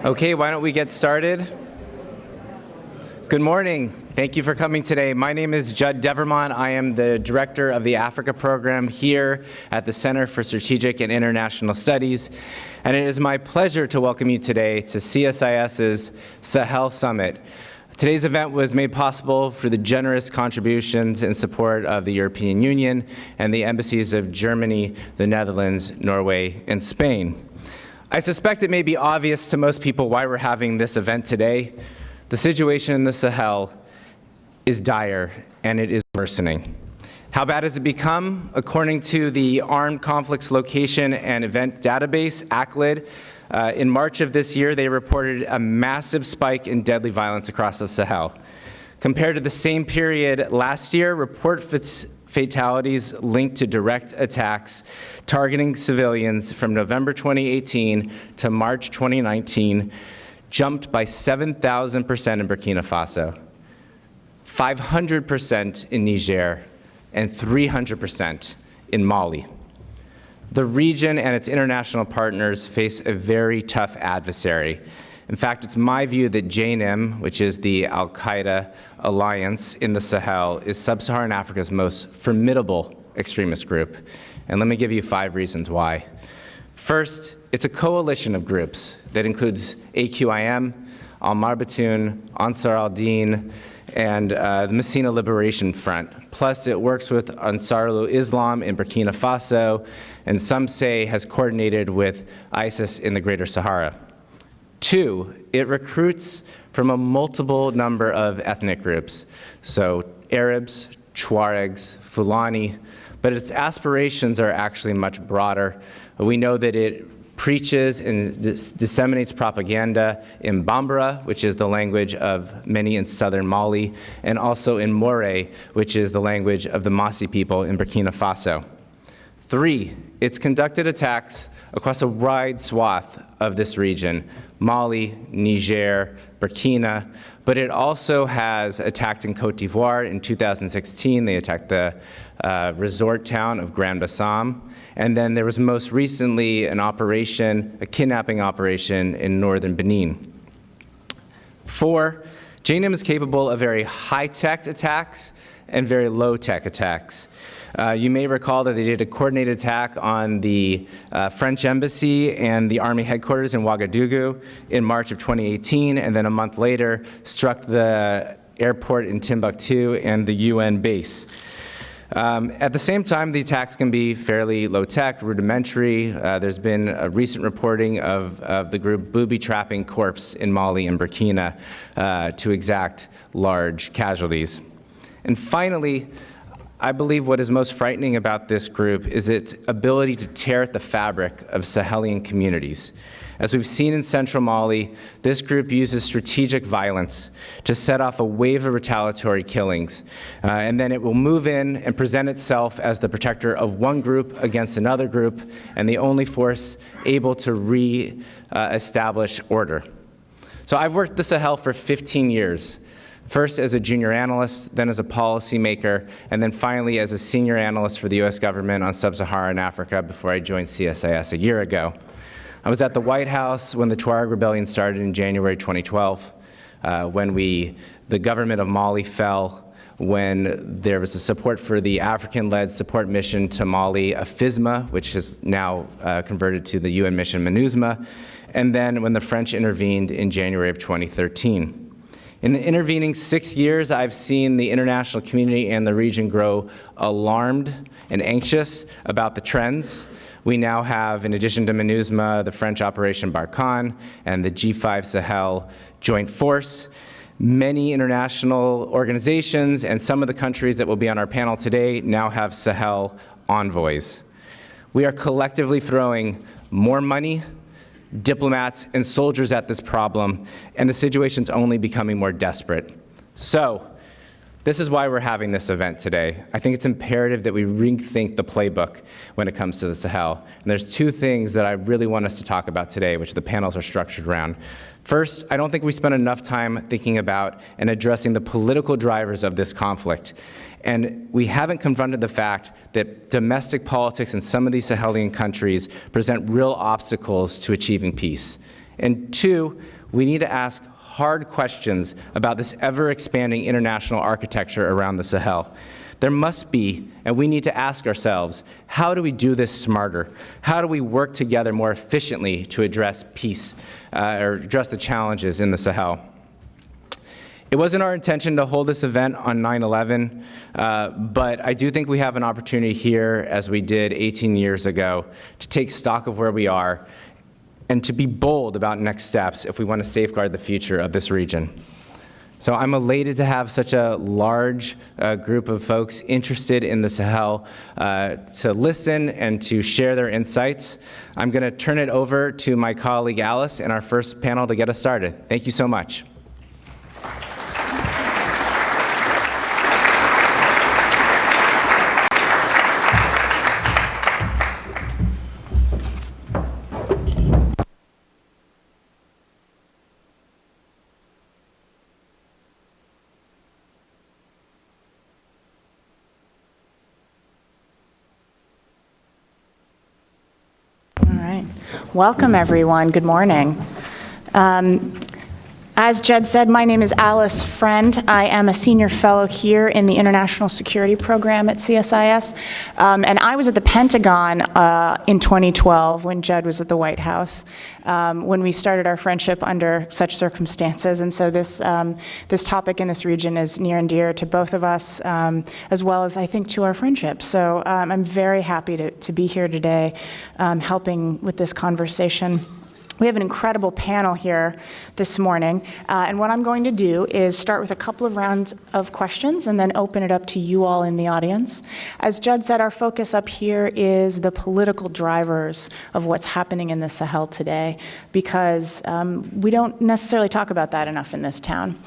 Okay, why don't we get started? Good morning. Thank you for coming today. My name is Judd Devermont. I am the director of the Africa program here at the Center for Strategic and International Studies. And it is my pleasure to welcome you today to CSIS's Sahel Summit. Today's event was made possible through the generous contributions and support of the European Union and the embassies of Germany, the Netherlands, Norway, and Spain. I suspect it may be obvious to most people why we're having this event today. The situation in the Sahel is dire, and it is worsening. How bad has it become? According to the Armed Conflicts Location and Event Database, ECLID, in March of this year, they reported a massive spike in deadly violence across the Sahel. Compared to the same period last year, report fatalities linked to direct attacks targeting civilians from November 2018 to March 2019 jumped by 7,000% in Burkina Faso, 500% in Niger, and 300% in Mali. The region and its international partners face a very tough adversary. In fact, it's my view that JNIM, which is the Al-Qaeda alliance in the Sahel, is sub-Saharan Africa's most formidable extremist group. And let me give you 5 reasons why. First, it's a coalition of groups that includes AQIM, Al-Marbatoon, Ansar al-Din, and the Messina Liberation Front. Plus, it works with Ansarul Islam in Burkina Faso, and some say has coordinated with ISIS in the Greater Sahara. 2, it recruits from a multiple number of ethnic groups, so Arabs, Tuaregs, Fulani, but its aspirations are actually much broader. We know that it preaches and disseminates propaganda in Bambara, which is the language of many in southern Mali, and also in Moré, which is the language of the Mossi people in Burkina Faso. 3, it's conducted attacks across a wide swath of this region, Mali, Niger, Burkina, but it also has attacked in Cote d'Ivoire in 2016. They attacked the resort town of Grand Bassam. And then there was most recently an operation, a kidnapping operation in northern Benin. 4, JNIM is capable of very high-tech attacks and very low-tech attacks. You may recall that they did a coordinated attack on the French embassy and the army headquarters in Ouagadougou in March of 2018, and then a month later struck the airport in Timbuktu and the UN base. At the same time, the attacks can be fairly low-tech, rudimentary. There's been a recent reporting of the group booby-trapping corps in Mali and Burkina to exact large casualties. And finally, I believe what is most frightening about this group is its ability to tear at the fabric of Sahelian communities. As we've seen in central Mali, this group uses strategic violence to set off a wave of retaliatory killings, and then it will move in and present itself as the protector of one group against another group, and the only force able to re-establish order. So I've worked the Sahel for 15 years. First as a junior analyst, then as a policymaker, and then finally as a senior analyst for the US government on sub-Saharan Africa before I joined CSIS a year ago. I was at the White House when the Tuareg Rebellion started in January 2012, when the government of Mali fell, when there was a support for the African-led support mission to Mali, AFISMA, which has now converted to the UN mission MINUSMA, and then when the French intervened in January of 2013. In the intervening 6 years, I've seen the international community and the region grow alarmed and anxious about the trends. We now have, in addition to MINUSMA, the French Operation Barkhane and the G5 Sahel Joint Force. Many international organizations and some of the countries that will be on our panel today now have Sahel envoys. We are collectively throwing more money, diplomats, and soldiers at this problem, and the situation's only becoming more desperate. So, this is why we're having this event today. I think it's imperative that we rethink the playbook when it comes to the Sahel. And there's 2 things that I really want us to talk about today, which the panels are structured around. First, I don't think we spend enough time thinking about and addressing the political drivers of this conflict. And we haven't confronted the fact that domestic politics in some of these Sahelian countries present real obstacles to achieving peace. And 2, We need to ask hard questions about this ever-expanding international architecture around the Sahel. There must be, and we need to ask ourselves, how do we do this smarter? How do we work together more efficiently to address peace, or address the challenges in the Sahel? It wasn't our intention to hold this event on 9/11, but I do think we have an opportunity here, as we did 18 years ago, to take stock of where we are and to be bold about next steps if we want to safeguard the future of this region. So I'm elated to have such a large group of folks interested in the Sahel to listen and to share their insights. I'm going to turn it over to my colleague Alice in our first panel to get us started. Thank you so much. Welcome, everyone. Good morning. As Jed said, my name is Alice Friend. I am a senior fellow here in the International Security Program at CSIS. And I was at the Pentagon in 2012 when Jed was at the White House, when we started our friendship under such circumstances. And so this topic in this region is near and dear to both of us, as well as, I think, to our friendship. So I'm very happy to be here today helping with this conversation. We have an incredible panel here this morning, and what I'm going to do is start with a couple of rounds of questions and then open it up to you all in the audience. As Jed said, our focus up here is the political drivers of what's happening in the Sahel today, because we don't necessarily talk about that enough in this town.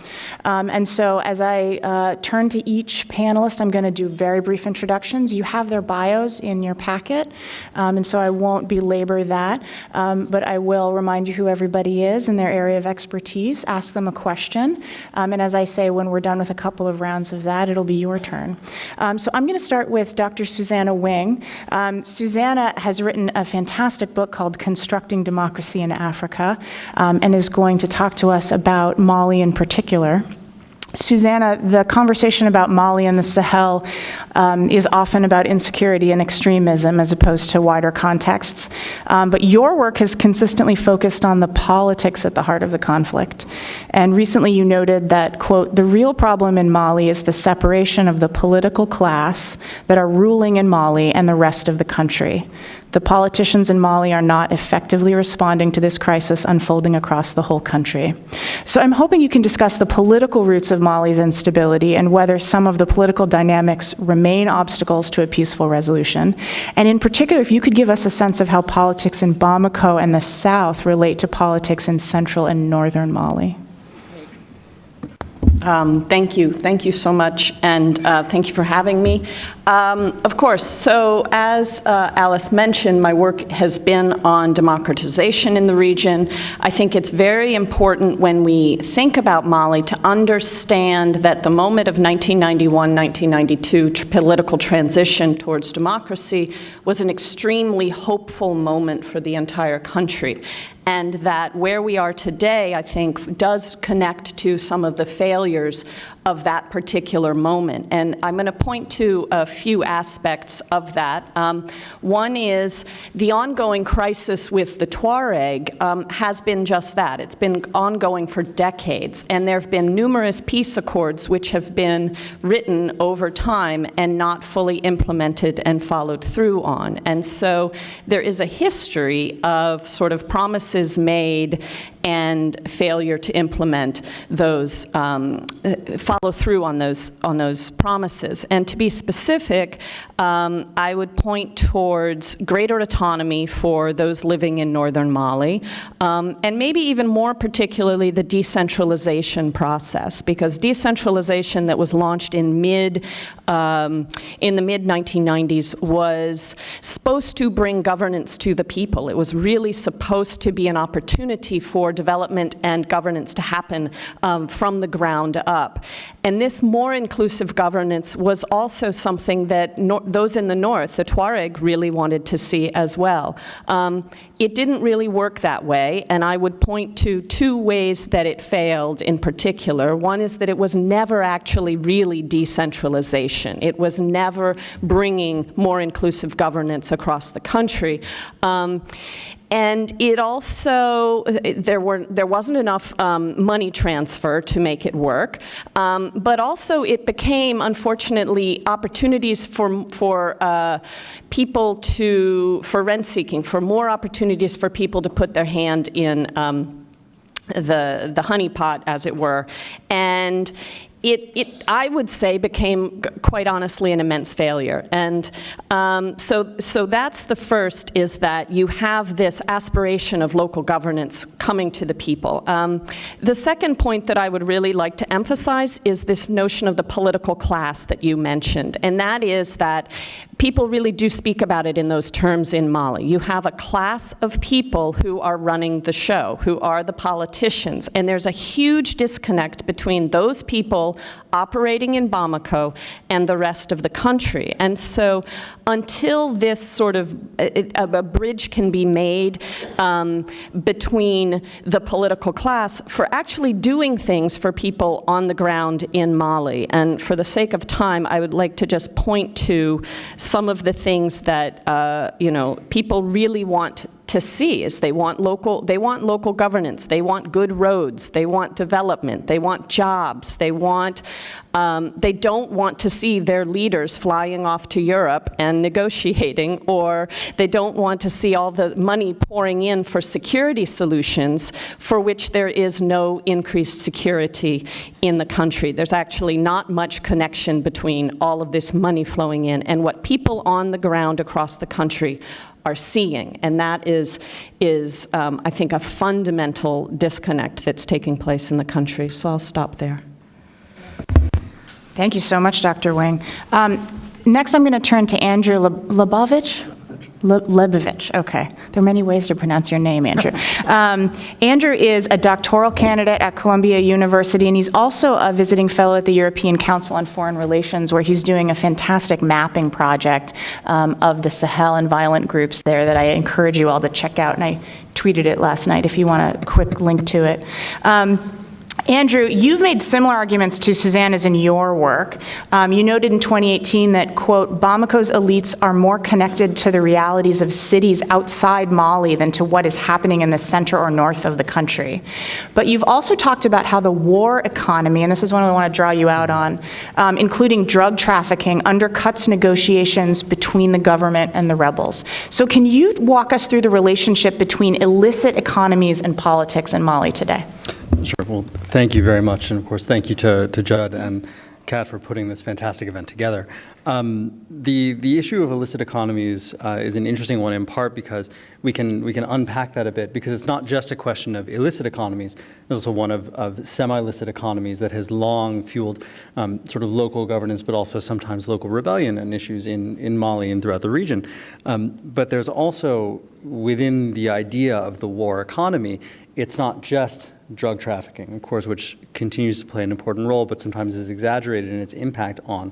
And so as I turn to each panelist, I'm going to do very brief introductions. You have their bios in your packet, and so I won't belabor that, but I will remind you who everybody is and their area of expertise, ask them a question, and as I say, when we're done with a couple of rounds of that, it'll be your turn. So I'm going to start with Dr. Susanna Wing. Susanna has written a fantastic book called Constructing Democracy in Africa, and is going to talk to us about Mali in particular. Susanna, the conversation about Mali and the Sahel is often about insecurity and extremism as opposed to wider contexts. But your work has consistently focused on the politics at the heart of the conflict. And recently you noted that, quote, the real problem in Mali is the separation of the political class that are ruling in Mali and the rest of the country. The politicians in Mali are not effectively responding to this crisis unfolding across the whole country. So I'm hoping you can discuss the political roots of Mali's instability and whether some of the political dynamics remain obstacles to a peaceful resolution. And in particular, if you could give us a sense of how politics in Bamako and the South relate to politics in central and northern Mali. Thank you so much, and thank you for having me. Of course, so as Alice mentioned, my work has been on democratization in the region. I think it's very important when we think about Mali to understand that the moment of 1991, 1992 political transition towards democracy was an extremely hopeful moment for the entire country. And that where we are today, I think, does connect to some of the failures of that particular moment. And I'm going to point to a few aspects of that. One is the ongoing crisis with the Tuareg has been just that. It's been ongoing for decades. And there have been numerous peace accords which have been written over time and not fully implemented and followed through on. And so there is a history of sort of promises made and failure to implement those, follow through on those promises. And to be specific, I would point towards greater autonomy for those living in northern Mali, and maybe even more particularly the decentralization process, because decentralization that was launched in the mid-1990s was supposed to bring governance to the people. It was really supposed to be an opportunity for for development and governance to happen from the ground up. And this more inclusive governance was also something that those in the north, the Tuareg, really wanted to see as well. It didn't really work that way, and I would point to two ways that it failed in particular. One is that it was never actually really decentralization. It was never bringing more inclusive governance across the country. And it also, there wasn't enough money transfer to make it work, but also it became, unfortunately, opportunities for people for rent seeking, for more opportunities for people to put their hand in the honeypot, as it were. And it, I would say, became, quite honestly, an immense failure. And so that's the first, is that you have this aspiration of local governance coming to the people. The second point that I would really like to emphasize is this notion of the political class that you mentioned, and that is that people really do speak about it in those terms in Mali. You have a class of people who are running the show, who are the politicians, and there's a huge disconnect between those people operating in Bamako and the rest of the country. And so until this sort of, a bridge can be made between the political class for actually doing things for people on the ground in Mali. And for the sake of time, I would like to just point to some of the things that people really want to see. Is they want local governance, they want good roads, they want development, they want jobs, they don't want to see their leaders flying off to Europe and negotiating, or they don't want to see all the money pouring in for security solutions for which there is no increased security in the country. There's actually not much connection between all of this money flowing in and what people on the ground across the country are seeing, and that is I think, a fundamental disconnect that's taking place in the country. So I'll stop there. Thank you so much, Dr. Wing. Next, I'm going to turn to Andrew Lebovich. Lebovich, okay. There are many ways to pronounce your name, Andrew. Andrew is a doctoral candidate at Columbia University, and he's also a visiting fellow at the European Council on Foreign Relations, where he's doing a fantastic mapping project of the Sahel and violent groups there that I encourage you all to check out, and I tweeted it last night if you want a quick link to it. Andrew, you've made similar arguments to Susanna's in your work. You noted in 2018 that, quote, Bamako's elites are more connected to the realities of cities outside Mali than to what is happening in the center or north of the country. But you've also talked about how the war economy, and this is one I want to draw you out on, including drug trafficking, undercuts negotiations between the government and the rebels. So can you walk us through the relationship between illicit economies and politics in Mali today? Sure. Well, thank you very much. And of course, thank you to Judd and Kat for putting this fantastic event together. The issue of illicit economies is an interesting one, in part because we can unpack that a bit, because it's not just a question of illicit economies. There's also one of semi-illicit economies that has long fueled sort of local governance, but also sometimes local rebellion and issues in Mali and throughout the region. But there's also, within the idea of the war economy, it's not just drug trafficking, of course, which continues to play an important role, but sometimes is exaggerated in its impact on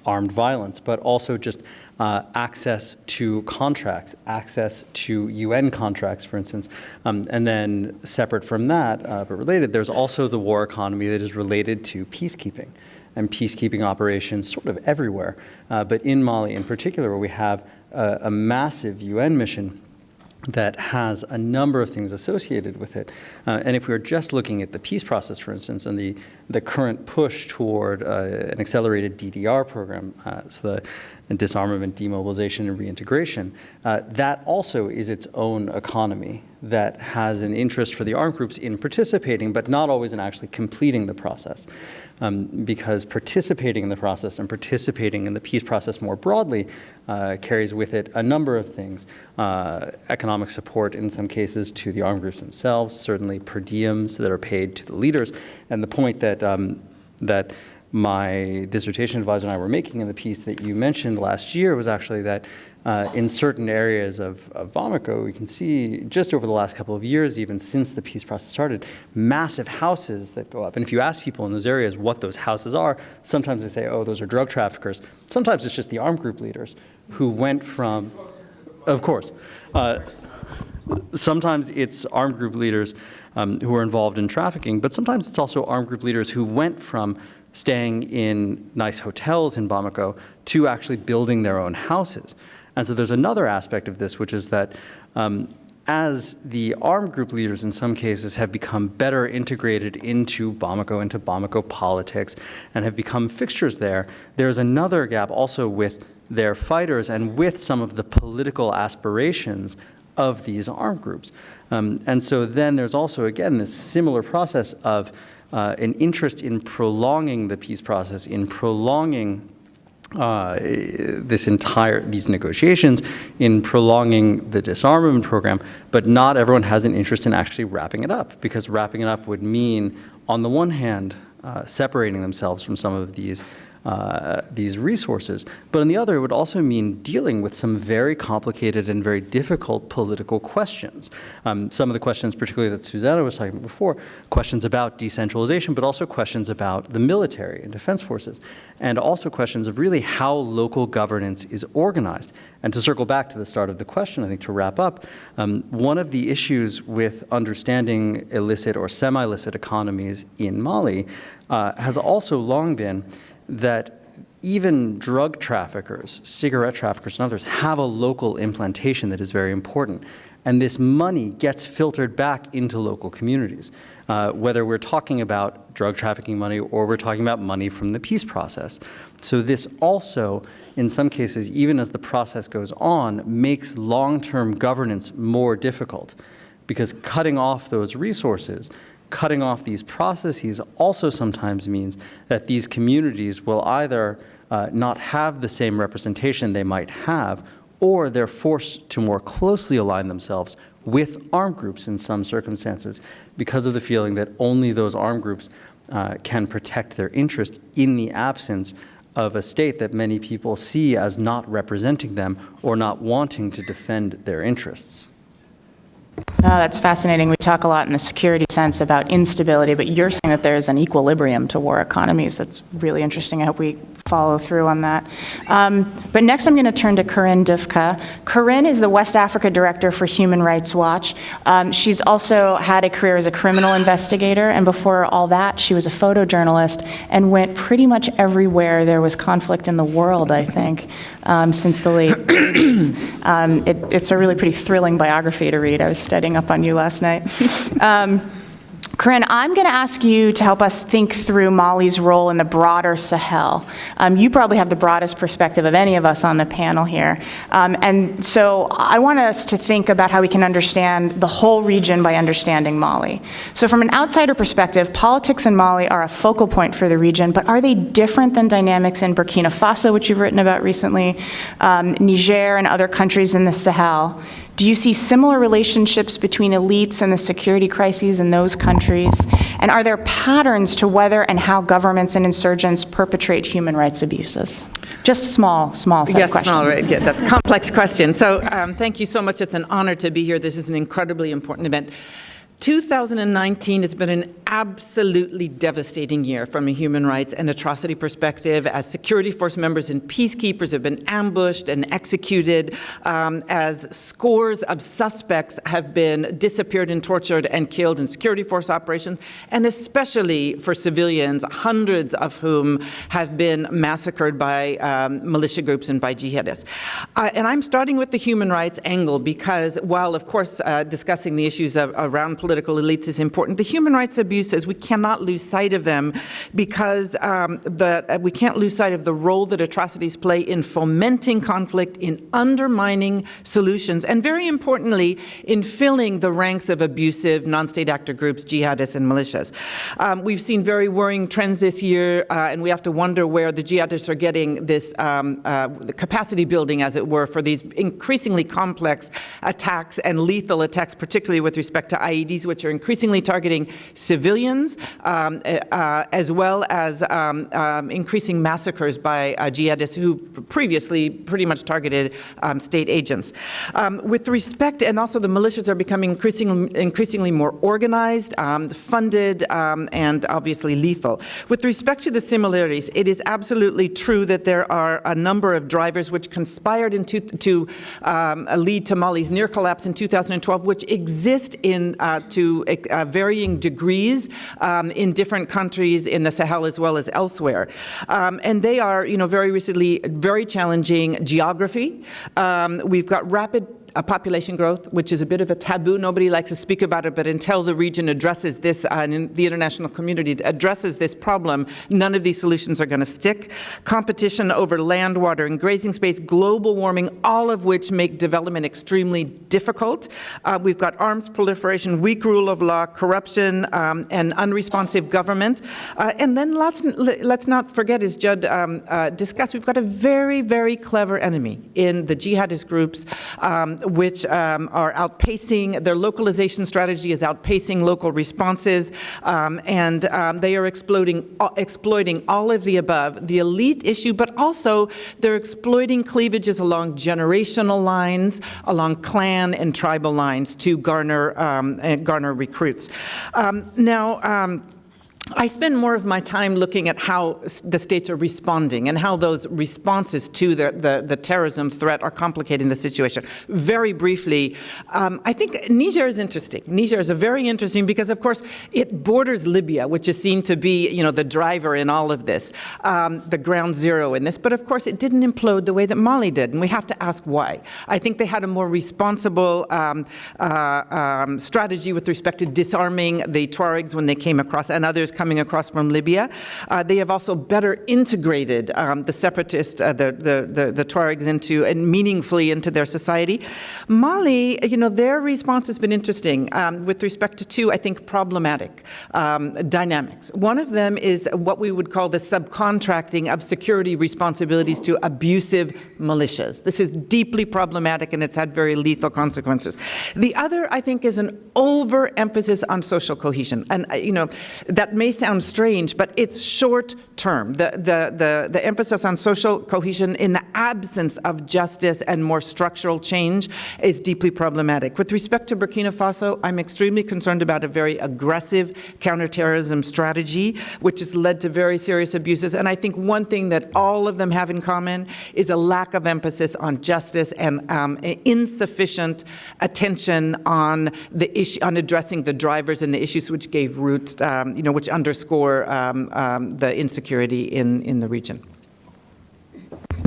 armed violence, but also just access to contracts, access to UN contracts, for instance. And then separate from that, but related, there's also the war economy that is related to peacekeeping and peacekeeping operations sort of everywhere. But in Mali in particular, where we have a massive UN mission that has a number of things associated with it. And if we were just looking at the peace process, for instance, and the current push toward an accelerated DDR program, so the disarmament, demobilization, and reintegration, that also is its own economy that has an interest for the armed groups in participating, but not always in actually completing the process. Because participating in the process and participating in the peace process more broadly carries with it a number of things. Economic support in some cases to the armed groups themselves, certainly per diems that are paid to the leaders, and the point that my dissertation advisor and I were making in the piece that you mentioned last year was actually that in certain areas of Bamako, we can see just over the last couple of years, even since the peace process started, massive houses that go up. And if you ask people in those areas what those houses are, sometimes they say, oh, those are drug traffickers. Sometimes it's just the armed group leaders who went from, of course, sometimes it's armed group leaders who are involved in trafficking, but sometimes it's also armed group leaders who went from staying in nice hotels in Bamako to actually building their own houses. And so there's another aspect of this, which is that as the armed group leaders in some cases have become better integrated into Bamako politics, and have become fixtures there, there's another gap also with their fighters and with some of the political aspirations of these armed groups. And so then there's also, again, this similar process of an interest in prolonging the peace process, in prolonging these negotiations, in prolonging the disarmament program, but not everyone has an interest in actually wrapping it up, because wrapping it up would mean, on the one hand, separating themselves from some of these resources, but on the other, it would also mean dealing with some very complicated and very difficult political questions. Some of the questions, particularly that Susanna was talking about before, questions about decentralization, but also questions about the military and defense forces, and also questions of really how local governance is organized. And to circle back to the start of the question, I think to wrap up, one of the issues with understanding illicit or semi-illicit economies in Mali has also long been that even drug traffickers, cigarette traffickers and others have a local implantation that is very important. And this money gets filtered back into local communities, whether we're talking about drug trafficking money or we're talking about money from the peace process. So this also, in some cases, even as the process goes on, makes long-term governance more difficult, because cutting off those resources, cutting off these processes also sometimes means that these communities will either not have the same representation they might have, or they're forced to more closely align themselves with armed groups in some circumstances, because of the feeling that only those armed groups can protect their interest in the absence of a state that many people see as not representing them or not wanting to defend their interests. That's fascinating. We talk a lot in the security sense about instability, but you're saying that there's an equilibrium to war economies. That's really interesting. I hope we follow through on that. But next I'm going to turn to Corinne Dufka. Corinne is the West Africa Director for Human Rights Watch. She's also had a career as a criminal investigator, and before all that, she was a photojournalist and went pretty much everywhere there was conflict in the world, I think, since the late 80s. It's a really pretty thrilling biography to read. I was studying up on you last night. Corinne, I'm going to ask you to help us think through Mali's role in the broader Sahel. You probably have the broadest perspective of any of us on the panel here. And so I want us to think about how we can understand the whole region by understanding Mali. So from an outsider perspective, politics in Mali are a focal point for the region, but are they different than dynamics in Burkina Faso, which you've written about recently, Niger and other countries in the Sahel? Do you see similar relationships between elites and the security crises in those countries? And are there patterns to whether and how governments and insurgents perpetrate human rights abuses? Just a small set of questions. Yeah, that's a complex question. So thank you so much. It's an honor to be here. This is an incredibly important event. 2019 has been an absolutely devastating year from a human rights and atrocity perspective, as security force members and peacekeepers have been ambushed and executed, as scores of suspects have been disappeared and tortured and killed in security force operations, and especially for civilians, hundreds of whom have been massacred by militia groups and by jihadists. And I'm starting with the human rights angle because while, of course, discussing the issues around political elites is important, the human rights abuses, we cannot lose sight of them because we can't lose sight of the role that atrocities play in fomenting conflict, in undermining solutions, and very importantly, in filling the ranks of abusive non-state actor groups, jihadists, and militias. We've seen very worrying trends this year, and we have to wonder where the jihadists are getting this capacity building, as it were, for these increasingly complex attacks and lethal attacks, particularly with respect to IEDs. strategies which are increasingly targeting civilians, as well as increasing massacres by jihadists who previously pretty much targeted state agents. With respect, and also the militias are becoming increasingly more organized, funded, and obviously lethal. With respect to the similarities, it is absolutely true that there are a number of drivers which conspired to lead to Mali's near collapse in 2012, which exist to varying degrees in different countries in the Sahel as well as elsewhere. And they are, very recently, very challenging geography. We've got rapid population growth, which is a bit of a taboo. Nobody likes to speak about it, but until the region addresses this, and the international community addresses this problem, none of these solutions are going to stick. Competition over land, water, and grazing space, global warming, all of which make development extremely difficult. We've got arms proliferation, weak rule of law, corruption, and unresponsive government. And then let's not forget, as Judd discussed, we've got a very, very clever enemy in the jihadist groups, which are outpacing, their localization strategy is outpacing local responses, and they are exploiting all of the above, the elite issue, but also they're exploiting cleavages along generational lines, along clan and tribal lines to garner recruits. I spend more of my time looking at how the states are responding and how those responses to the terrorism threat are complicating the situation. Very briefly, I think Niger is interesting. Niger is very interesting because, of course, it borders Libya, which is seen to be, the driver in all of this, the ground zero in this. But, of course, it didn't implode the way that Mali did, and we have to ask why. I think they had a more responsible strategy with respect to disarming the Tuaregs when they came across, and others coming across from Libya. They have also better integrated the separatists, the Tuaregs meaningfully into their society. Mali, their response has been interesting with respect to two, I think, problematic dynamics. One of them is what we would call the subcontracting of security responsibilities to abusive militias. This is deeply problematic, and it's had very lethal consequences. The other, I think, is an overemphasis on social cohesion. And, that may sound strange, but it's short term. The emphasis on social cohesion in the absence of justice and more structural change is deeply problematic. With respect to Burkina Faso, I'm extremely concerned about a very aggressive counterterrorism strategy, which has led to very serious abuses. And I think one thing that all of them have in common is a lack of emphasis on justice and insufficient attention on the issue, on addressing the drivers and the issues which gave root, which underscore the insecurity in the region.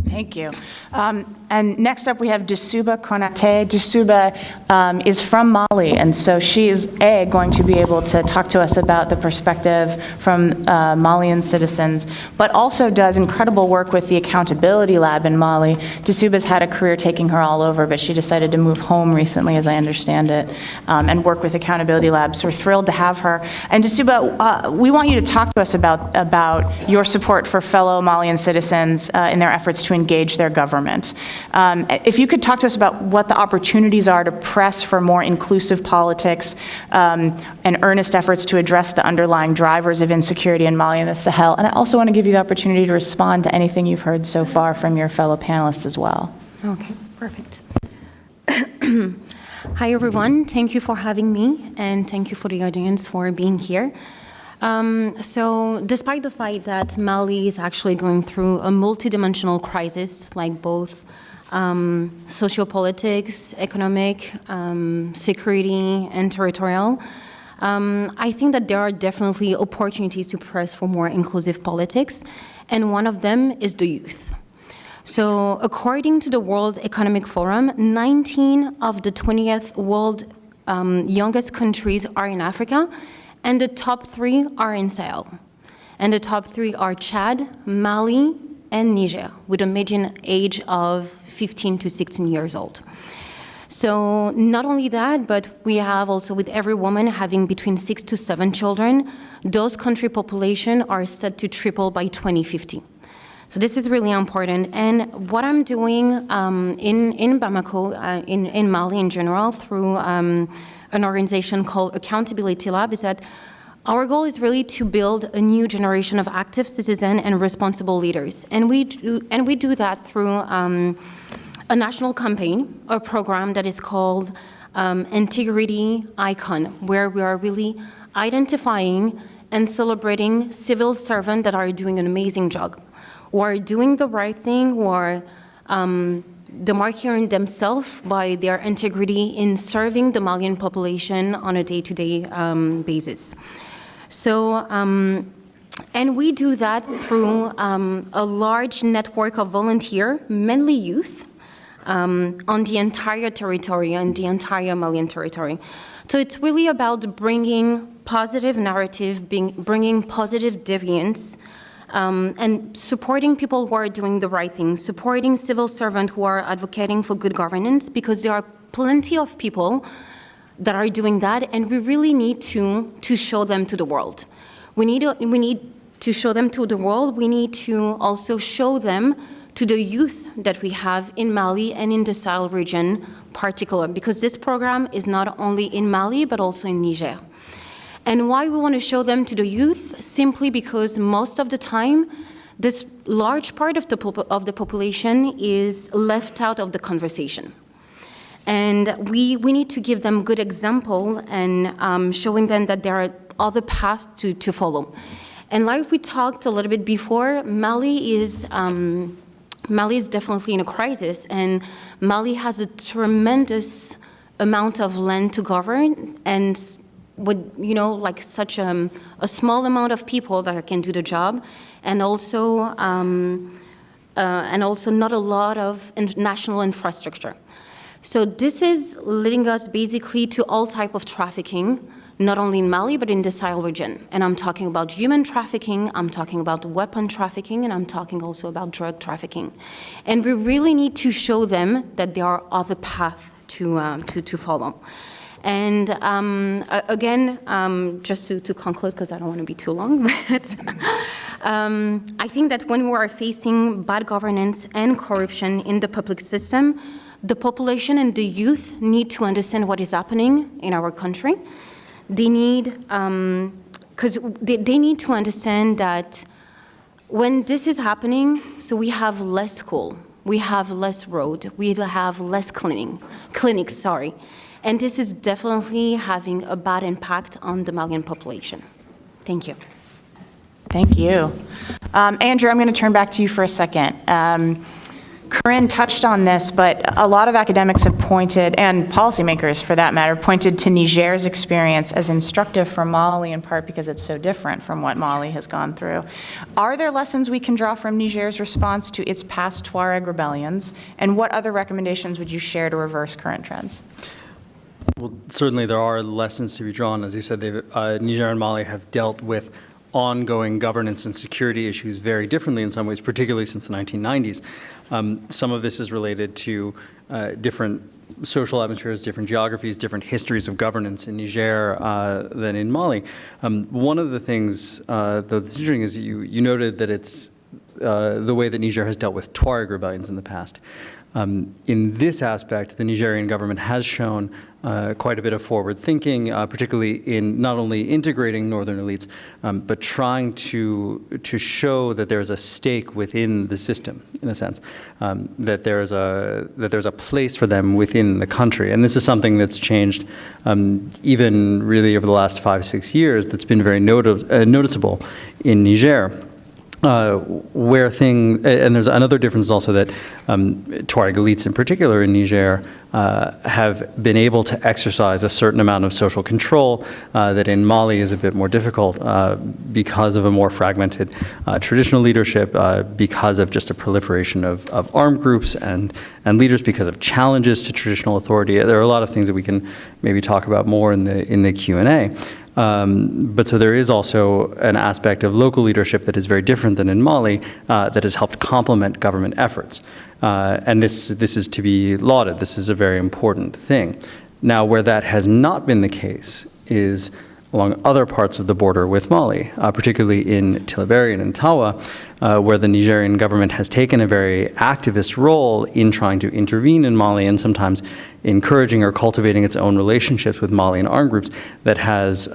Thank you. And next up, we have Dessouba Konate. Dessouba is from Mali, and so she is, going to be able to talk to us about the perspective from Malian citizens, but also does incredible work with the Accountability Lab in Mali. Dessouba's had a career taking her all over, but she decided to move home recently, as I understand it, and work with Accountability Lab. So we're thrilled to have her. And Dessouba, we want you to talk to us about your support for fellow Malian citizens in their efforts to engage their government. If you could talk to us about what the opportunities are to press for more inclusive politics and earnest efforts to address the underlying drivers of insecurity in Mali and the Sahel. And I also want to give you the opportunity to respond to anything you've heard so far from your fellow panelists as well. Okay, perfect. Hi, everyone. Thank you for having me, and thank you for the audience for being here. So despite the fact that Mali is actually going through a multidimensional crisis, like both sociopolitics, economic, security, and territorial, I think that there are definitely opportunities to press for more inclusive politics, and one of them is the youth. So according to the World Economic Forum, 19 of the 20th world youngest countries are in Africa, and the top 3 are in Sahel. And the top 3 are Chad, Mali, and Niger, with a median age of 15 to 16 years old. So not only that, but we have also, with every woman having between 6 to 7 children, those country population are set to triple by 2050. So this is really important. And what I'm doing in Bamako, in Mali in general, through an organization called Accountability Lab, is that our goal is really to build a new generation of active citizens and responsible leaders. And we do that through a national campaign, a program that is called Integrity Icon, where we are really identifying and celebrating civil servants that are doing an amazing job, who are doing the right thing, who are demarcating themselves by their integrity in serving the Malian population on a day-to-day basis. So, and we do that through a large network of volunteers, mainly youth, on the entire territory, on the entire Malian territory. So it's really about bringing positive narrative, bringing positive deviance, and supporting people who are doing the right thing, supporting civil servants who are advocating for good governance, because there are plenty of people that are doing that, and we really need to show them to the world. We need to show them to the world. We need to also show them to the youth that we have in Mali and in the Sahel region particular, because this program is not only in Mali, but also in Niger. And why we want to show them to the youth? Simply because most of the time, this large part of the population is left out of the conversation. And we need to give them good example and showing them that there are other paths to follow. And like we talked a little bit before, Mali is definitely in a crisis, and Mali has a tremendous amount of land to govern, and with, like such a small amount of people that can do the job, and also not a lot of national infrastructure. So this is leading us basically to all type of trafficking, not only in Mali, but in the Sahel region. And I'm talking about human trafficking, I'm talking about weapon trafficking, and I'm talking also about drug trafficking. And we really need to show them that there are other paths to follow. And again, just to conclude, because I don't want to be too long, but I think that when we are facing bad governance and corruption in the public system, the population and the youth need to understand what is happening in our country. They need, because they need to understand that when this is happening, so we have less school, we have less road, we have less clinics, and this is definitely having a bad impact on the Malian population. Thank you. Thank you. Andrew, I'm going to turn back to you for a second. Corinne touched on this, but a lot of academics have pointed, and policymakers for that matter, pointed to Niger's experience as instructive for Mali, in part because it's so different from what Mali has gone through. Are there lessons we can draw from Niger's response to its past Tuareg rebellions, and what other recommendations would you share to reverse current trends? Well, certainly there are lessons to be drawn. As you said, Niger and Mali have dealt with ongoing governance and security issues very differently in some ways, particularly since the 1990s. Some of this is related to different social atmospheres, different geographies, different histories of governance in Niger than in Mali. One of the things that's interesting is you noted that it's the way that Niger has dealt with Tuareg rebellions in the past. In this aspect, the Nigerian government has shown quite a bit of forward thinking, particularly in not only integrating northern elites, but trying to show that there's a stake within the system, in a sense, that there's a place for them within the country. And this is something that's changed even really over the last 5-6 years. That's been very noticeable in Niger. And there's another difference also that Tuareg elites in particular in Niger have been able to exercise a certain amount of social control that in Mali is a bit more difficult because of a more fragmented traditional leadership, because of just a proliferation of armed groups and leaders, because of challenges to traditional authority. There are a lot of things that we can maybe talk about more in the Q&A. But so there is also an aspect of local leadership that is very different than in Mali that has helped complement government efforts. And this is to be lauded. This is a very important thing. Now, where that has not been the case is along other parts of the border with Mali, particularly in Tillabéri and in Tawa, where the Nigerian government has taken a very activist role in trying to intervene in Mali and sometimes encouraging or cultivating its own relationships with Malian armed groups that has,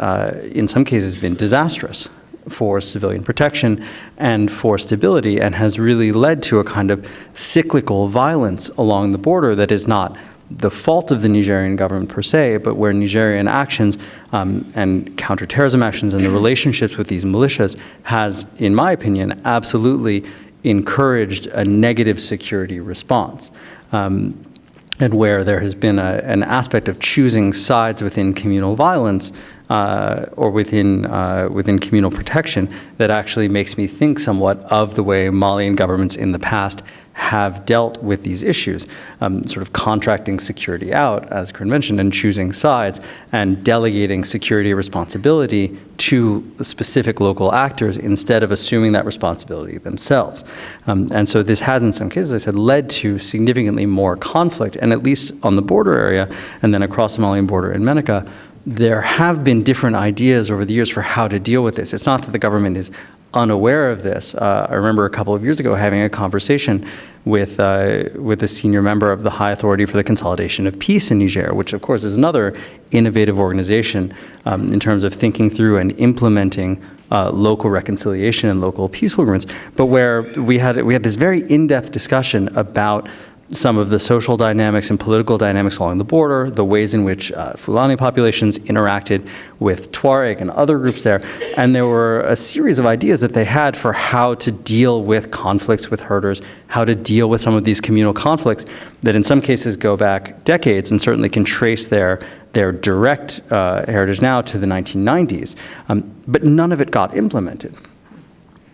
in some cases, been disastrous for civilian protection and for stability, and has really led to a kind of cyclical violence along the border that is not the fault of the Nigerian government per se, but where Nigerian actions and counterterrorism actions and the relationships with these militias has, in my opinion, absolutely encouraged a negative security response. And where there has been an aspect of choosing sides within communal violence or within communal protection that actually makes me think somewhat of the way Malian governments in the past have dealt with these issues, sort of contracting security out, as Corinne mentioned, and choosing sides and delegating security responsibility to specific local actors instead of assuming that responsibility themselves. And so this has, in some cases, as I said, led to significantly more conflict, and at least on the border area and then across the Malian border in Menaka, there have been different ideas over the years for how to deal with this. It's not that the government is unaware of this. I remember a couple of years ago having a conversation with a senior member of the High Authority for the Consolidation of Peace in Niger, which of course is another innovative organization in terms of thinking through and implementing local reconciliation and local peaceful agreements, but where we had this very in-depth discussion about some of the social dynamics and political dynamics along the border, the ways in which Fulani populations interacted with Tuareg and other groups there. And there were a series of ideas that they had for how to deal with conflicts with herders, how to deal with some of these communal conflicts that in some cases go back decades and certainly can trace their direct heritage now to the 1990s. But none of it got implemented.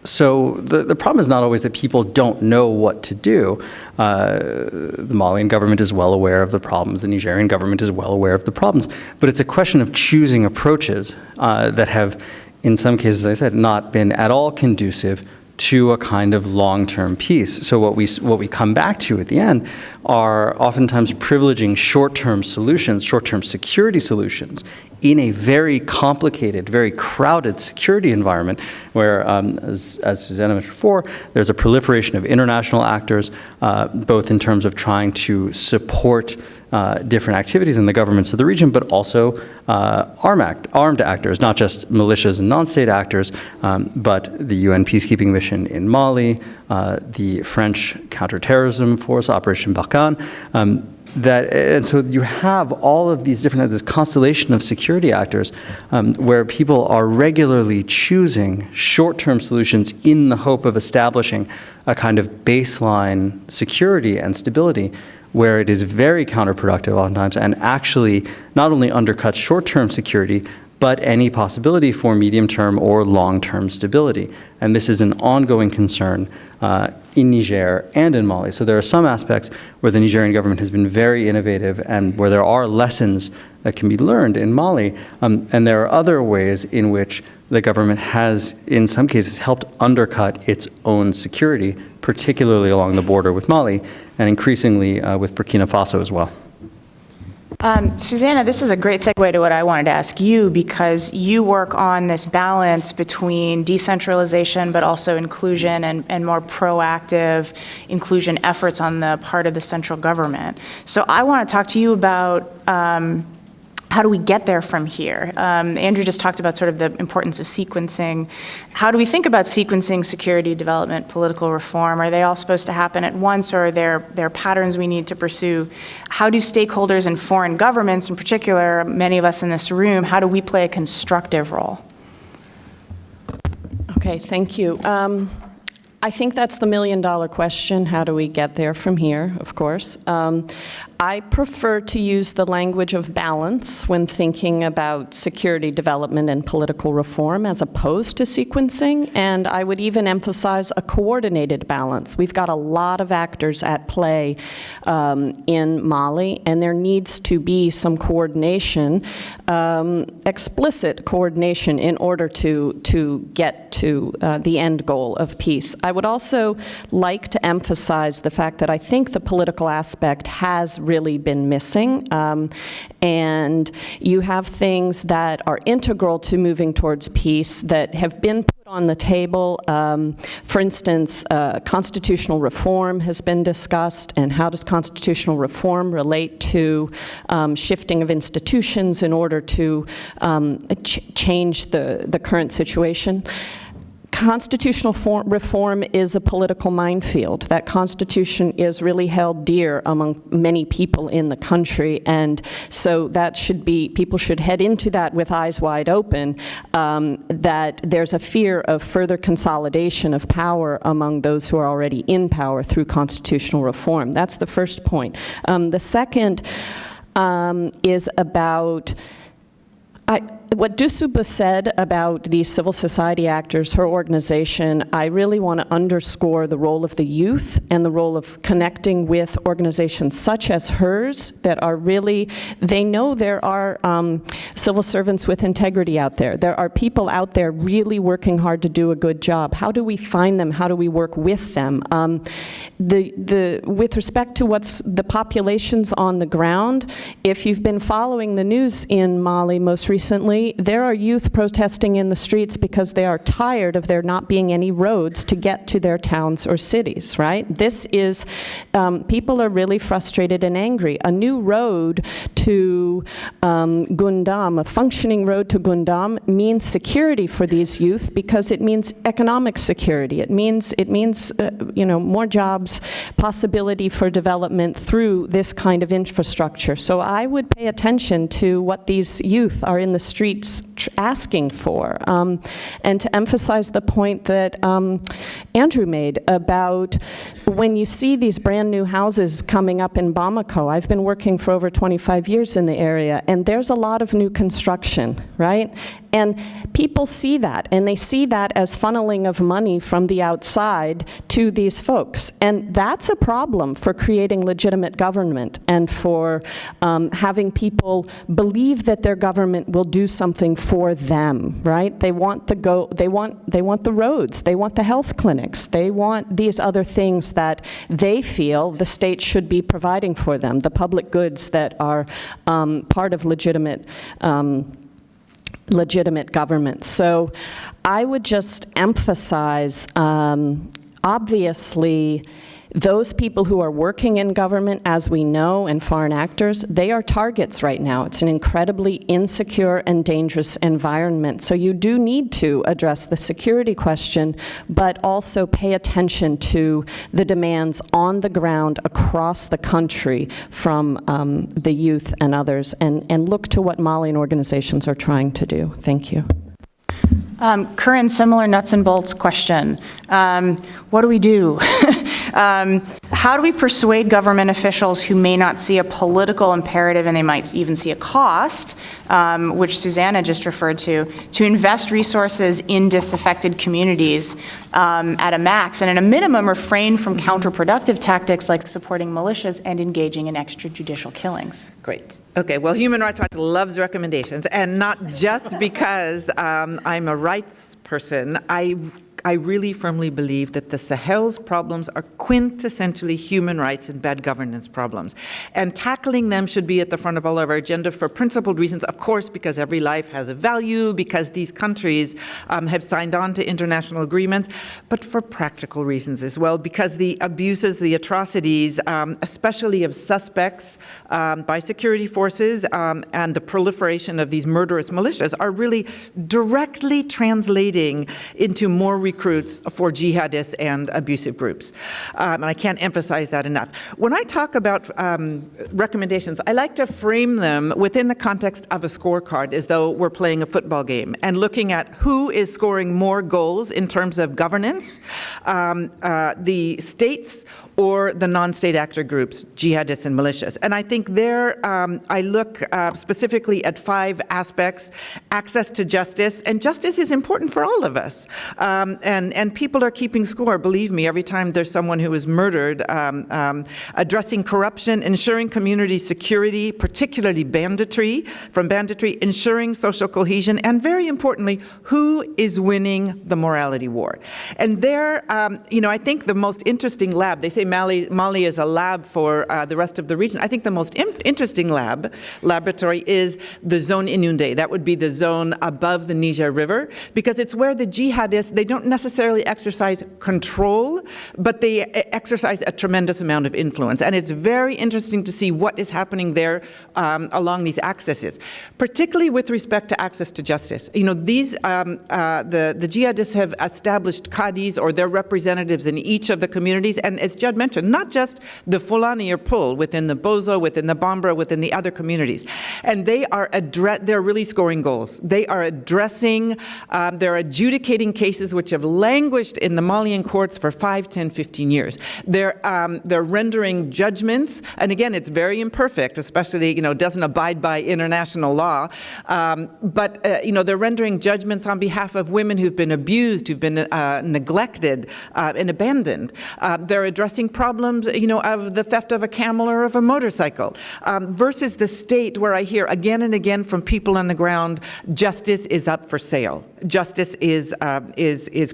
So the problem is not always that people don't know what to do. The Malian government is well aware of the problems. The Nigerian government is well aware of the problems. But it's a question of choosing approaches that have, in some cases, as I said, not been at all conducive to a kind of long-term peace. So what we come back to at the end are oftentimes privileging short-term solutions, short-term security solutions, in a very complicated, very crowded security environment where, as Susanna mentioned before, there's a proliferation of international actors, both in terms of trying to support different activities in the governments of the region, but also armed actors, not just militias and non-state actors, but the UN peacekeeping mission in Mali, the French counterterrorism force, Operation Barkhane, and so you have all of these different, this constellation of security actors where people are regularly choosing short-term solutions in the hope of establishing a kind of baseline security and stability where it is very counterproductive oftentimes and actually not only undercuts short-term security, but any possibility for medium-term or long-term stability. And this is an ongoing concern in Niger and in Mali. So there are some aspects where the Nigerian government has been very innovative and where there are lessons that can be learned in Mali. And there are other ways in which the government has, in some cases, helped undercut its own security, particularly along the border with Mali, and increasingly with Burkina Faso as well. Susanna, this is a great segue to what I wanted to ask you, because you work on this balance between decentralization but also inclusion and more proactive inclusion efforts on the part of the central government. So I want to talk to you about how do we get there from here? Andrew just talked about sort of the importance of sequencing. How do we think about sequencing security, development, political reform? Are they all supposed to happen at once, or are there patterns we need to pursue? How do stakeholders and foreign governments, in particular, many of us in this room, how do we play a constructive role? Okay, thank you. I think that's the million-dollar question. How do we get there from here, of course? I prefer to use the language of balance when thinking about security development and political reform as opposed to sequencing, and I would even emphasize a coordinated balance. We've got a lot of actors at play in Mali, and there needs to be some coordination, explicit coordination, in order to get to the end goal of peace. I would also like to emphasize the fact that I think the political aspect has really been missing. And you have things that are integral to moving towards peace that have been put on the table. For instance, constitutional reform has been discussed, and how does constitutional reform relate to shifting of institutions in order to change the current situation? Constitutional reform is a political minefield. That Constitution is really held dear among many people in the country, and so that should be, people should head into that with eyes wide open, that there's a fear of further consolidation of power among those who are already in power through constitutional reform. That's the first point. The second is about what Dussuba said about these civil society actors, her organization. I really want to underscore the role of the youth and the role of connecting with organizations such as hers that are really, they know there are civil servants with integrity out there. There are people out there really working hard to do a good job. How do we find them? How do we work with them? With respect to what's the populations on the ground, if you've been following the news in Mali most recently, there are youth protesting in the streets because they are tired of there not being any roads to get to their towns or cities, right? This is, people are really frustrated and angry. A new road to Gundam, a functioning road to Gundam, means security for these youth because it means economic security. It means you know, more jobs, possibility for development through this kind of infrastructure. So I would pay attention to what these youth are in the streets asking for. And to emphasize the point that Andrew made about when you see these brand new houses coming up in Bamako, I've been working for over 25 years in the area, and there's a lot of new construction, right? And people see that, and they see that as funneling of money from the outside to these folks. And that's a problem for creating legitimate government and for having people believe that their government will do something for them, right? They want the roads, they want the health clinics, they want these other things that they feel the state should be providing for them, the public goods that are part of legitimate government. So I would just emphasize, obviously, those people who are working in government, as we know, and foreign actors, they are targets right now. It's an incredibly insecure and dangerous environment. So you do need to address the security question, but also pay attention to the demands on the ground across the country from the youth and others, and look to what Malian organizations are trying to do. Thank you. Corinne, similar nuts and bolts question. What do we do? How do we persuade government officials who may not see a political imperative and they might even see a cost, which Susanna just referred to invest resources in disaffected communities at a max, and at a minimum refrain from counterproductive tactics like supporting militias and engaging in extrajudicial killings? Great. Okay, well, Human Rights Watch loves recommendations, and not just because I'm a rights person. I really firmly believe that the Sahel's problems are quintessentially human rights and bad governance problems. And tackling them should be at the front of all of our agenda for principled reasons, of course, because every life has a value, because these countries have signed on to international agreements, but for practical reasons as well, because the abuses, the atrocities, especially of suspects by security forces and the proliferation of these murderous militias are really directly translating into more recruits for jihadists and abusive groups. And I can't emphasize that enough. When I talk about recommendations, I like to frame them within the context of a scorecard as though we're playing a football game and looking at who is scoring more goals in terms of governance, the states or the non-state actor groups, jihadists and militias. And I think there I look specifically at 5 aspects: access to justice, and justice is important for all of us. and people are keeping score, believe me, every time there's someone who is murdered. Addressing corruption, ensuring community security, particularly banditry, ensuring social cohesion, and very importantly, who is winning the morality war. And there, I think the most interesting lab, they say Mali is a lab for the rest of the region. I think the most interesting laboratory is the zone Inundé. That would be the zone above the Niger River, because it's where the jihadists, they don't necessarily exercise control, but they exercise a tremendous amount of influence. And it's very interesting to see what is happening there along these axes, particularly with respect to access to justice. The jihadists have established qadis, or their representatives in each of the communities, and as Judd mentioned, not just the Fulani or Pul, within the Bozo, within the Bambara, within the other communities. And they're really scoring goals. They are addressing, they're adjudicating cases which have languished in the Malian courts for 5, 10, 15 years. They're rendering judgments, and again, it's very imperfect, especially, doesn't abide by international law, but they're rendering judgments on behalf of women who've been abused, who've been neglected and abandoned. They're addressing problems, of the theft of a camel or of a motorcycle, versus the state where I hear again and again from people on the ground, justice is up for sale. Justice is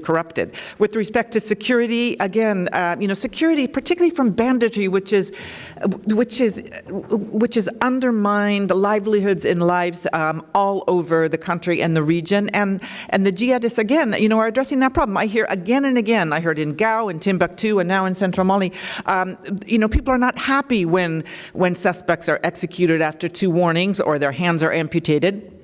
corrupted. With respect to security, again, security, particularly from banditry, which is undermined livelihoods and lives all over the country and the region, and the jihadists again, are addressing that problem. I hear again and again. I heard in Gao, in Timbuktu, and now in Central Mali. People are not happy when suspects are executed after 2 warnings or their hands are amputated.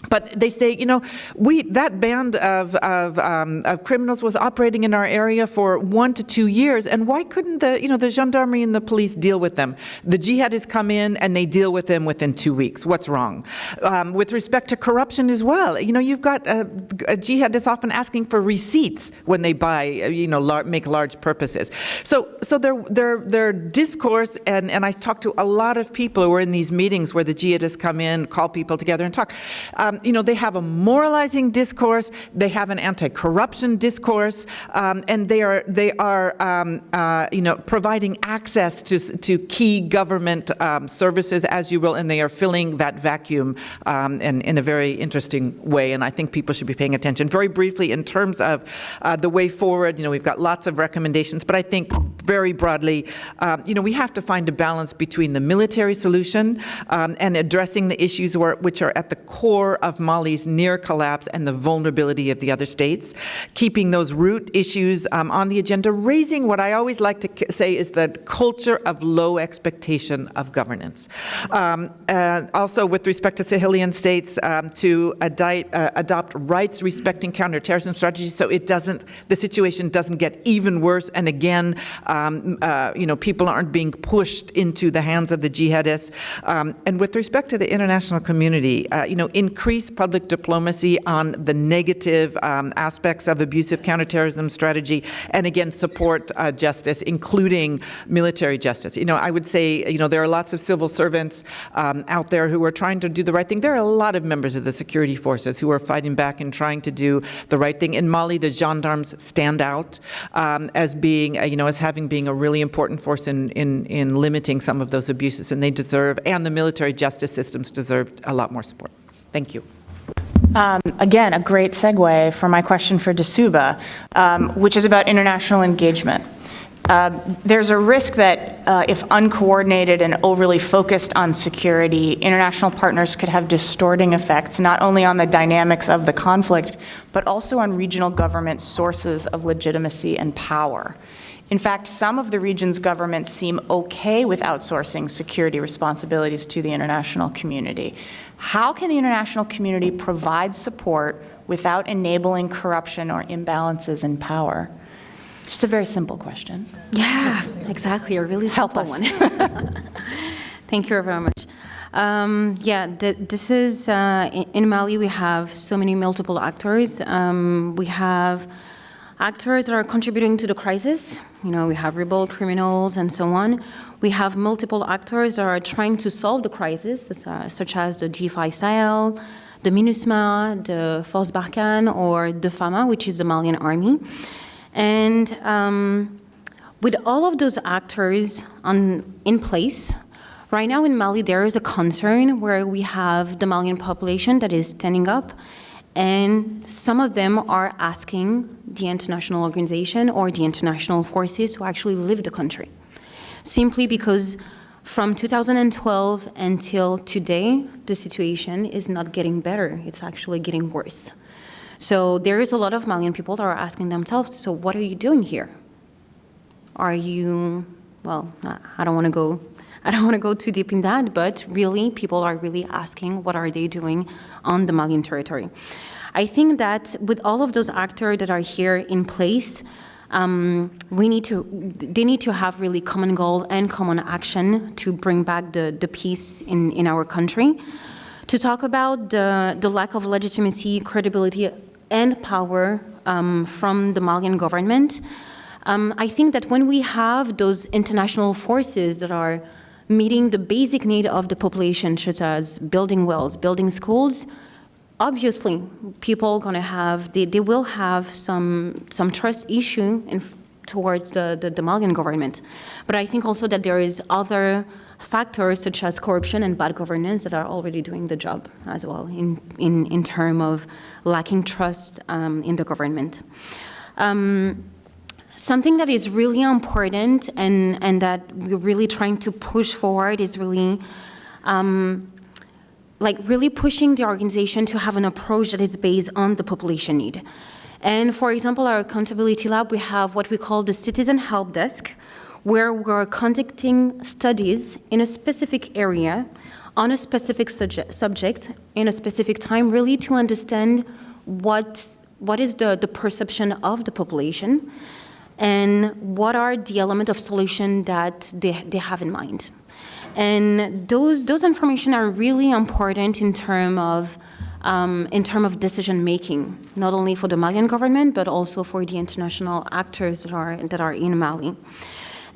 But they say, that band of criminals was operating in our area for 1 to 2 years, and why couldn't the gendarmerie and the police deal with them? The jihadists come in and they deal with them within 2 weeks. What's wrong? With respect to corruption as well, you've got jihadists often asking for receipts when they buy, make large purposes. So their discourse, and I talked to a lot of people who are in these meetings where the jihadists come in, call people together and talk. They have a moralizing discourse, they have an anti-corruption discourse, and they are providing access to key government services, as you will, and they are filling that vacuum in a very interesting way. And I think people should be paying attention. Very briefly, in terms of the way forward, we've got lots of recommendations, but I think very broadly, we have to find a balance between the military solution and addressing the issues which are at the core of Mali's near collapse and the vulnerability of the other states, keeping those root issues on the agenda, raising what I always like to say is the culture of low expectation of governance. Also, with respect to Sahelian states, to adopt rights-respecting counterterrorism strategies so the situation doesn't get even worse, and again, people aren't being pushed into the hands of the jihadists. And with respect to the international community, increase public diplomacy on the negative aspects of abusive counterterrorism strategy, and again, support justice, including military justice. I would say, there are lots of civil servants out there who are trying to do the right thing. There are a lot of members of the security forces who are fighting back and trying to do the right thing. In Mali, the gendarmes stand out as being, as having been a really important force in limiting some of those abuses, and and the military justice systems deserve a lot more support. Thank you. Again, a great segue for my question for Dasuba, which is about international engagement. There's a risk that if uncoordinated and overly focused on security, international partners could have distorting effects, not only on the dynamics of the conflict, but also on regional government sources of legitimacy and power. In fact, some of the region's governments seem okay with outsourcing security responsibilities to the international community. How can the international community provide support without enabling corruption or imbalances in power? Just a very simple question. Yeah, exactly, a really simple one. Thank you very much. This is, in Mali, we have so many multiple actors. We have actors that are contributing to the crisis. We have rebel criminals and so on. We have multiple actors that are trying to solve the crisis, such as the G5 Sahel, the MINUSMA, the Force Barkhane, or the FAMA, which is the Malian army. And with all of those actors in place, right now in Mali, there is a concern where we have the Malian population that is standing up, and some of them are asking the international organization or the international forces to actually leave the country. Simply because from 2012 until today, the situation is not getting better, it's actually getting worse. So there is a lot of Malian people that are asking themselves, so what are you doing here? Are you, well, I don't want to go too deep in that, but really, people are really asking what are they doing on the Malian territory. I think that with all of those actors that are here in place, they need to have really common goal and common action to bring back the peace in our country. To talk about the lack of legitimacy, credibility, and power from the Malian government, I think that when we have those international forces that are meeting the basic need of the population, such as building wells, building schools, obviously people they will have some trust issue towards the Malian government. But I think also that there is other factors such as corruption and bad governance that are already doing the job as well in terms of lacking trust in the government. Something that is really important and that we're really trying to push forward is really really pushing the organization to have an approach that is based on the population need. And for example, our accountability lab, we have what we call the Citizen Help Desk, where we're conducting studies in a specific area on a specific subject in a specific time, really to understand what is the perception of the population and what are the elements of solution that they have in mind. And those information are really important in terms of decision making, not only for the Malian government but also for the international actors that are in Mali.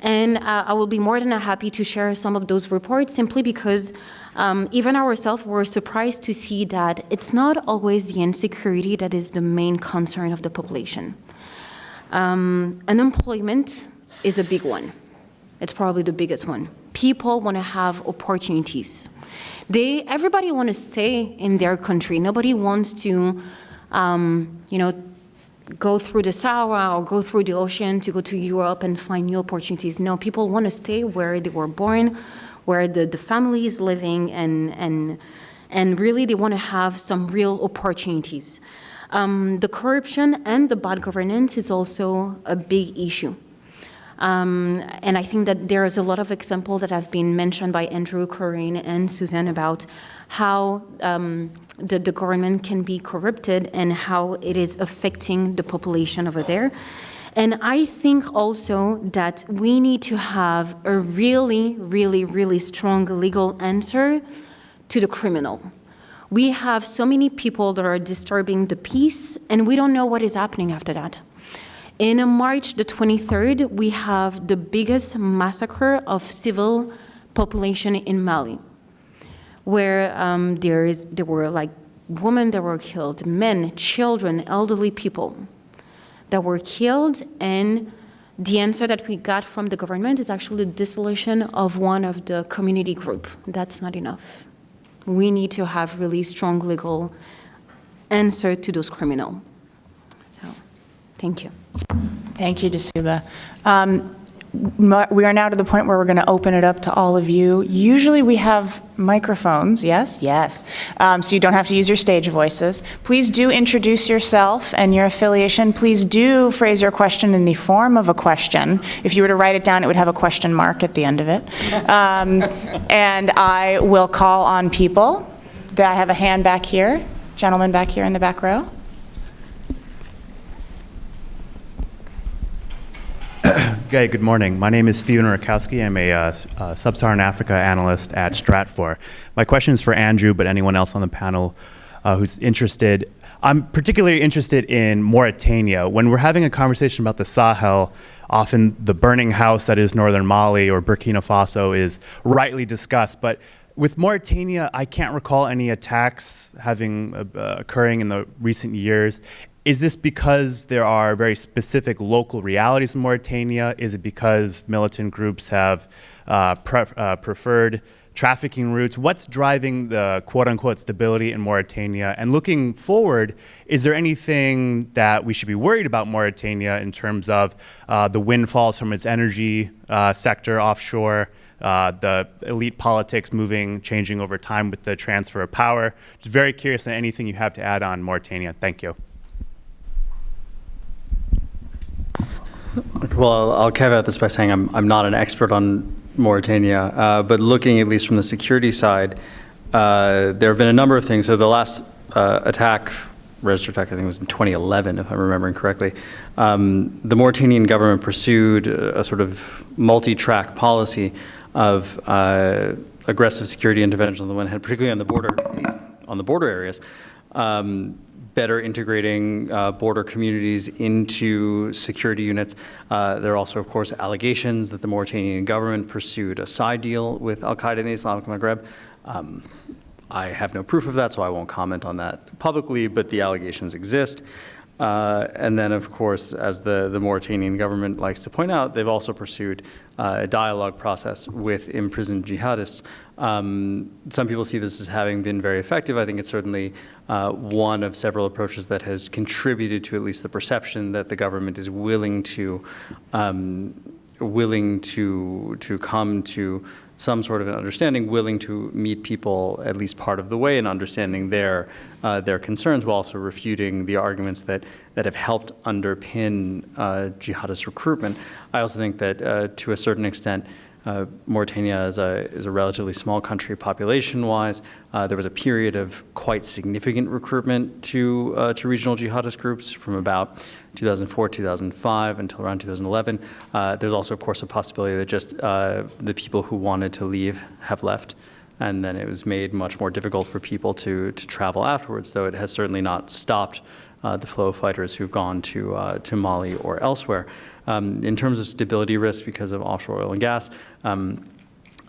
And I will be more than happy to share some of those reports, simply because even ourselves were surprised to see that it's not always the insecurity that is the main concern of the population. Unemployment is a big one. It's probably the biggest one. People want to have opportunities. Everybody want to stay in their country. Nobody wants to, go through the Sahara or go through the ocean to go to Europe and find new opportunities. No, people want to stay where they were born, where the family is living, and really they want to have some real opportunities. The corruption and the bad governance is also a big issue. And I think that there is a lot of examples that have been mentioned by Andrew, Corinne, and Suzanne about how the government can be corrupted and how it is affecting the population over there. And I think also that we need to have a really, really, really strong legal answer to the criminal. We have so many people that are disturbing the peace, and we don't know what is happening after that. In March the 23rd, we have the biggest massacre of civil population in Mali, where there were like women that were killed, men, children, elderly people that were killed, and the answer that we got from the government is actually the dissolution of one of the community group. That's not enough. We need to have really strong legal answer to those criminals. So, thank you. Thank you, Dasuba. We are now to the point where we're going to open it up to all of you. Usually we have microphones, yes? Yes. So you don't have to use your stage voices. Please do introduce yourself and your affiliation. Please do phrase your question in the form of a question. If you were to write it down, it would have a question mark at the end of it. And I will call on people. I have a hand back here, gentleman back here in the back row. Okay, good morning. My name is Steven Rakowski. I'm a Sub-Saharan Africa analyst at Stratfor. My question is for Andrew, but anyone else on the panel who's interested. I'm particularly interested in Mauritania. When we're having a conversation about the Sahel, often the burning house that is northern Mali or Burkina Faso is rightly discussed, but with Mauritania, I can't recall any attacks having occurring in the recent years. Is this because there are very specific local realities in Mauritania? Is it because militant groups have preferred trafficking routes? What's driving the quote-unquote stability in Mauritania? And looking forward, is there anything that we should be worried about Mauritania in terms of the windfalls from its energy sector offshore, the elite politics changing over time with the transfer of power? Just very curious on anything you have to add on Mauritania. Thank you. Well, I'll caveat this by saying I'm not an expert on Mauritania, but looking at least from the security side, there have been a number of things. So the last registered attack, I think was in 2011, if I'm remembering correctly. The Mauritanian government pursued a sort of multi-track policy of aggressive security intervention on the one hand, particularly on the border areas, better integrating border communities into security units. There are also, of course, allegations that the Mauritanian government pursued a side deal with al-Qaeda in the Islamic Maghreb. I have no proof of that, so I won't comment on that publicly, but the allegations exist. And then, of course, as the Mauritanian government likes to point out, they've also pursued a dialogue process with imprisoned jihadists. Some people see this as having been very effective. I think it's certainly one of several approaches that has contributed to at least the perception that the government is willing to come to some sort of an understanding, willing to meet people at least part of the way and understanding their concerns, while also refuting the arguments that have helped underpin jihadist recruitment. I also think that to a certain extent, Mauritania is a relatively small country population-wise. There was a period of quite significant recruitment to regional jihadist groups from about 2004, 2005 until around 2011. There's also, of course, a possibility that just the people who wanted to leave have left, and then it was made much more difficult for people to travel afterwards, though it has certainly not stopped the flow of fighters who've gone to Mali or elsewhere. In terms of stability risk because of offshore oil and gas,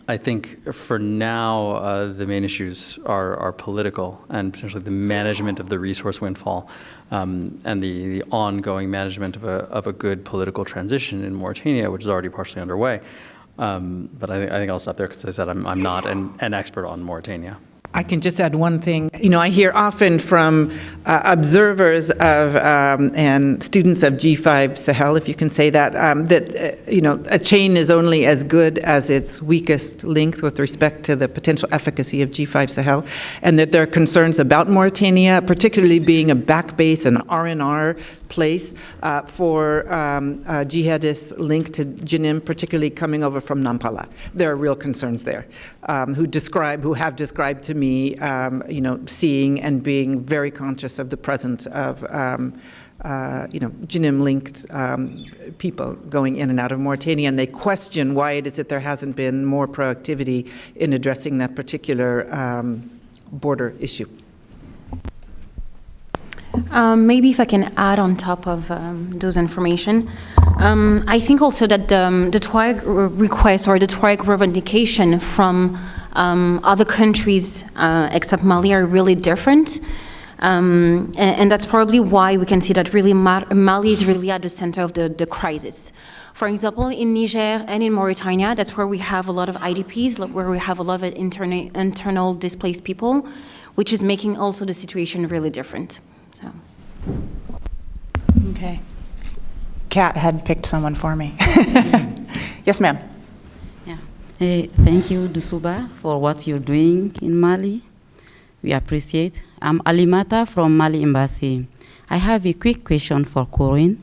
I think for now the main issues are political and potentially the management of the resource windfall and the ongoing management of a good political transition in Mauritania, which is already partially underway. But I think I'll stop there because I said I'm not an expert on Mauritania. I can just add one thing. I hear often from observers of and students of G5 Sahel, if you can say that, that a chain is only as good as its weakest link with respect to the potential efficacy of G5 Sahel, and that there are concerns about Mauritania, particularly being a back base, an R&R place for jihadists linked to Jinim, particularly coming over from Nampala. There are real concerns there, who have described to me, seeing and being very conscious of the presence of, Jinim-linked people going in and out of Mauritania, and they question why it is that there hasn't been more proactivity in addressing that particular border issue. Maybe if I can add on top of those information, I think also that the Tuareg request or the Tuareg revendication from other countries except Mali are really different. And that's probably why we can see that really Mali is really at the center of the crisis. For example, in Niger and in Mauritania, that's where we have a lot of IDPs, where we have a lot of internal displaced people, which is making also the situation really different. So. Okay. Kat had picked someone for me. Yes, ma'am. Yeah. Thank you, Dusuba, for what you're doing in Mali. We appreciate. I'm Alimata from Mali Embassy. I have a quick question for Corinne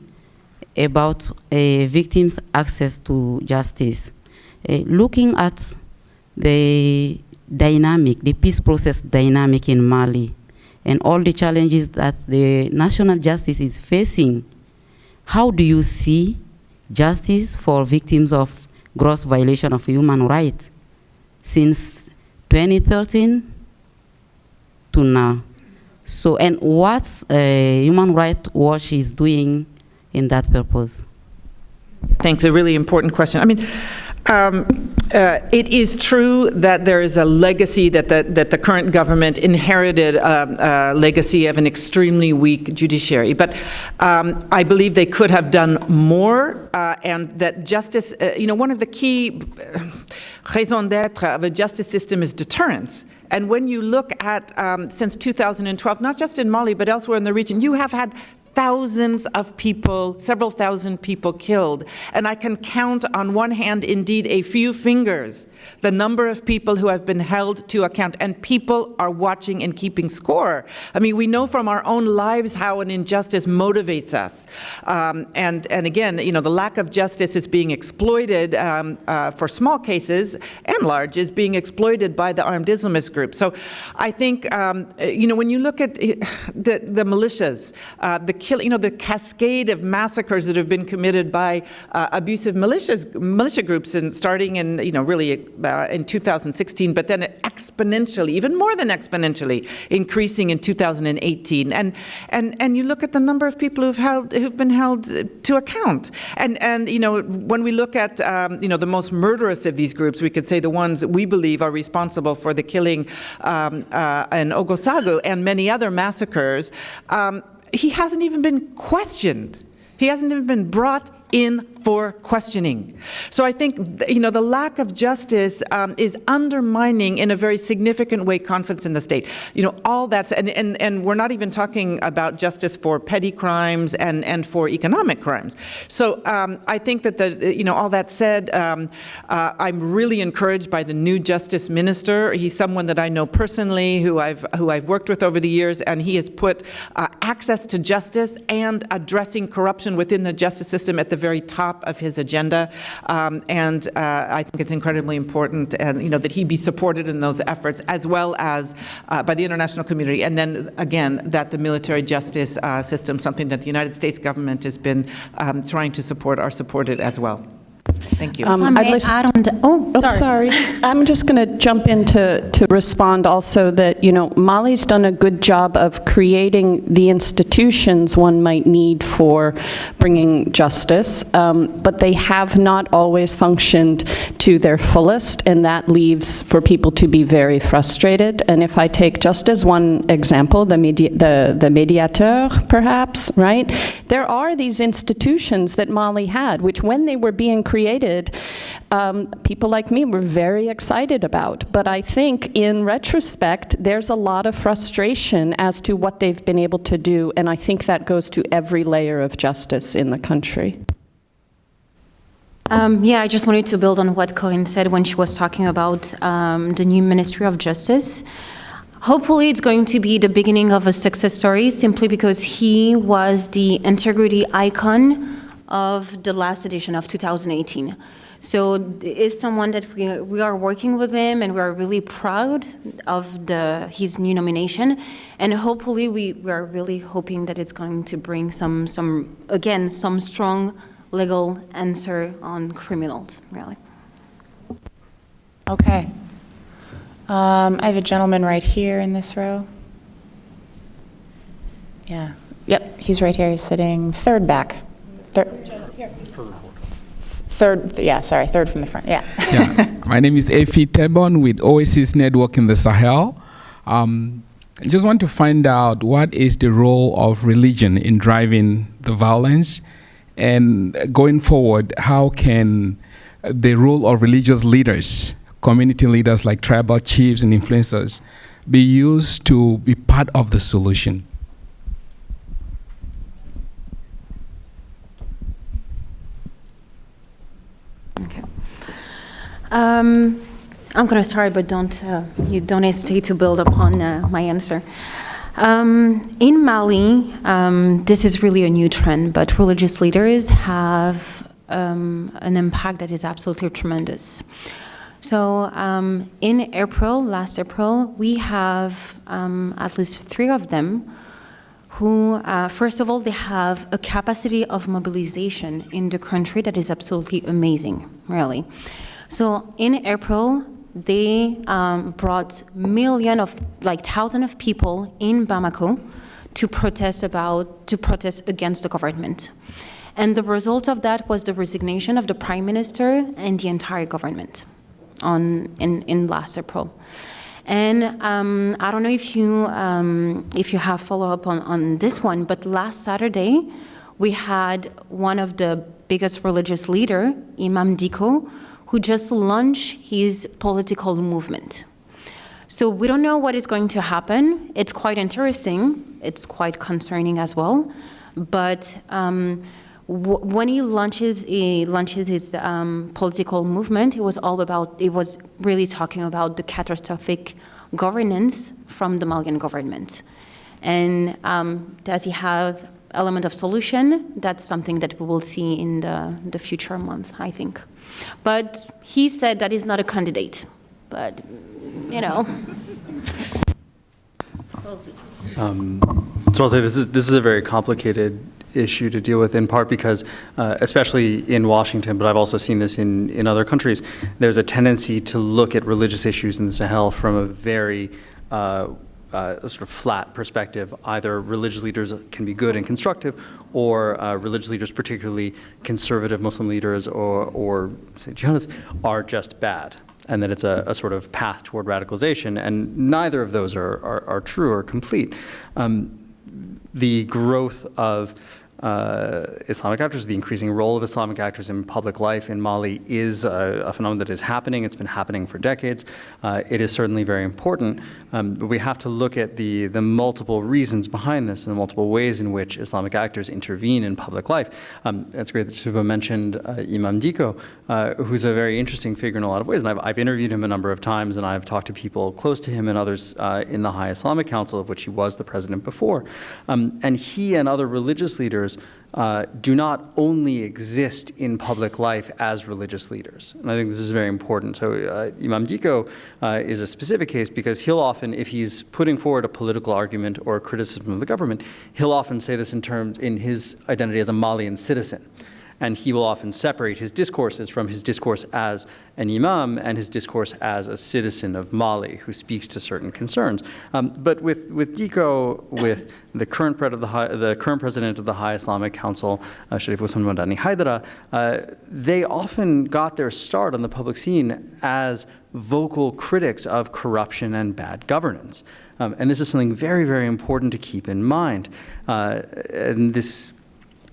about victims' access to justice. Looking at the dynamic, the peace process dynamic in Mali, and all the challenges that the national justice is facing, how do you see justice for victims of gross violation of human rights since 2013 to now? So, and what Human Rights Watch is doing in that purpose? Thanks, a really important question. I mean, It is true that there is a legacy that the current government inherited, a legacy of an extremely weak judiciary. But I believe they could have done more, and that justice, one of the key raison d'etre of a justice system is deterrence. And when you look at, since 2012, not just in Mali, but elsewhere in the region, you have had thousands of people, several thousand people killed. And I can count on one hand, indeed, a few fingers, the number of people who have been held to account. And people are watching and keeping score. I mean, we know from our own lives how an injustice motivates us. And again, the lack of justice is being exploited for small cases, and large is being exploited by the armed Islamist groups. So I think, when you look at the militias, the cascade of massacres that have been committed by abusive militia groups, and starting in, really in 2016, but then exponentially, even more than exponentially, increasing in 2018. And you look at the number of people who've been held to account. And when we look at the most murderous of these groups, we could say the ones that we believe are responsible for the killing in Ogosagu and many other massacres. He hasn't even been questioned. He hasn't even been brought in for questioning. So I think, the lack of justice is undermining in a very significant way confidence in the state. All that's, and we're not even talking about justice for petty crimes and for economic crimes. So I think that all that said, I'm really encouraged by the new justice minister. He's someone that I know personally, who I've worked with over the years, and he has put access to justice and addressing corruption within the justice system at the very top of his agenda, and I think it's incredibly important, and that he be supported in those efforts, as well as by the international community, and then again that the military justice system, something that the United States government has been trying to support, are supported as well. Thank you. Sorry. I'm just going to jump in to respond also that, Mali's done a good job of creating the institutions one might need for bringing justice, but they have not always functioned to their fullest, and that leaves for people to be very frustrated. And if I take just as one example, the mediateur, perhaps, right? There are these institutions that Mali had, which when they were being created, people like me were very excited about. But I think in retrospect, there's a lot of frustration as to what they've been able to do, and I think that goes to every layer of justice in the country. I just wanted to build on what Corinne said when she was talking about the new Ministry of Justice. Hopefully it's going to be the beginning of a success story, simply because he was the integrity icon of the last edition of 2018. So it's someone that we are working with him, and we are really proud of his new nomination. And hopefully we are really hoping that it's going to bring some strong legal answer on criminals, really. Okay. I have a gentleman right here in this row. Yeah. Yep, he's right here. He's sitting third back. Third from the front, yeah. My name is Efi Tebon with Oasis Network in the Sahel. I just want to find out, what is the role of religion in driving the violence? And going forward, how can the role of religious leaders, community leaders like tribal chiefs and influencers, be used to be part of the solution? Okay. I'm going to start, but you don't hesitate to build upon my answer. In Mali, this is really a new trend, but religious leaders have an impact that is absolutely tremendous. So in last April, we have at least 3 of them who, first of all, they have a capacity of mobilization in the country that is absolutely amazing, really. So in April, they brought thousands of people in Bamako to protest against the government. And the result of that was the resignation of the prime minister and the entire government in last April. And I don't know if you have follow-up on this one, but last Saturday, we had one of the biggest religious leader, Imam Dicko, who just launched his political movement. So we don't know what is going to happen. It's quite interesting. It's quite concerning as well. But when he launches his political movement, it was really talking about the catastrophic governance from the Malian government. And does he have element of solution? That's something that we will see in the future month, I think. But he said that he's not a candidate. But, you know. We'll see. So I'll say this is a very complicated issue to deal with, in part because, especially in Washington, but I've also seen this in other countries, there's a tendency to look at religious issues in the Sahel from a very sort of flat perspective. Either religious leaders can be good and constructive, or religious leaders, particularly conservative Muslim leaders or say jihadists, are just bad. And that it's a sort of path toward radicalization, and neither of those are true or complete. The growth of Islamic actors, the increasing role of Islamic actors in public life in Mali is a phenomenon that is happening. It's been happening for decades. It is certainly very important, but we have to look at the multiple reasons behind this and the multiple ways in which Islamic actors intervene in public life. It's great that Suba mentioned Imam Dicko, who's a very interesting figure in a lot of ways, and I've interviewed him a number of times, and I've talked to people close to him and others in the High Islamic Council, of which he was the president before. And he and other religious leaders do not only exist in public life as religious leaders. And I think this is very important. So Imam Dicko is a specific case because he'll often, if he's putting forward a political argument or a criticism of the government, he'll often say this in his identity as a Malian citizen. And he will often separate his discourses from his discourse as an imam and his discourse as a citizen of Mali who speaks to certain concerns. But with Dicko, with the current president of the High Islamic Council, Sharif Osman Madani Haidara, they often got their start on the public scene as vocal critics of corruption and bad governance. And this is something very, very important to keep in mind. And this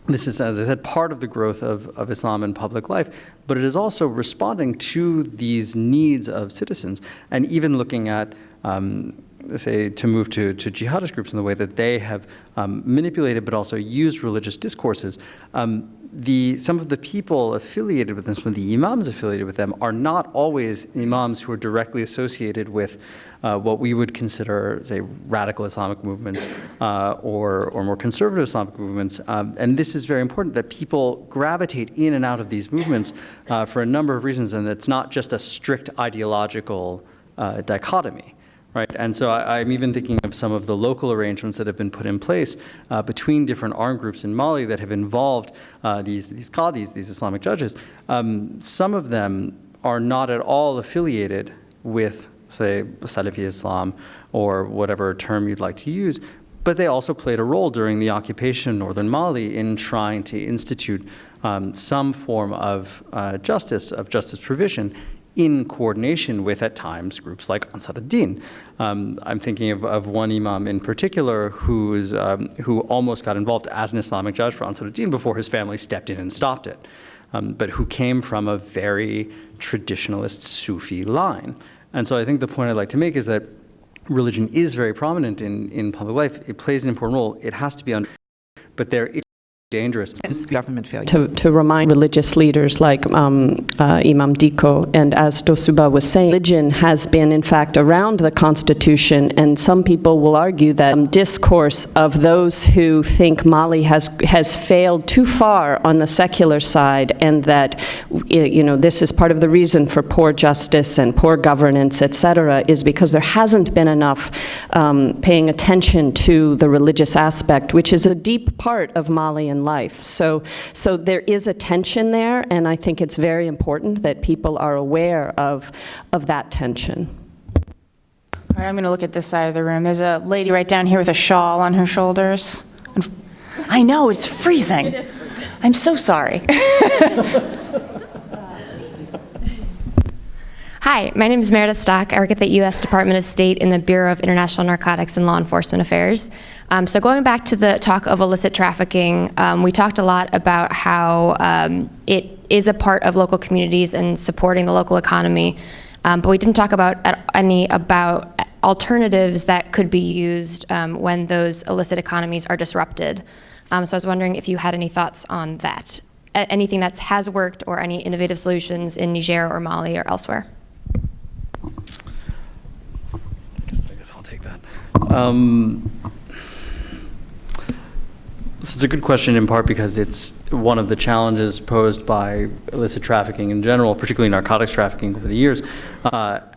is, as I said, part of the growth of Islam in public life, but it is also responding to these needs of citizens, and even looking at, say, to move to jihadist groups in the way that they have manipulated but also used religious discourses. Some of the people affiliated with them, some of the imams affiliated with them, are not always imams who are directly associated with what we would consider, say, radical Islamic movements or more conservative Islamic movements. And this is very important, that people gravitate in and out of these movements for a number of reasons, and it's not just a strict ideological dichotomy. Right, and so I'm even thinking of some of the local arrangements that have been put in place between different armed groups in Mali that have involved these qadis, these Islamic judges. Some of them are not at all affiliated with, say, Salafi Islam or whatever term you'd like to use, but they also played a role during the occupation of northern Mali in trying to institute some form of justice provision, in coordination with, at times, groups like Ansar ad-Din. I'm thinking of one imam in particular who almost got involved as an Islamic judge for Ansar ad-Din before his family stepped in and stopped it, but who came from a very traditionalist Sufi line. And so I think the point I'd like to make is that religion is very prominent in public life. It plays an important role. It has to be but there is dangerous government failure. To remind religious leaders like Imam Dicko, and as Dosuba was saying, religion has been in fact around the Constitution, and some people will argue that discourse of those who think Mali has failed too far on the secular side, and that this is part of the reason for poor justice and poor governance, etc., is because there hasn't been enough paying attention to the religious aspect, which is a deep part of Malian life. So there is a tension there, and I think it's very important that people are aware of that tension. All right, I'm going to look at this side of the room. There's a lady right down here with a shawl on her shoulders. I know, it's freezing. It is freezing. I'm so sorry. Hi, my name is Meredith Stock. I work at the U.S. Department of State in the Bureau of International Narcotics and Law Enforcement Affairs. So going back to the talk of illicit trafficking, we talked a lot about how it is a part of local communities and supporting the local economy, but we didn't talk about about alternatives that could be used when those illicit economies are disrupted. So I was wondering if you had any thoughts on that, anything that has worked or any innovative solutions in Niger or Mali or elsewhere. I guess I'll take that. This is a good question in part because it's one of the challenges posed by illicit trafficking in general, particularly narcotics trafficking over the years,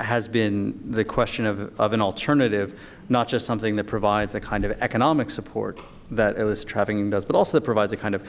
has been the question of an alternative, not just something that provides a kind of economic support that illicit trafficking does, but also that provides a kind of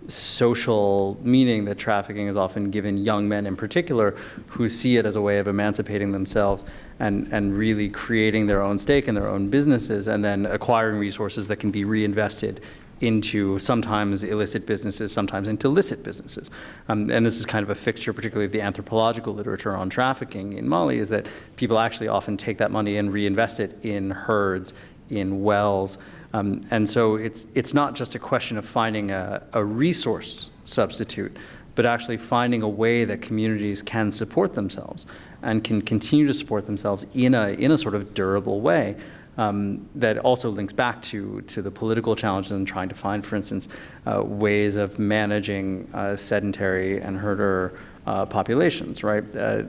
social meaning that trafficking has often given young men in particular, who see it as a way of emancipating themselves and really creating their own stake in their own businesses, and then acquiring resources that can be reinvested into sometimes illicit businesses, sometimes into licit businesses. And this is kind of a fixture, particularly of the anthropological literature on trafficking in Mali, is that people actually often take that money and reinvest it in herds, in wells. And so it's not just a question of finding a resource substitute, but actually finding a way that communities can support themselves and can continue to support themselves in a sort of durable way. That also links back to the political challenges and trying to find, for instance, ways of managing sedentary and herder populations, right?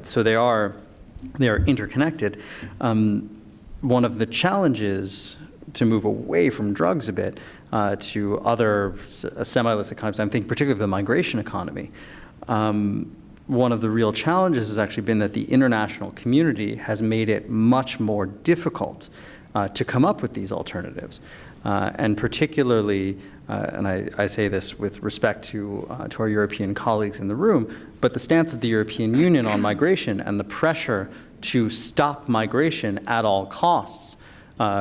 So they are interconnected. One of the challenges to move away from drugs a bit to other semi-illicit economies, I'm thinking particularly of the migration economy. One of the real challenges has actually been that the international community has made it much more difficult to come up with these alternatives. And particularly, and I say this with respect to our European colleagues in the room, but the stance of the European Union on migration and the pressure to stop migration at all costs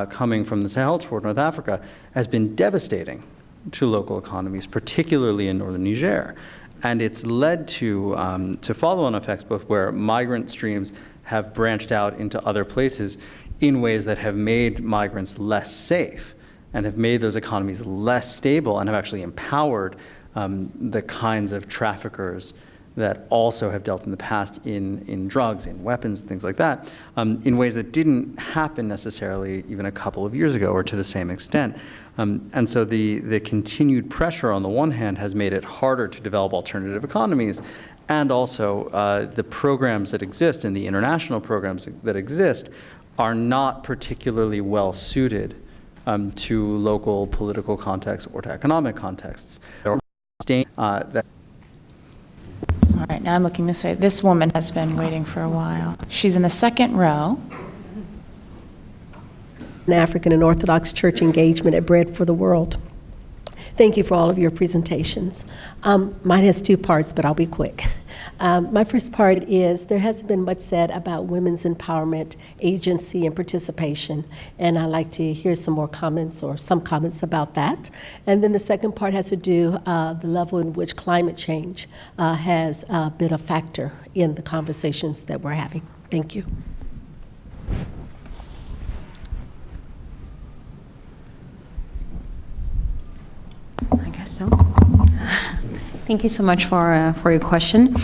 coming from the Sahel toward North Africa has been devastating to local economies, particularly in northern Niger. And it's led to follow-on effects, both where migrant streams have branched out into other places in ways that have made migrants less safe and have made those economies less stable and have actually empowered the kinds of traffickers that also have dealt in the past in drugs, in weapons, things like that, in ways that didn't happen necessarily even a couple of years ago or to the same extent. And so the continued pressure on the one hand has made it harder to develop alternative economies, and also the programs that exist and the international programs that exist are not particularly well suited to local political contexts or to economic contexts. All right, now I'm looking this way. This woman has been waiting for a while. She's in the second row. An African and Orthodox Church engagement at Bread for the World. Thank you for all of your presentations. Mine has two parts, but I'll be quick. My first part is there hasn't been much said about women's empowerment, agency, and participation, and I'd like to hear some more comments or some comments about that. And then the second part has to do the level in which climate change has been a factor in the conversations that we're having. Thank you. I guess so. Thank you so much for your question.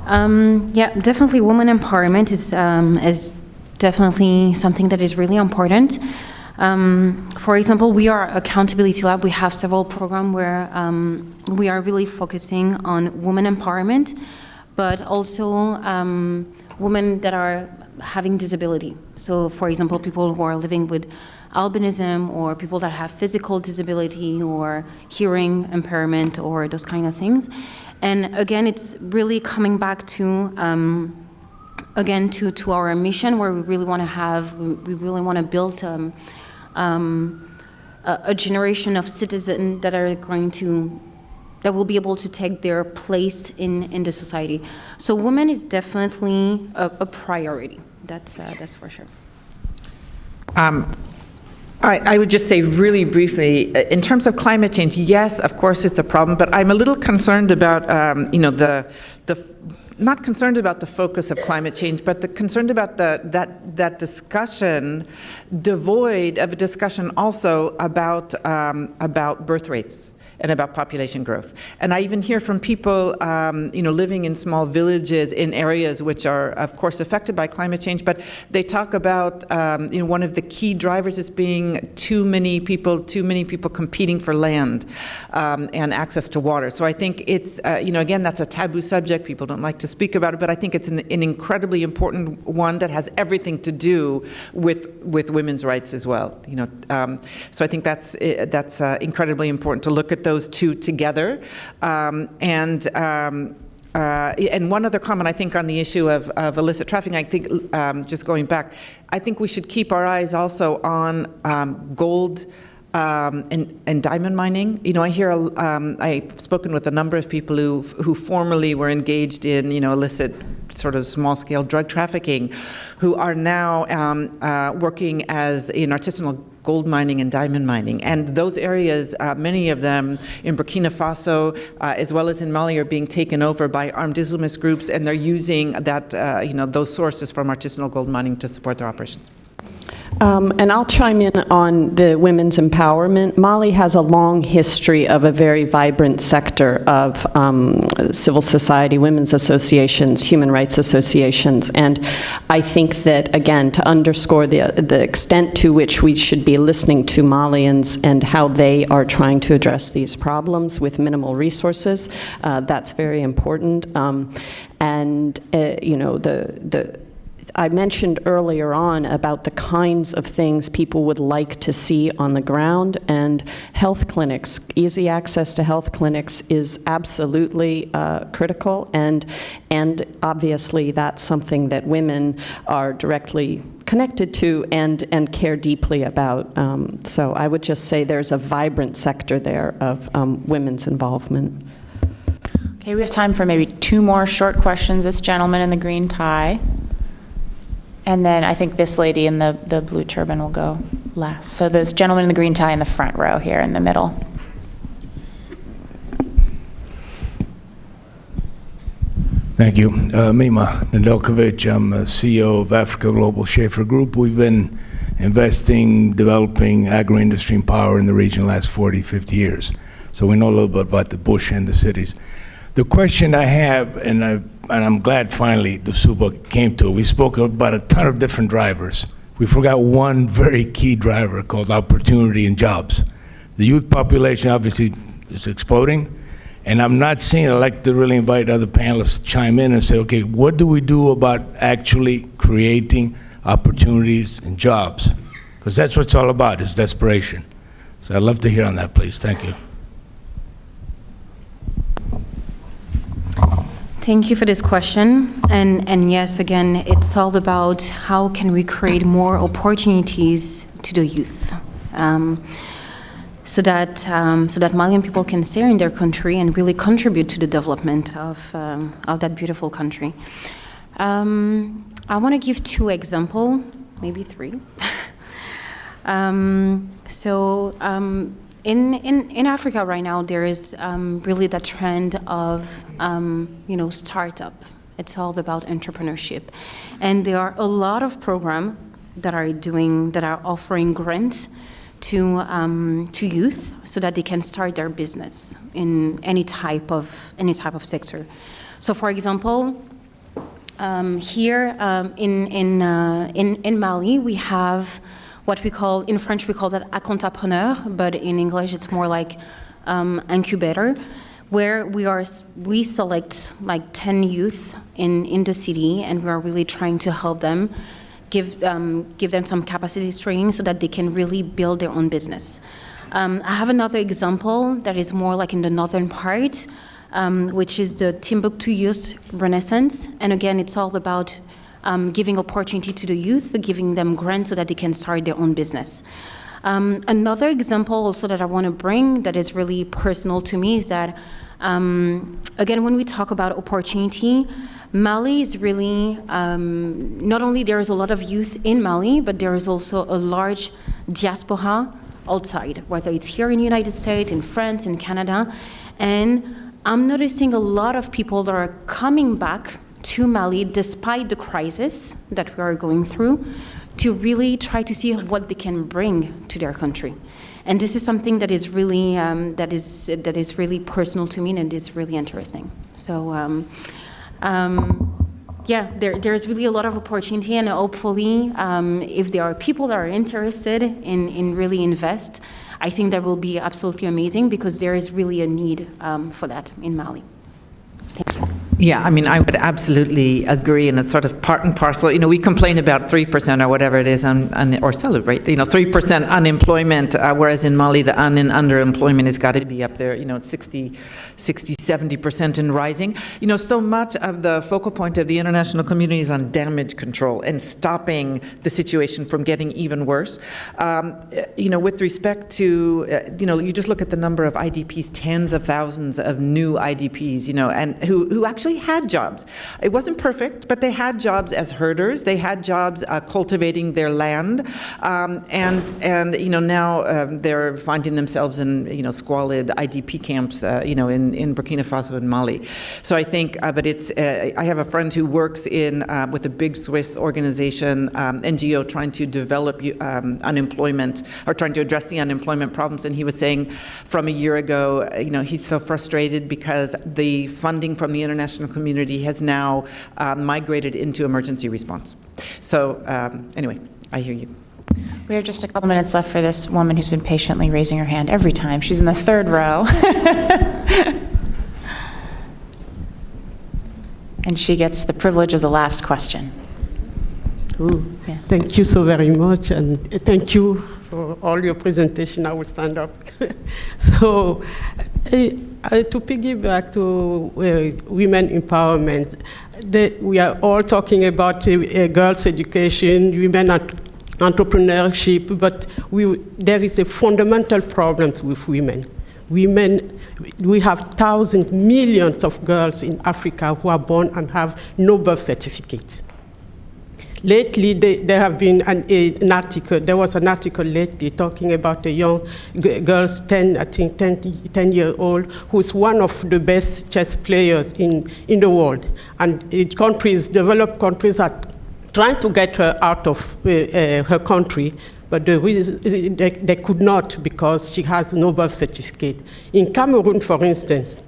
Yeah, definitely women empowerment is definitely something that is really important. For example, we are Accountability Lab. We have several programs where we are really focusing on women empowerment, but also women that are having disability. So for example, people who are living with albinism, or people that have physical disability or hearing impairment or those kind of things. And again, it's really coming back to again to our mission, where we really want to build a generation of citizens that will be able to take their place in the society. So women is definitely a priority. That's for sure. I would just say really briefly, in terms of climate change, yes, of course it's a problem, but I'm a little concerned about, not concerned about the focus of climate change, but concerned about that discussion devoid of a discussion also about birth rates and about population growth. And I even hear from people, living in small villages in areas which are, of course, affected by climate change, but they talk about, one of the key drivers is being too many people competing for land and access to water. So I think it's, again, that's a taboo subject. People don't like to speak about it, but I think it's an incredibly important one that has everything to do with women's rights as well. So I think that's incredibly important to look at those two together. And one other comment, I think, on the issue of illicit trafficking, I think, just going back, I think we should keep our eyes also on gold and diamond mining. I hear, I've spoken with a number of people who formerly were engaged in, illicit sort of small-scale drug trafficking, who are now working as in artisanal gold mining and diamond mining. And those areas, many of them in Burkina Faso, as well as in Mali, are being taken over by armed Islamist groups, and they're using that, those sources from artisanal gold mining to support their operations. And I'll chime in on the women's empowerment. Mali has a long history of a very vibrant sector of civil society, women's associations, human rights associations, and I think that, again, to underscore the extent to which we should be listening to Malians and how they are trying to address these problems with minimal resources, that's very important. I mentioned earlier on about the kinds of things people would like to see on the ground, and health clinics, easy access to health clinics is absolutely critical, and obviously that's something that women are directly connected to and care deeply about. So I would just say there's a vibrant sector there of women's involvement. Okay, we have time for maybe 2 more short questions. This gentleman in the green tie. And then I think this lady in the blue turban will go last. So this gentleman in the green tie in the front row here in the middle. Thank you. Mima Nedeljkovic, I'm CEO of Africa Global Schaefer Group. We've been investing, developing agro-industry and power in the region the last 40, 50 years. So we know a little bit about the bush and the cities. The question I have, and I'm glad finally Dusouba came to it, we spoke about a ton of different drivers. We forgot one very key driver called opportunity and jobs. The youth population obviously is exploding, and I'm not seeing, I'd like to really invite other panelists to chime in and say, okay, what do we do about actually creating opportunities and jobs? Because that's what it's all about, is desperation. So I'd love to hear on that, please. Thank you. Thank you for this question. And yes, again, it's all about how can we create more opportunities to the youth, so that Malian people can stay in their country and really contribute to the development of that beautiful country. I want to give 2 examples, maybe 3. In Africa right now, there is really the trend of, startup. It's all about entrepreneurship. And there are a lot of programs that are offering grants to youth so that they can start their business in any type of sector. So for example, here in Mali, we have what we call, in French, we call that accontapreneur, but in English, it's more like incubator, where we select like 10 youth in the city, and we are really trying to help them, give them some capacities training so that they can really build their own business. I have another example that is more like in the northern part, which is the Timbuktu Youth Renaissance, and again, it's all about giving opportunity to the youth, giving them grants so that they can start their own business. Another example also that I want to bring that is really personal to me is that, again, when we talk about opportunity, Mali is really, not only there is a lot of youth in Mali, but there is also a large diaspora outside, whether it's here in the United States, in France, in Canada. And I'm noticing a lot of people that are coming back to Mali despite the crisis that we are going through to really try to see what they can bring to their country. And this is something that is really that is really personal to me, and is really interesting. So yeah, there's really a lot of opportunity, and hopefully, if there are people that are interested in really invest, I think that will be absolutely amazing, because there is really a need for that in Mali. Thank you. Yeah, I mean, I would absolutely agree, and it's sort of part and parcel. You know, we complain about 3% or whatever it is, or celebrate, 3% unemployment, whereas in Mali, the underemployment has got to be up there, 60, 70% and rising. So much of the focal point of the international community is on damage control and stopping the situation from getting even worse. With respect to, you just look at the number of IDPs, tens of thousands of new IDPs, and who actually had jobs. It wasn't perfect, but they had jobs as herders. They had jobs cultivating their land, and now they're finding themselves in squalid IDP camps, in Burkina Faso and Mali. So I think, but it's I have a friend who works with a big Swiss organization, NGO, trying to develop unemployment, or trying to address the unemployment problems, and he was saying from a year ago, he's so frustrated because the funding from the international community has now migrated into emergency response. So anyway, I hear you. We have just a couple minutes left for this woman who's been patiently raising her hand every time. She's in the third row. And she gets the privilege of the last question. Ooh, yeah. Thank you so very much, and thank you for all your presentation. I will stand up. So, to piggyback to women empowerment, we are all talking about girls' education, women entrepreneurship, but there is a fundamental problem with women. We have thousands, millions of girls in Africa who are born and have no birth certificates. Lately, there have been an article. There was an article lately talking about the young girls, 10-year-old, who is one of the best chess players in the world. And developed countries are trying to get her out of her country, but they could not because she has no birth certificate. In Cameroon, for instance,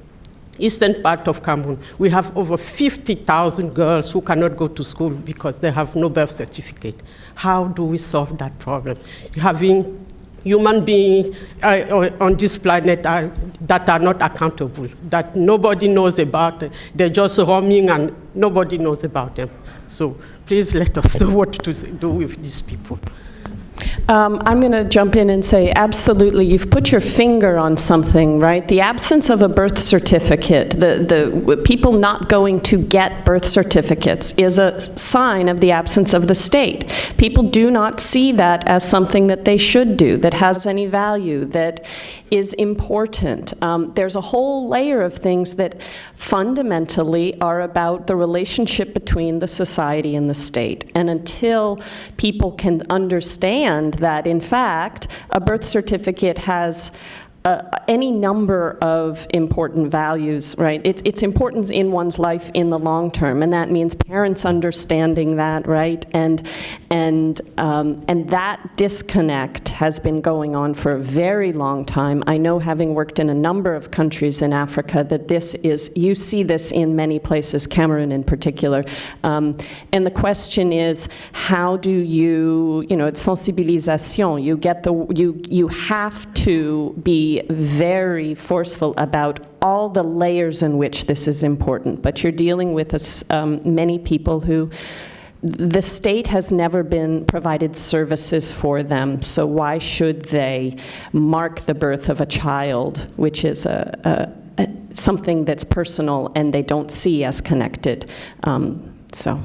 eastern part of Cameroon, we have over 50,000 girls who cannot go to school because they have no birth certificate. How do we solve that problem? Having human beings on this planet that are not accountable, that nobody knows about. They're just roaming and nobody knows about them. So please let us know what to do with these people. I'm going to jump in and say, absolutely, you've put your finger on something, right? The absence of a birth certificate, the people not going to get birth certificates is a sign of the absence of the state. People do not see that as something that they should do, that has any value, that is important. There's a whole layer of things that fundamentally are about the relationship between the society and the state. And until people can understand that, in fact, a birth certificate has any number of important values, right? It's important in one's life in the long term, and that means parents understanding that, right? And that disconnect has been going on for a very long time. I know, having worked in a number of countries in Africa, that you see this in many places, Cameroon in particular. And the question is, how do it's sensibilisation. You have to be very forceful about all the layers in which this is important. But you're dealing with many people who the state has never been provided services for them, so why should they mark the birth of a child, which is something that's personal and they don't see as connected. So.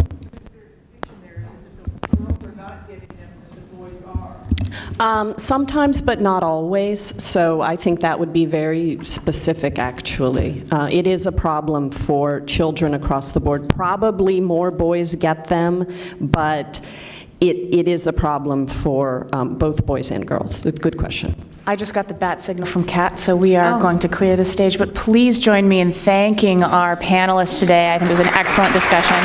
Sometimes, but not always. So I think that would be very specific, actually. It is a problem for children across the board. Probably more boys get them, but it is a problem for both boys and girls. Good question. I just got the bat signal from Kat, so we are going to clear the stage. But please join me in thanking our panelists today. I think it was an excellent discussion.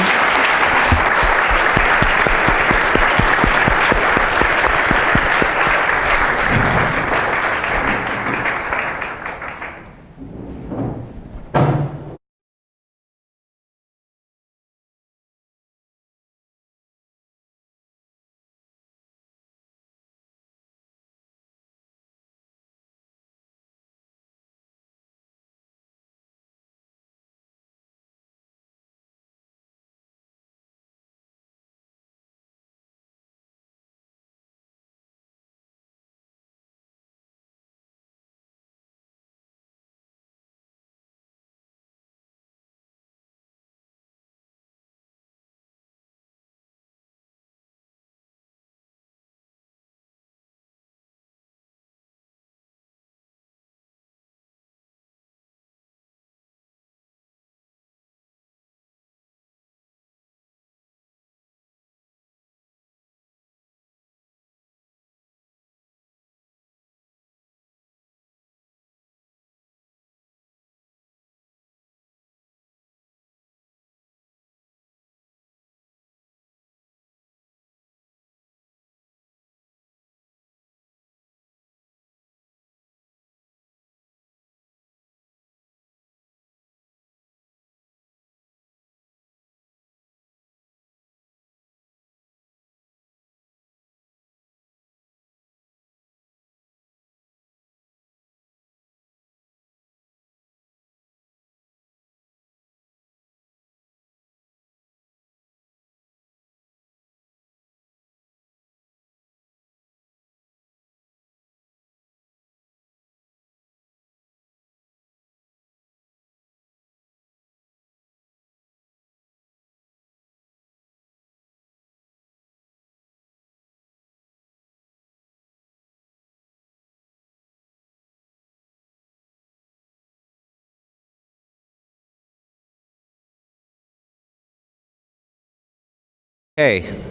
Hey,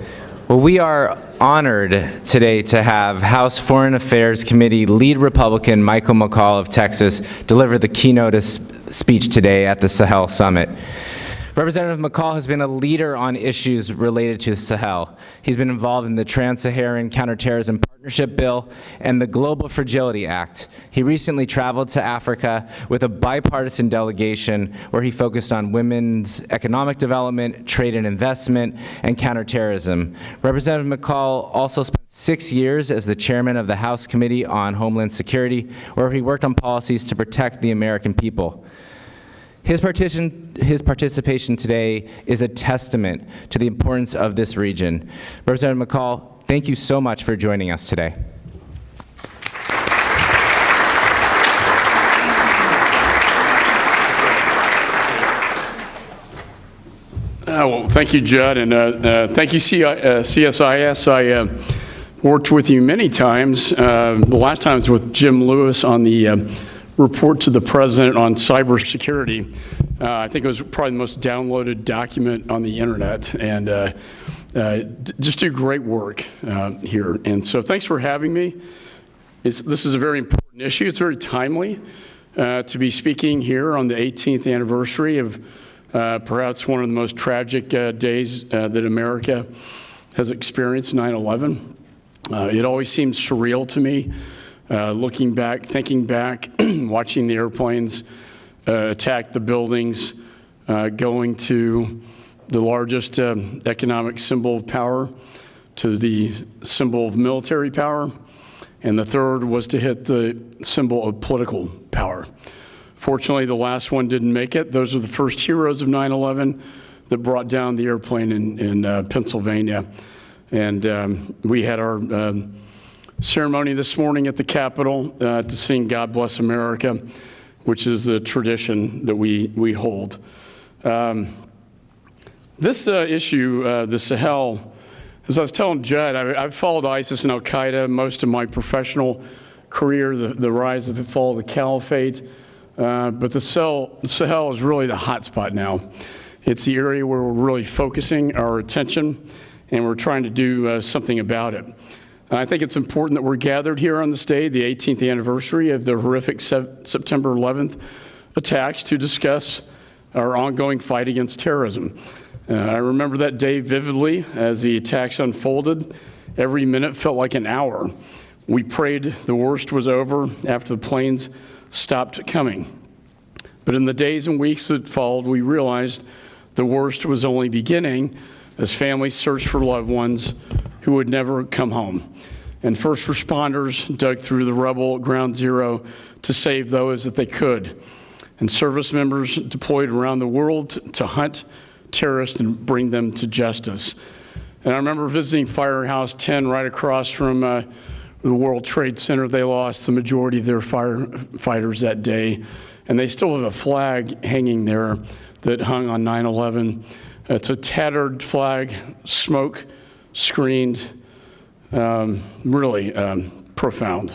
well, we are honored today to have House Foreign Affairs Committee lead Republican Michael McCaul of Texas deliver the keynote speech today at the Sahel Summit. Representative McCaul has been a leader on issues related to Sahel. He's been involved in the Trans-Saharan Counterterrorism Partnership Bill and the Global Fragility Act. He recently traveled to Africa with a bipartisan delegation where he focused on women's economic development, trade and investment, and counterterrorism. Representative McCaul also spent 6 years as the chairman of the House Committee on Homeland Security, where he worked on policies to protect the American people. His participation today is a testament to the importance of this region. Representative McCaul, thank you so much for joining us today. Well, thank you, Judd, and thank you, CSIS. I worked with you many times. The last time was with Jim Lewis on the report to the president on cybersecurity. I think it was probably the most downloaded document on the internet, and just do great work here. And so thanks for having me. This is a very important issue. It's very timely to be speaking here on the 18th anniversary of perhaps one of the most tragic days that America has experienced, 9/11. It always seems surreal to me. Looking back, thinking back, watching the airplanes attack the buildings, going to the largest economic symbol of power, to the symbol of military power, and the third was to hit the symbol of political power. Fortunately, the last one didn't make it. Those are the first heroes of 9/11 that brought down the airplane in Pennsylvania. And we had our ceremony this morning at the Capitol to sing God Bless America, which is the tradition that we hold. This issue, the Sahel, as I was telling Judd, I've followed ISIS and Al-Qaeda most of my professional career, the rise of the fall of the caliphate, but the Sahel is really the hot spot now. It's the area where we're really focusing our attention. and we're trying to do something about it. I think it's important that we're gathered here on this day, the 18th anniversary of the horrific September 11th attacks, to discuss our ongoing fight against terrorism. I remember that day vividly as the attacks unfolded. Every minute felt like an hour. We prayed the worst was over after the planes stopped coming. But in the days and weeks that followed, we realized the worst was only beginning as families searched for loved ones who would never come home. And first responders dug through the rebel ground zero to save those that they could. And service members deployed around the world to hunt terrorists and bring them to justice. And I remember visiting Firehouse 10 right across from the World Trade Center. They lost the majority of their firefighters that day, and they still have a flag hanging there that hung on 9/11. It's a tattered flag, smoke screened, really profound.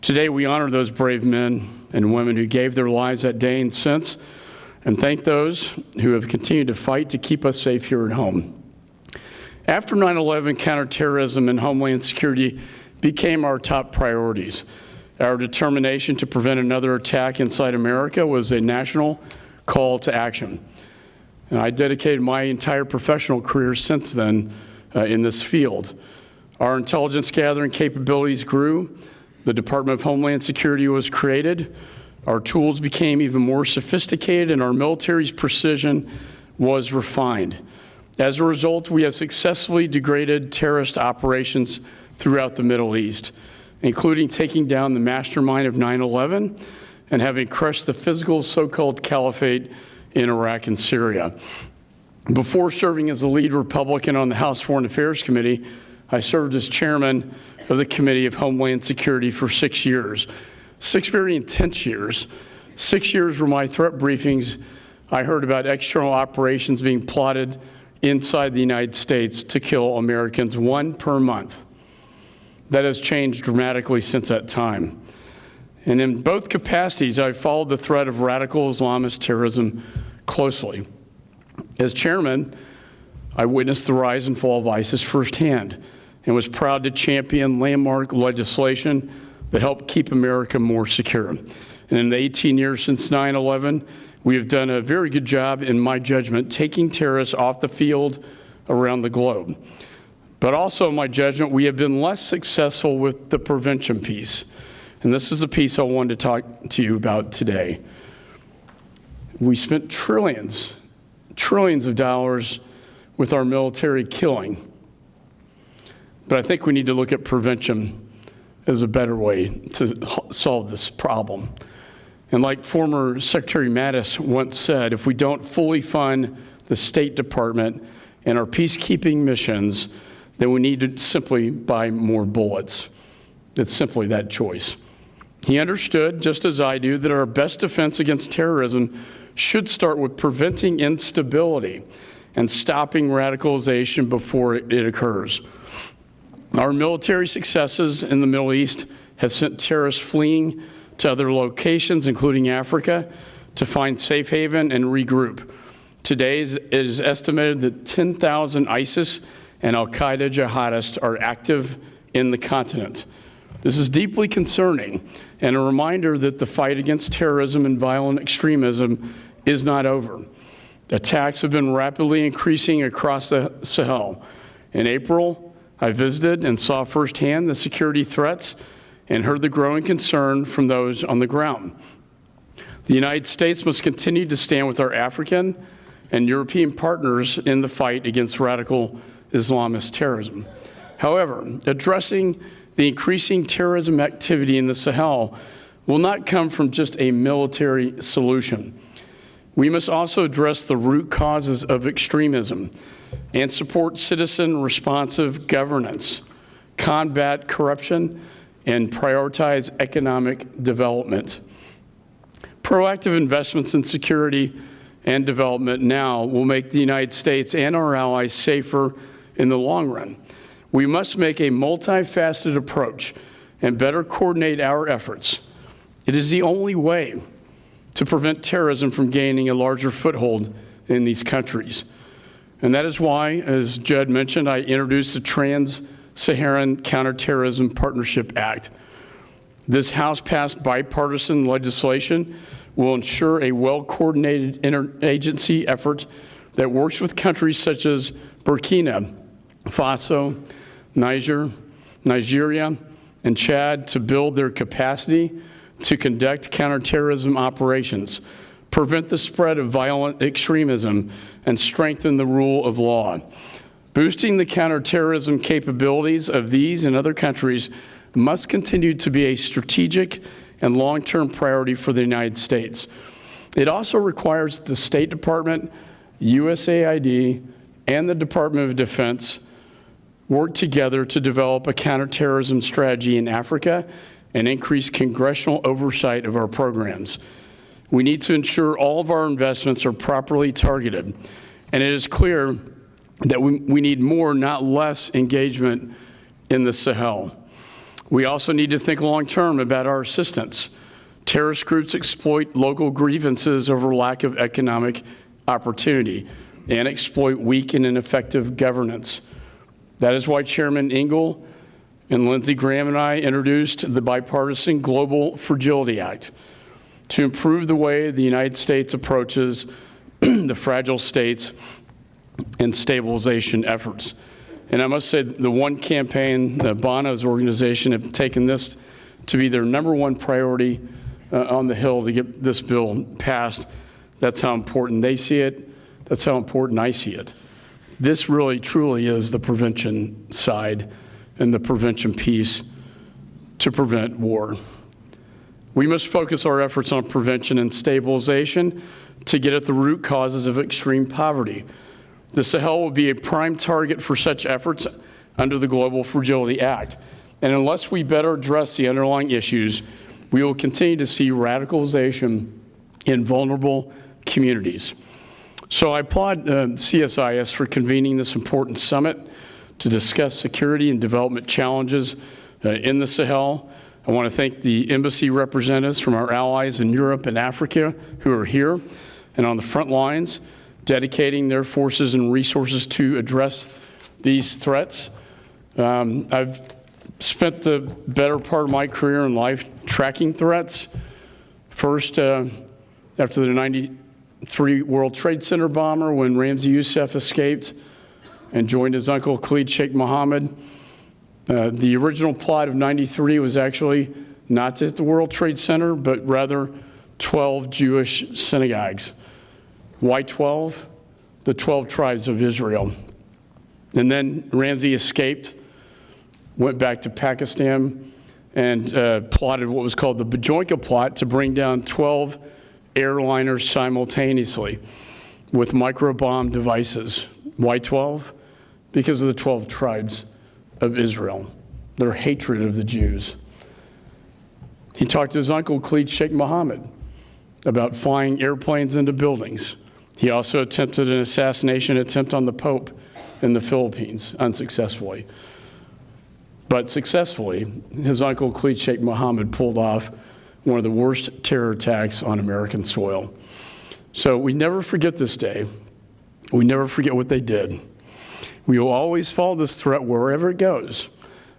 Today we honor those brave men and women who gave their lives that day and since, and thank those who have continued to fight to keep us safe here at home. After 9/11, counterterrorism and homeland security became our top priorities. Our determination to prevent another attack inside America was a national call to action. And I dedicated my entire professional career since then in this field. Our intelligence gathering capabilities grew. The Department of Homeland Security was created. Our tools became even more sophisticated, and our military's precision was refined. As a result, we have successfully degraded terrorist operations throughout the Middle East, including taking down the mastermind of 9/11 and having crushed the physical so-called caliphate in Iraq and Syria. Before serving as the lead Republican on the House Foreign Affairs Committee, I served as chairman of the Committee of Homeland Security for 6 years. 6 very intense years. 6 years where my threat briefings, I heard about external operations being plotted inside the United States to kill Americans, 1 per month. That has changed dramatically since that time. And in both capacities, I've followed the threat of radical Islamist terrorism closely. As chairman, I witnessed the rise and fall of ISIS firsthand and was proud to champion landmark legislation that helped keep America more secure. And in the 18 years since 9/11, we have done a very good job, in my judgment, taking terrorists off the field around the globe. But also, in my judgment, we have been less successful with the prevention piece. And this is the piece I wanted to talk to you about today. We spent trillions of dollars with our military killing. But I think we need to look at prevention as a better way to solve this problem. And like former Secretary Mattis once said, if we don't fully fund the State Department and our peacekeeping missions, then we need to simply buy more bullets. It's simply that choice. He understood, just as I do, that our best defense against terrorism should start with preventing instability and stopping radicalization before it occurs. Our military successes in the Middle East have sent terrorists fleeing to other locations, including Africa, to find safe haven and regroup. Today, it is estimated that 10,000 ISIS and al-Qaeda jihadists are active in the continent. This is deeply concerning and a reminder that the fight against terrorism and violent extremism is not over. Attacks have been rapidly increasing across the Sahel. In April, I visited and saw firsthand the security threats and heard the growing concern from those on the ground. The United States must continue to stand with our African and European partners in the fight against radical Islamist terrorism. However, addressing the increasing terrorism activity in the Sahel will not come from just a military solution. We must also address the root causes of extremism and support citizen-responsive governance, combat corruption, and prioritize economic development. Proactive investments in security and development now will make the United States and our allies safer in the long run. We must make a multifaceted approach and better coordinate our efforts. It is the only way to prevent terrorism from gaining a larger foothold in these countries. And that is why, as Judd mentioned, I introduced the Trans-Saharan Counterterrorism Partnership Act. This House-passed bipartisan legislation will ensure a well-coordinated interagency effort that works with countries such as Burkina Faso, Nigeria, and Chad to build their capacity to conduct counterterrorism operations, prevent the spread of violent extremism, and strengthen the rule of law. Boosting the counterterrorism capabilities of these and other countries must continue to be a strategic and long-term priority for the United States. It also requires the State Department, USAID, and the Department of Defense work together to develop a counterterrorism strategy in Africa and increase congressional oversight of our programs. We need to ensure all of our investments are properly targeted, and it is clear that we need more, not less, engagement in the Sahel. We also need to think long-term about our assistance. Terrorist groups exploit local grievances over lack of economic opportunity and exploit weak and ineffective governance. That is why Chairman Engel and Lindsey Graham and I introduced the bipartisan Global Fragility Act to improve the way the United States approaches the fragile states and stabilization efforts. And I must say, the One Campaign, Bono's organization, have taken this to be their #1 priority on the Hill to get this bill passed. That's how important they see it. That's how important I see it. This really, truly is the prevention side and the prevention piece to prevent war. We must focus our efforts on prevention and stabilization to get at the root causes of extreme poverty. The Sahel will be a prime target for such efforts under the Global Fragility Act. And unless we better address the underlying issues, we will continue to see radicalization in vulnerable communities. So I applaud CSIS for convening this important summit to discuss security and development challenges in the Sahel. I want to thank the embassy representatives from our allies in Europe and Africa who are here and on the front lines, dedicating their forces and resources to address these threats. I've spent the better part of my career in life tracking threats. First, after the '93 World Trade Center bomber, when Ramzi Youssef escaped and joined his uncle Khalid Sheikh Mohammed. The original plot of '93 was actually not to hit the World Trade Center, but rather 12 Jewish synagogues. Why 12? The 12 tribes of Israel. And then Ramzi escaped, went back to Pakistan, and plotted what was called the Bajoinka plot to bring down 12 airliners simultaneously with microbomb devices. Why 12? Because of the 12 tribes of Israel, their hatred of the Jews. He talked to his uncle, Khalid Sheikh Mohammed, about flying airplanes into buildings. He also attempted an assassination attempt on the Pope in the Philippines, unsuccessfully. But successfully, his uncle, Khalid Sheikh Mohammed, pulled off one of the worst terror attacks on American soil. So we never forget this day. We never forget what they did. We will always follow this threat wherever it goes,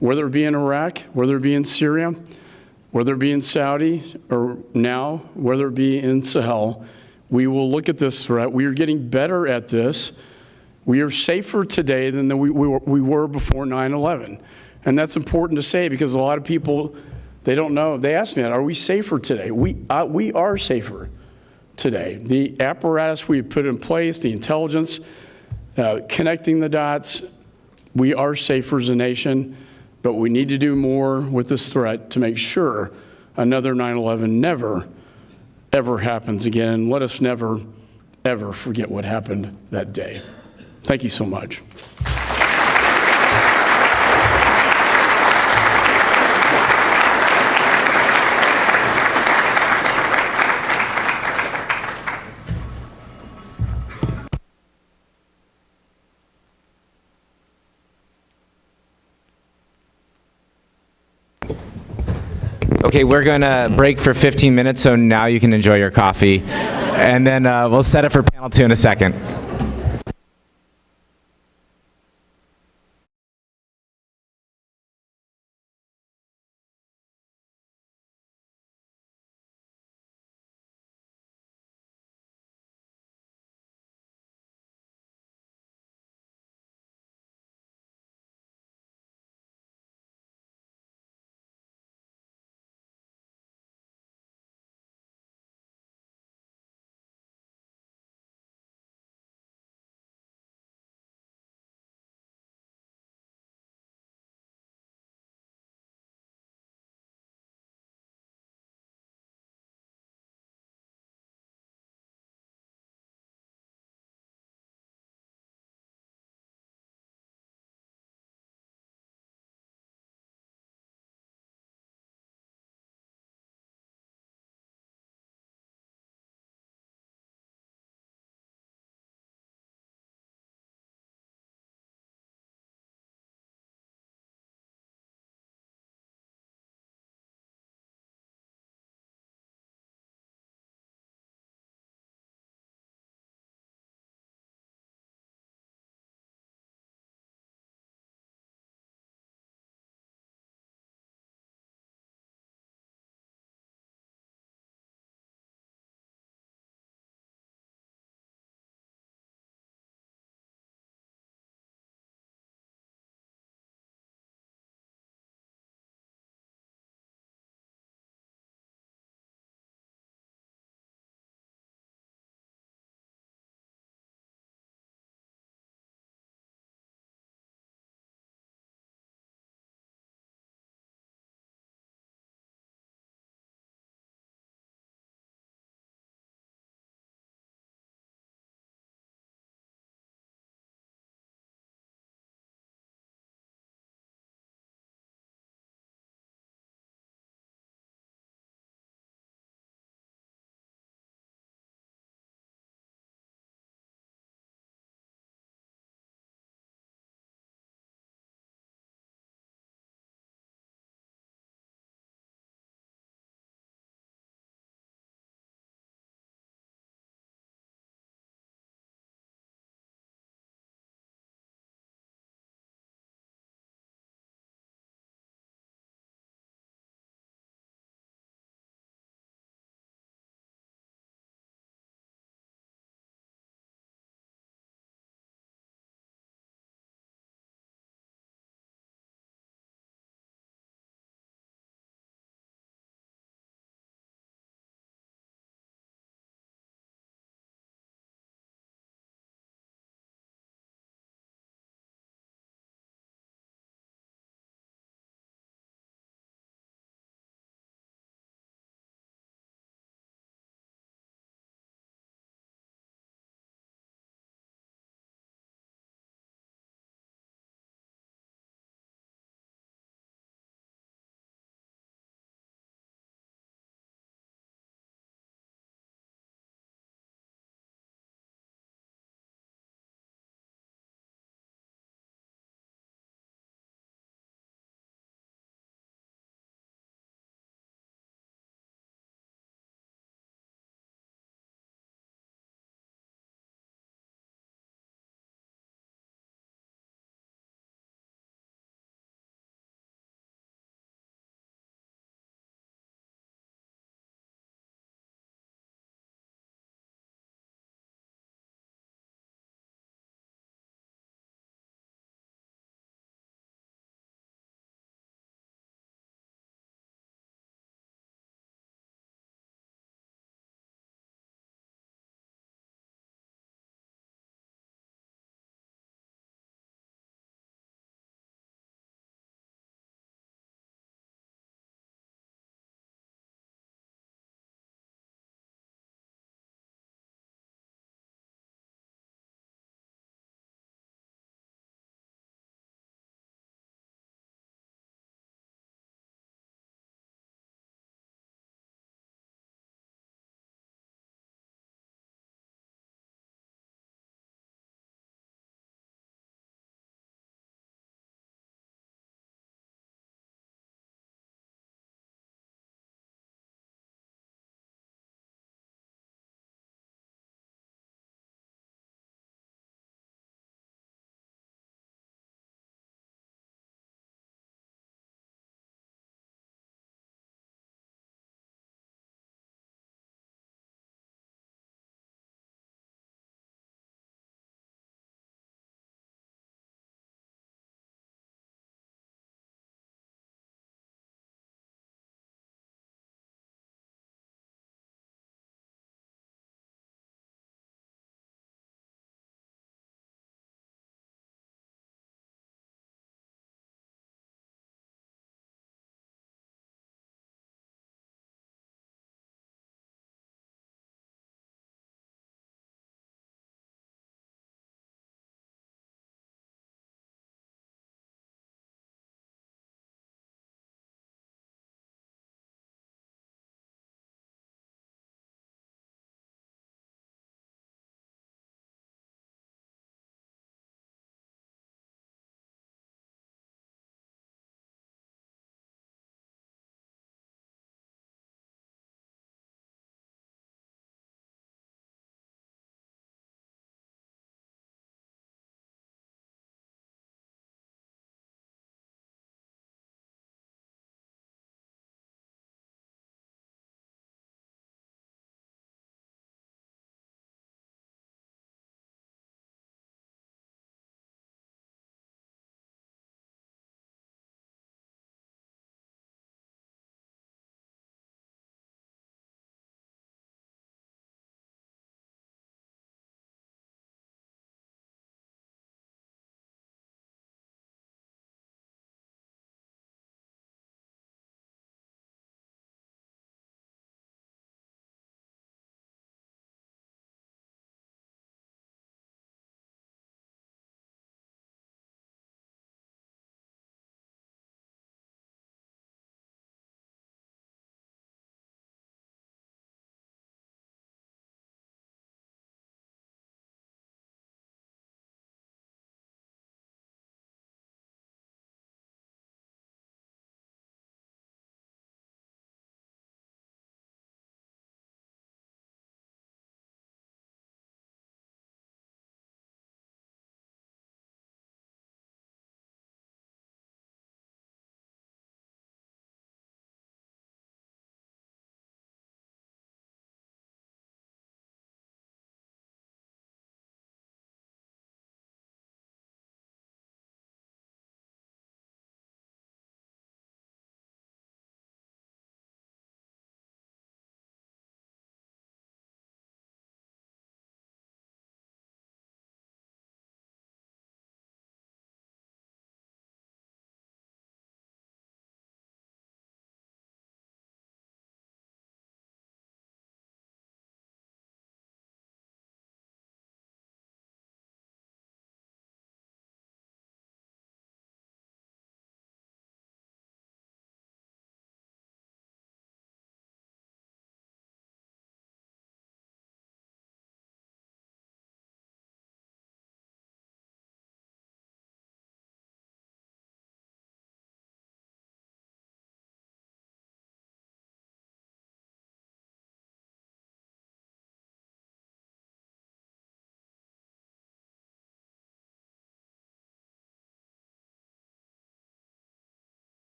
whether it be in Iraq, whether it be in Syria, whether it be in Saudi, or now, whether it be in Sahel. We will look at this threat. We are getting better at this. We are safer today than we were before 9/11. And that's important to say because a lot of people, they don't know. They ask me that, are we safer today? We are safer today. The apparatus we have put in place, the intelligence, connecting the dots, we are safer as a nation, but we need to do more with this threat to make sure another 9/11 never, ever happens again. Let us never, ever forget what happened that day. Thank you so much. Okay, we're going to break for 15 minutes, so now you can enjoy your coffee. And then we'll set it for panel 2 in a second.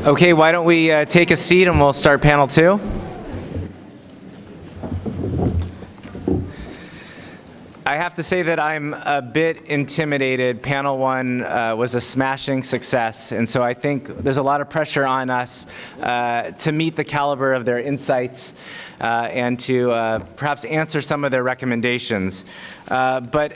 Okay, why don't we take a seat and we'll start panel 2. I have to say that I'm a bit intimidated. Panel 1 was a smashing success, and so I think there's a lot of pressure on us to meet the caliber of their insights and to perhaps answer some of their recommendations. But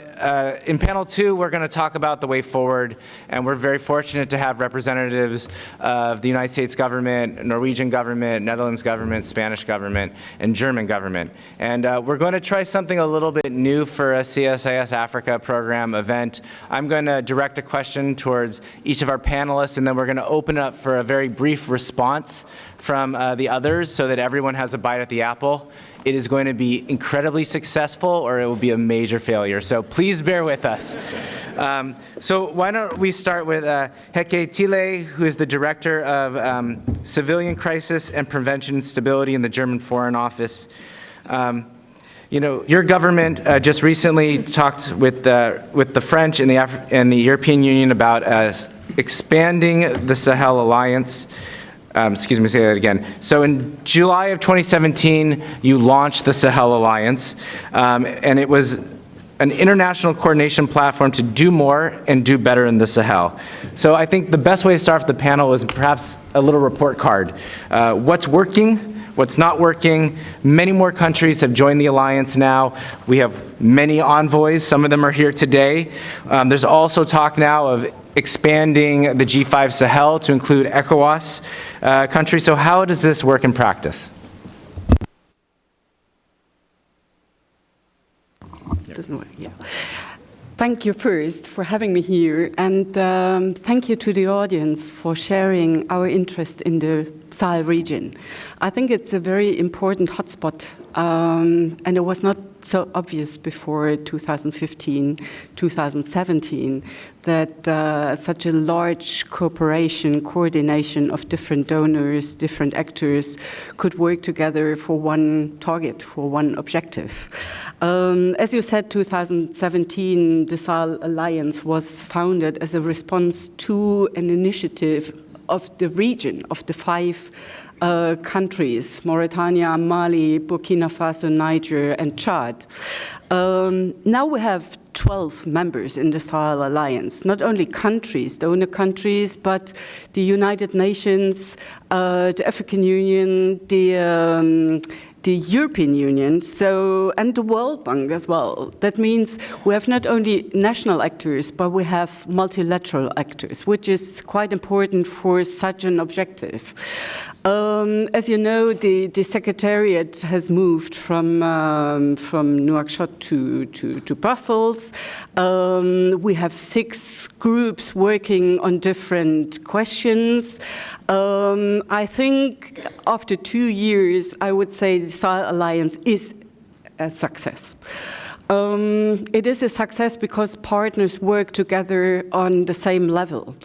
in panel 2, we're going to talk about the way forward, and we're very fortunate to have representatives of the United States government, Norwegian government, Netherlands government, Spanish government, and German government. And we're going to try something a little bit new for a CSIS Africa program event. I'm going to direct a question towards each of our panelists, and then we're going to open up for a very brief response from the others so that everyone has a bite at the apple. It is going to be incredibly successful or it will be a major failure. So please bear with us. So why don't we start with Heke Tile, who is the Director of Civilian Crisis and Prevention and Stability in the German Foreign Office. You know, your government just recently talked with the French and the European Union about expanding the Sahel Alliance. Excuse me, say that again. So in July of 2017, you launched the Sahel Alliance, and it was an international coordination platform to do more and do better in the Sahel. So I think the best way to start off the panel is perhaps a little report card. What's working? What's not working? Many more countries have joined the alliance now. We have many envoys. Some of them are here today. There's also talk now of expanding the G5 Sahel to include ECOWAS countries. So how does this work in practice? Doesn't work, yeah. Thank you first for having me here, and thank you to the audience for sharing our interest in the Sahel region. I think it's a very important hotspot, and it was not so obvious before 2015, 2017, that such a large cooperation, coordination of different donors, different actors could work together for one target, for one objective. As you said, 2017, the Sahel Alliance was founded as a response to an initiative of the region, of the 5 countries, Mauritania, Mali, Burkina Faso, Niger, and Chad. Now we have 12 members in the Sahel Alliance, not only countries, donor countries, but the United Nations, the African Union, the European Union, and the World Bank as well. That means we have not only national actors, but we have multilateral actors, which is quite important for such an objective. As you know, the Secretariat has moved from Nouakchott to Brussels. We have 6 groups working on different questions. I think after 2 years, I would say the Sahel Alliance is a success. It is a success because partners work together on the same level.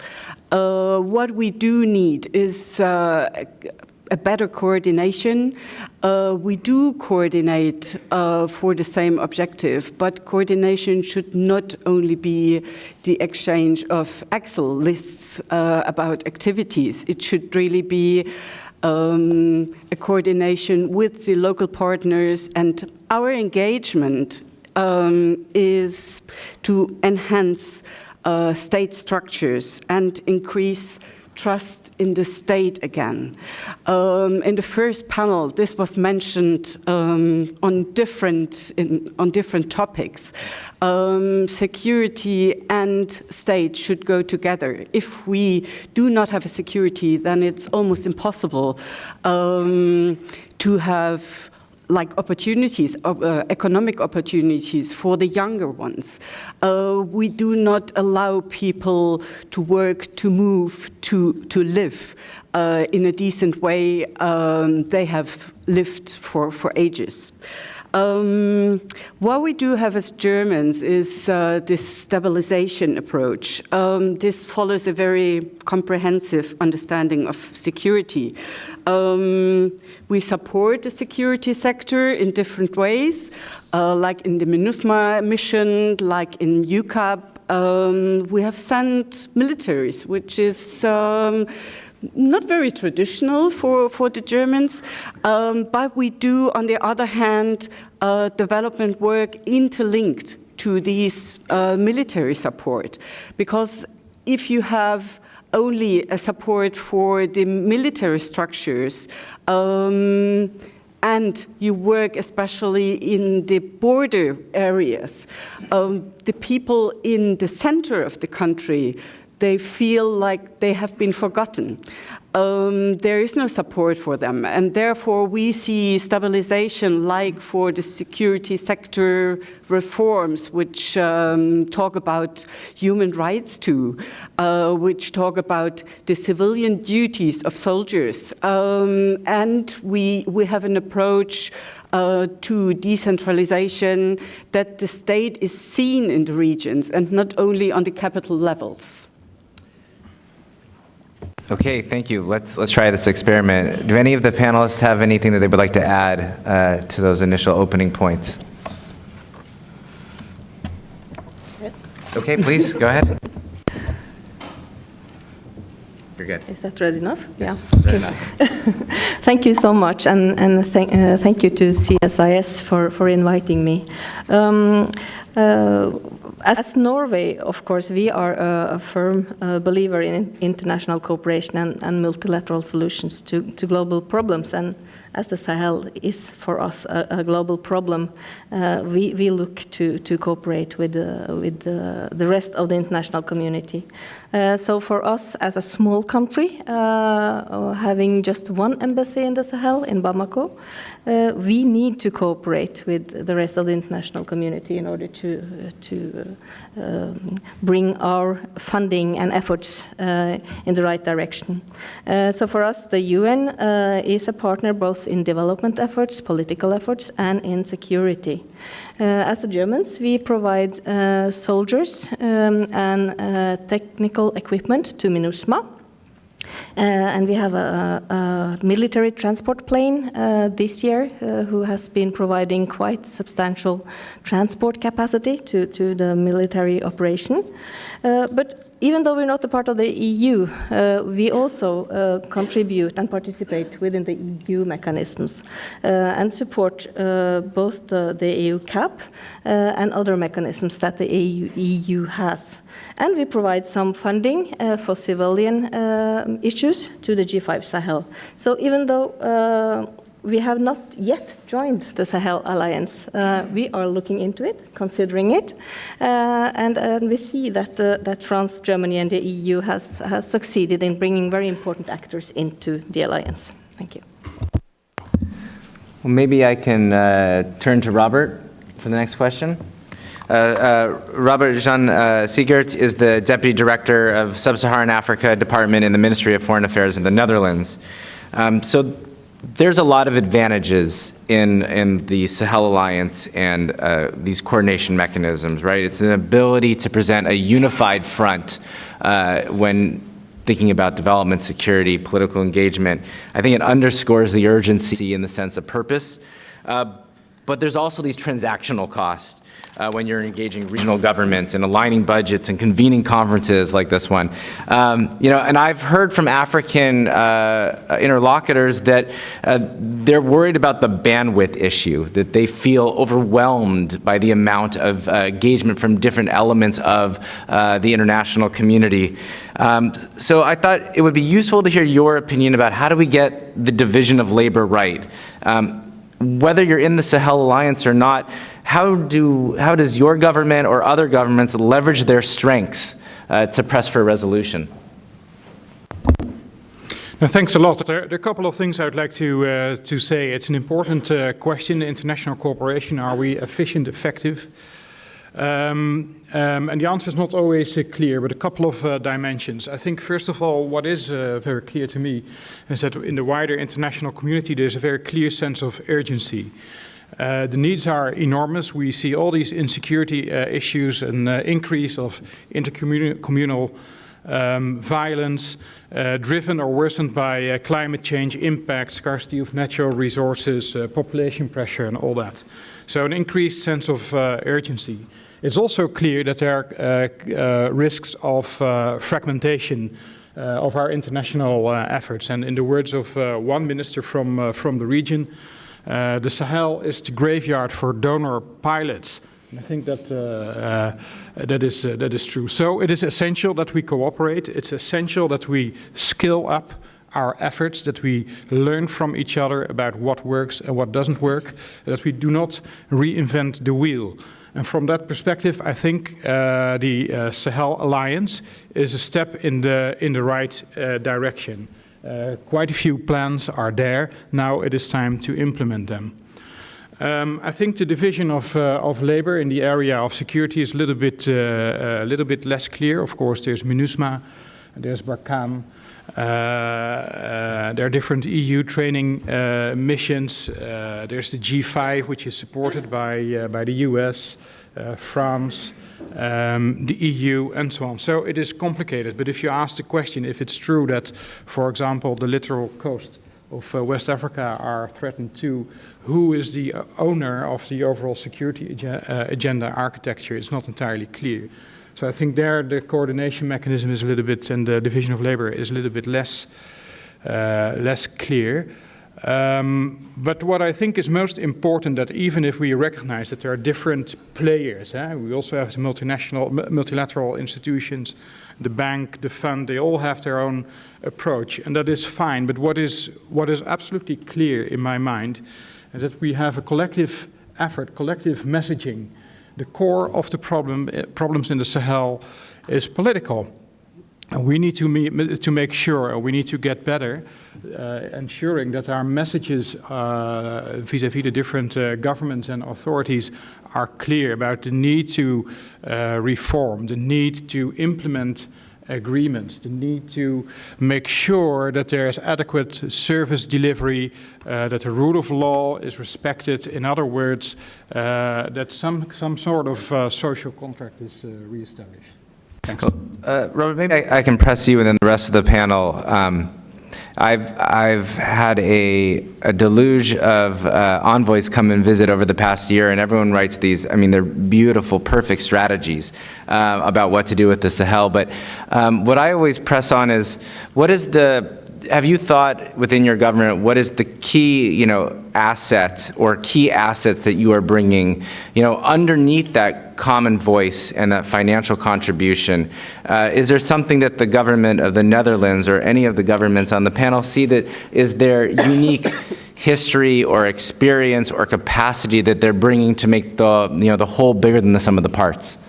What we do need is a better coordination. We do coordinate for the same objective, but coordination should not only be the exchange of Excel lists about activities. It should really be a coordination with the local partners, and our engagement is to enhance state structures and increase trust in the state again. In the first panel, this was mentioned on different topics. Security and state should go together. If we do not have a security, then it's almost impossible to have opportunities, economic opportunities for the younger ones. We do not allow people to work, to move, to live in a decent way they have lived for ages. What we do have as Germans is this stabilization approach. This follows a very comprehensive understanding of security. We support the security sector in different ways, like in the MINUSMA mission, like in UCAP. We have sent militaries, which is not very traditional for the Germans, but we do, on the other hand, development work interlinked to these military support. Because if you have only a support for the military structures, and you work especially in the border areas, the people in the center of the country, they feel like they have been forgotten. There is no support for them, and therefore we see stabilization like for the security sector reforms, which talk about human rights too, which talk about the civilian duties of soldiers, and we have an approach to decentralization, that the state is seen in the regions and not only on the capital levels. Okay, thank you. Let's try this experiment. Do any of the panelists have anything that they would like to add to those initial opening points? Yes. Okay, please, go ahead. You're good. Is that ready enough? Yes, Yeah. ready enough. Thank you so much, and thank you to CSIS for inviting me. As Norway, of course, we are a firm believer in international cooperation and multilateral solutions to global problems. And as the Sahel is for us a global problem, we look to cooperate with the rest of the international community. So for us, as a small country, having just one embassy in the Sahel, in Bamako, we need to cooperate with the rest of the international community in order to bring our funding and efforts in the right direction. So for us, the UN is a partner both in development efforts, political efforts, and in security. As the Germans, we provide soldiers and technical equipment to MINUSMA. And we have a military transport plane this year who has been providing quite substantial transport capacity to the military operation. But even though we're not a part of the EU, we also contribute and participate within the EU mechanisms and support both the EU CAP and other mechanisms that the EU has. And we provide some funding for civilian issues to the G5 Sahel. So even though we have not yet joined the Sahel Alliance, we are looking into it, considering it, and we see that France, Germany, and the EU has succeeded in bringing very important actors into the alliance. Thank you. Well, maybe I can turn to Robert for the next question. Robert Jean Siegert is the Deputy Director of Sub-Saharan Africa Department in the Ministry of Foreign Affairs in the Netherlands. So there's a lot of advantages in the Sahel Alliance and these coordination mechanisms, right? It's an ability to present a unified front when thinking about development, security, political engagement. I think it underscores the urgency in the sense of purpose. But there's also these transactional costs when you're engaging regional governments and aligning budgets and convening conferences like this one. And I've heard from African interlocutors that they're worried about the bandwidth issue, that they feel overwhelmed by the amount of engagement from different elements of the international community. So I thought it would be useful to hear your opinion about how do we get the division of labor right. Whether you're in the Sahel Alliance or not, how does your government or other governments leverage their strengths to press for a resolution? No, thanks a lot. There are a couple of things I would like to say. It's an important question, international cooperation. Are we efficient, effective? And the answer is not always clear, but a couple of dimensions. I think, first of all, what is very clear to me is that in the wider international community, there's a very clear sense of urgency. The needs are enormous. We see all these insecurity issues, an increase of intercommunal violence, driven or worsened by climate change impact, scarcity of natural resources, population pressure, and all that. So an increased sense of urgency. It's also clear that there are risks of fragmentation of our international efforts. And in the words of one minister from the region, the Sahel is the graveyard for donor pilots. And I think that that is true. So it is essential that we cooperate. It's essential that we skill up our efforts, that we learn from each other about what works and what doesn't work, that we do not reinvent the wheel. And from that perspective, I think the Sahel Alliance is a step in the right direction. Quite a few plans are there. Now it is time to implement them. I think the division of labor in the area of security is a little bit less clear. Of course, there's MINUSMA, there's Barkhane. There are different EU training missions. There's the G5, which is supported by the US, France, the EU, and so on. So it is complicated. But if you ask the question if it's true that, for example, the littoral coast of West Africa are threatened too, who is the owner of the overall security agenda architecture, it's not entirely clear. So I think there the coordination mechanism is a little bit, and the division of labor is a little bit less clear. But what I think is most important, that even if we recognize that there are different players, we also have the multilateral institutions, the bank, the fund, they all have their own approach, and that is fine. But what is absolutely clear in my mind is that we have a collective effort, collective messaging. The core of the problems in the Sahel is political. And we need to make sure, we need to get better, ensuring that our messages vis-à-vis the different governments and authorities are clear about the need to reform, the need to implement agreements, the need to make sure that there is adequate service delivery, that the rule of law is respected. In other words, that some sort of social contract is reestablished. Thanks. Robert, maybe I can press you and then the rest of the panel. I've had a deluge of envoys come and visit over the past year, and everyone writes these, I mean, they're beautiful, perfect strategies about what to do with the Sahel. But what I always press on is, have you thought within your government, what is the key, asset or key assets that you are bringing, underneath that common voice and that financial contribution? Is there something that the government of the Netherlands or any of the governments on the panel see that is their unique history or experience or capacity that they're bringing to make the whole bigger than the sum of the parts?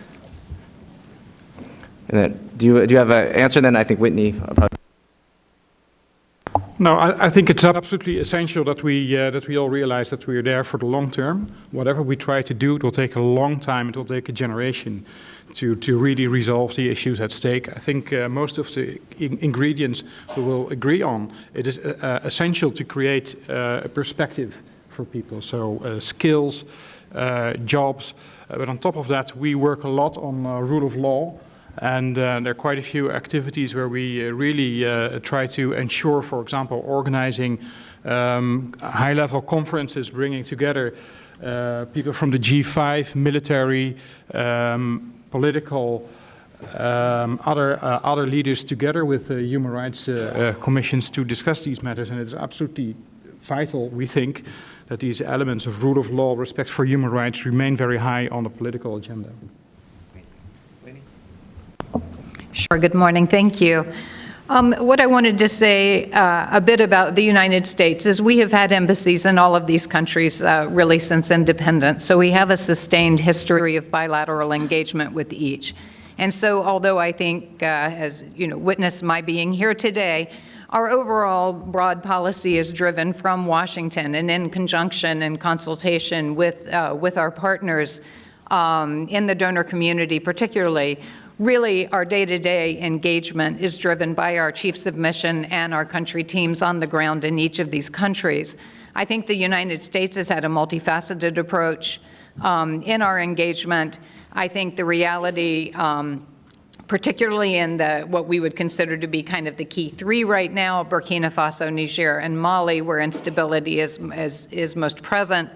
And then, do you have an answer? Then I think Whitney. No, I think it's absolutely essential that we all realize that we are there for the long term. Whatever we try to do, it will take a long time. It will take a generation to really resolve the issues at stake. I think most of the ingredients we will agree on. It is essential to create a perspective for people. So skills, jobs. But on top of that, we work a lot on rule of law. And there are quite a few activities where we really try to ensure, for example, organizing high-level conferences, bringing together people from the G5, military, political, other leaders together with human rights commissions to discuss these matters. And it's absolutely vital, we think, that these elements of rule of law, respect for human rights remain very high on the political agenda. Sure, good morning, thank you. What I wanted to say a bit about the United States is we have had embassies in all of these countries really since independence, so we have a sustained history of bilateral engagement with each. And so although I think, as witness my being here today, our overall broad policy is driven from Washington and in conjunction and consultation with our partners in the donor community particularly. Really, our day-to-day engagement is driven by our chiefs of mission and our country teams on the ground in each of these countries. I think the United States has had a multifaceted approach in our engagement. I think the reality, particularly in what we would consider to be kind of the key three right now, Burkina Faso, Niger, and Mali, where instability is most present,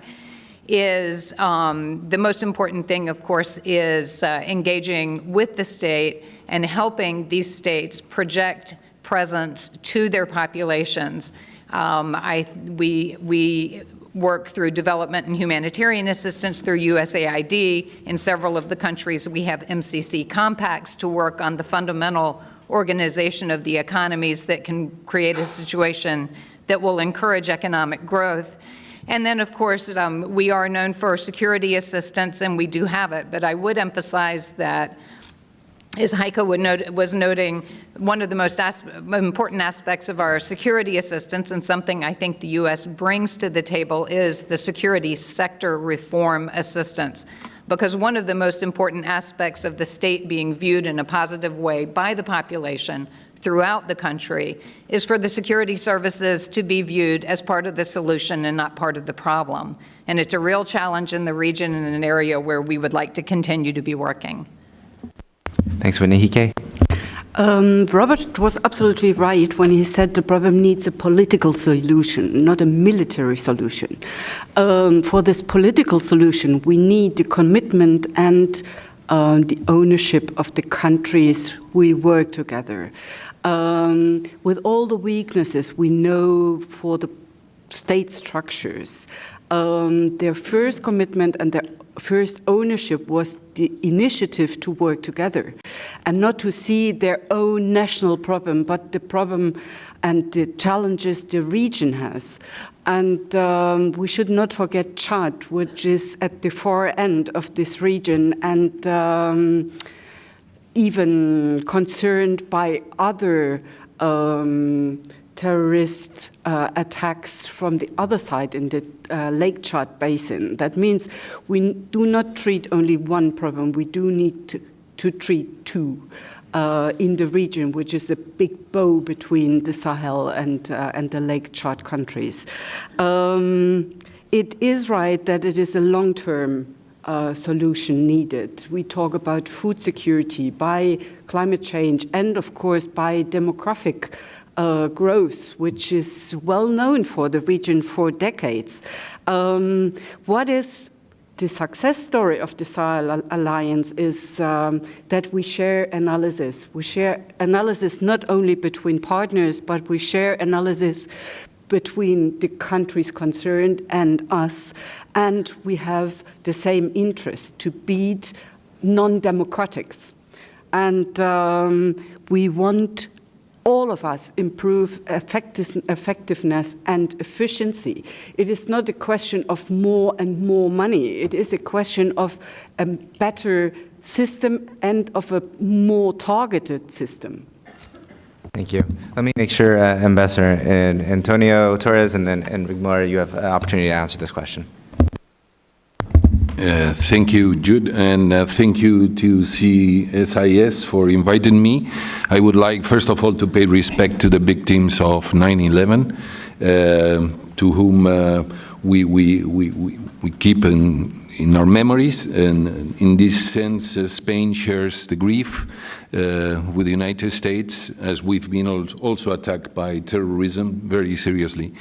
is the most important thing, of course, is engaging with the state and helping these states project presence to their populations. We work through development and humanitarian assistance through USAID. In several of the countries, we have MCC compacts to work on the fundamental organization of the economies that can create a situation that will encourage economic growth. And then, of course, we are known for security assistance, and we do have it. But I would emphasize that, as Heike was noting, one of the most important aspects of our security assistance, and something I think the U.S. brings to the table, is the security sector reform assistance. Because one of the most important aspects of the state being viewed in a positive way by the population throughout the country is for the security services to be viewed as part of the solution and not part of the problem. And it's a real challenge in the region and an area where we would like to continue to be working. Thanks, Whitney. Hike? Robert was absolutely right when he said the problem needs a political solution, not a military solution. For this political solution, we need the commitment and the ownership of the countries we work together. With all the weaknesses we know for the state structures, their first commitment and their first ownership was the initiative to work together and not to see their own national problem, but the problem and the challenges the region has. And we should not forget Chad, which is at the far end of this region and even concerned by other terrorist attacks from the other side in the Lake Chad basin. That means we do not treat only one problem, we do need to treat two in the region, which is a big bow between the Sahel and the Lake Chad countries. It is right that it is a long-term solution needed. We talk about food security, by climate change, and of course by demographic growth, which is well known for the region for decades. What is the success story of the Sahel Alliance is that we share analysis. We share analysis not only between partners, but we share analysis between the countries concerned and us. And we have the same interest to beat non-democratics. And we want all of us improve effectiveness and efficiency. It is not a question of more and more money. It is a question of a better system and of a more targeted system. Thank you. Let me make sure Ambassador Antonio Torres and then Enrique Mora, you have an opportunity to answer this question. Thank you, Jude, and thank you to CSIS for inviting me. I would like, first of all, to pay respect to the victims of 9/11, to whom we keep in our memories. And in this sense, Spain shares the grief with the United States, as we've been also attacked by terrorism very seriously.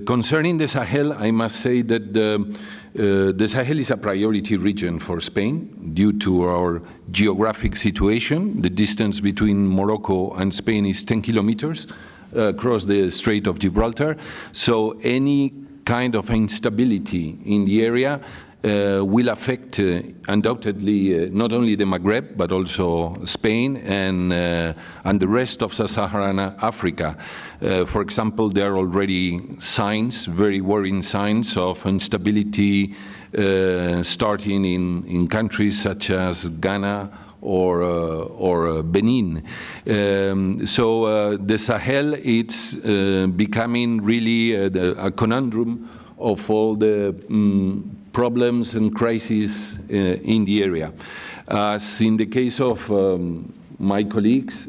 Concerning the Sahel, I must say that the Sahel is a priority region for Spain due to our geographic situation. The distance between Morocco and Spain is 10 kilometers across the Strait of Gibraltar. So any kind of instability in the area will affect undoubtedly not only the Maghreb, but also Spain and the rest of Sub-Saharan Africa. For example, there are already signs, very worrying signs of instability starting in countries such as Ghana or Benin. So the Sahel, it's becoming really a conundrum of all the problems and crises in the area. As in the case of my colleagues,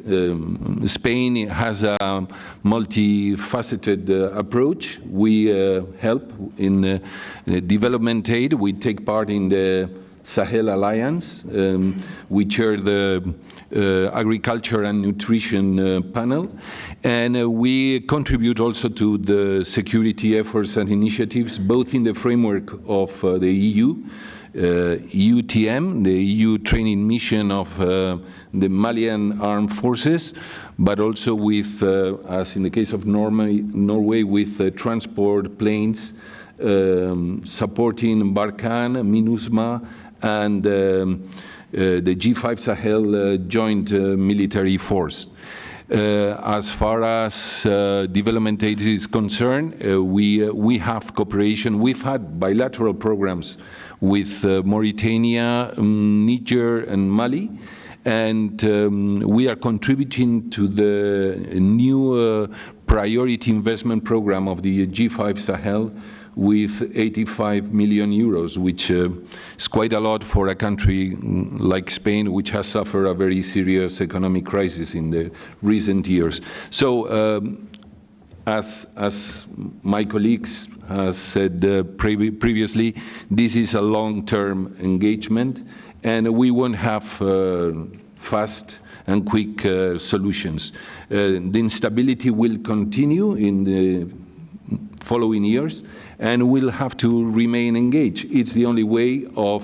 Spain has a multifaceted approach. We help in development aid. We take part in the Sahel Alliance. We chair the Agriculture and Nutrition panel. And we contribute also to the security efforts and initiatives, both in the framework of the EU UTM, the EU training mission of the Malian armed forces, but also with, as in the case of Norway, with transport planes, supporting Barkhane, MINUSMA, and the G5 Sahel joint military force. As far as development aid is concerned, we have cooperation. We've had bilateral programs with Mauritania, Niger, and Mali, and we are contributing to the new priority investment program of the G5 Sahel with 85 million euros, which is quite a lot for a country like Spain, which has suffered a very serious economic crisis in the recent years. So, as my colleagues have said previously, this is a long-term engagement, and we won't have fast and quick solutions. The instability will continue in the following years, and we'll have to remain engaged. It's the only way of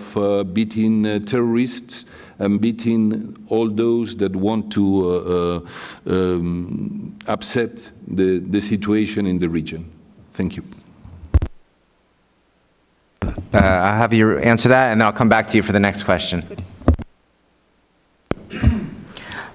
beating terrorists and beating all those that want to upset the situation in the region. Thank you. I'll have you answer that, and then I'll come back to you for the next question.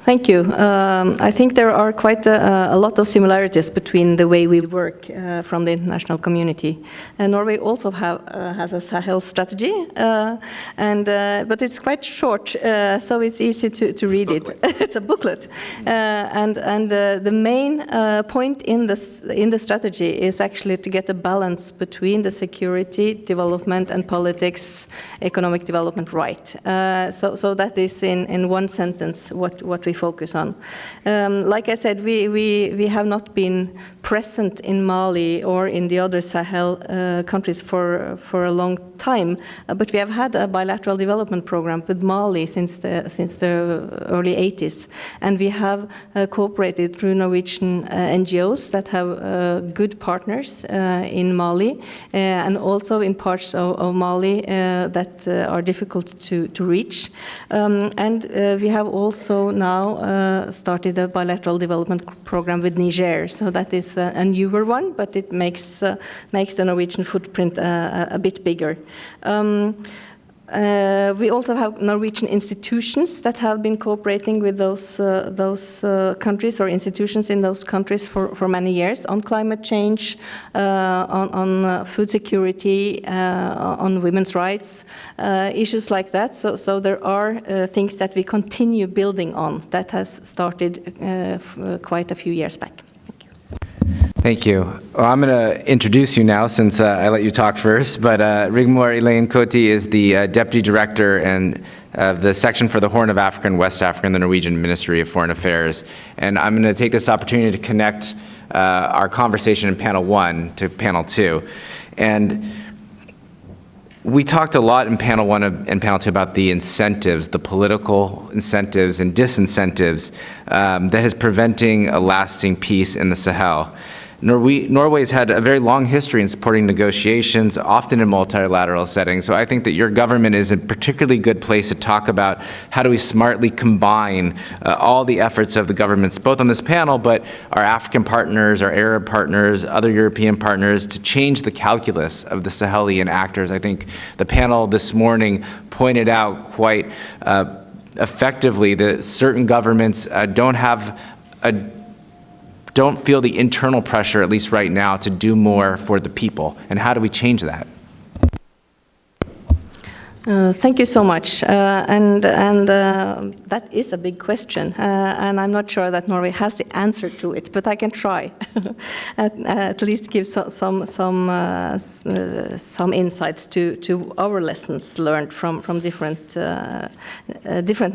Thank you. I think there are quite a lot of similarities between the way we work from the international community. And Norway also has a Sahel strategy, but it's quite short, so it's easy to read it. It's a booklet. And the main point in the strategy is actually to get a balance between the security, development, and politics, economic development right. So that is in one sentence what we focus on. Like I said, we have not been present in Mali or in the other Sahel countries for a long time, but we have had a bilateral development program with Mali since the early 80s, and we have cooperated through Norwegian NGOs that have good partners in Mali, and also in parts of Mali that are difficult to reach. And we have also now started a bilateral development program with Niger, so that is a newer one, but it makes the Norwegian footprint a bit bigger. We also have Norwegian institutions that have been cooperating with those countries or institutions in those countries for many years on climate change, on food security, on women's rights, issues like that. So there are things that we continue building on that has started quite a few years back. Thank you. Well, I'm going to introduce you now since I let you talk first, but Rigmor Elaine Coty is the Deputy Director and the Section for the Horn of Africa and West Africa in the Norwegian Ministry of Foreign Affairs. And I'm going to take this opportunity to connect our conversation in panel 1 to panel 2. And we talked a lot in panel 1 and panel 2 about the incentives, the political incentives and disincentives that is preventing a lasting peace in the Sahel. Norway's had a very long history in supporting negotiations, often in multilateral settings. So I think that your government is a particularly good place to talk about how do we smartly combine all the efforts of the governments, both on this panel, but our African partners, our Arab partners, other European partners, to change the calculus of the Sahelian actors. I think the panel this morning pointed out quite effectively that certain governments don't feel the internal pressure, at least right now, to do more for the people. And how do we change that? Thank you so much. And that is a big question. And I'm not sure that Norway has the answer to it, but I can try. at least give some insights to our lessons learned from different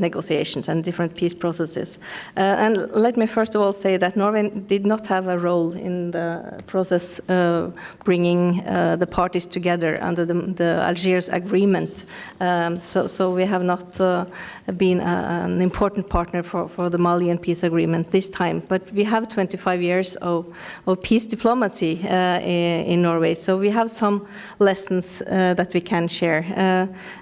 negotiations and different peace processes. And let me first of all say that Norway did not have a role in the process bringing the parties together under the Algiers Agreement So we have not been an important partner for the Malian peace agreement this time. But we have 25 years of peace diplomacy in Norway, so we have some lessons that we can share.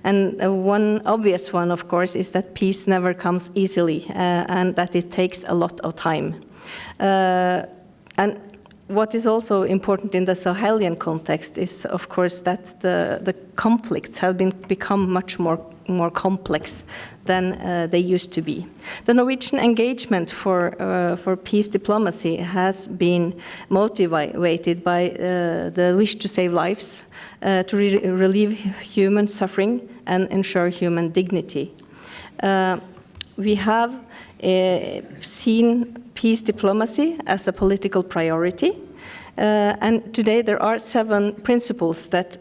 And one obvious one, of course, is that peace never comes easily, and that it takes a lot of time. And what is also important in the Sahelian context is, of course, that the conflicts have become much more complex than they used to be. The Norwegian engagement for peace diplomacy has been motivated by the wish to save lives, to relieve human suffering and ensure human dignity. We have seen peace diplomacy as a political priority. And today there are 7 principles that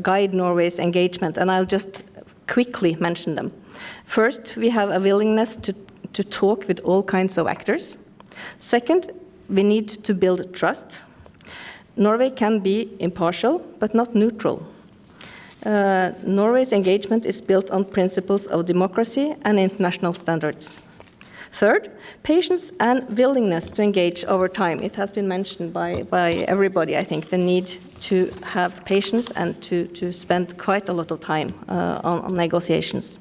guide Norway's engagement, and I'll just quickly mention them. First, we have a willingness to talk with all kinds of actors. Second, we need to build trust. Norway can be impartial, but not neutral. Norway's engagement is built on principles of democracy and international standards. Third, patience and willingness to engage over time. It has been mentioned by everybody, I think, the need to have patience and to spend quite a lot of time on negotiations.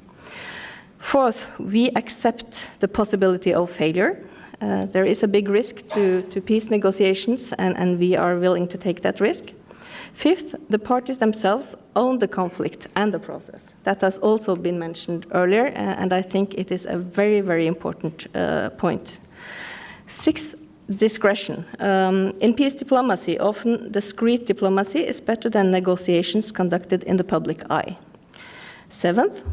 Fourth, we accept the possibility of failure. There is a big risk to peace negotiations, and we are willing to take that risk. Fifth, the parties themselves own the conflict and the process. That has also been mentioned earlier, and I think it is a very, very important point. Sixth, discretion. In peace diplomacy, often discreet diplomacy is better than negotiations conducted in the public eye. Seventh,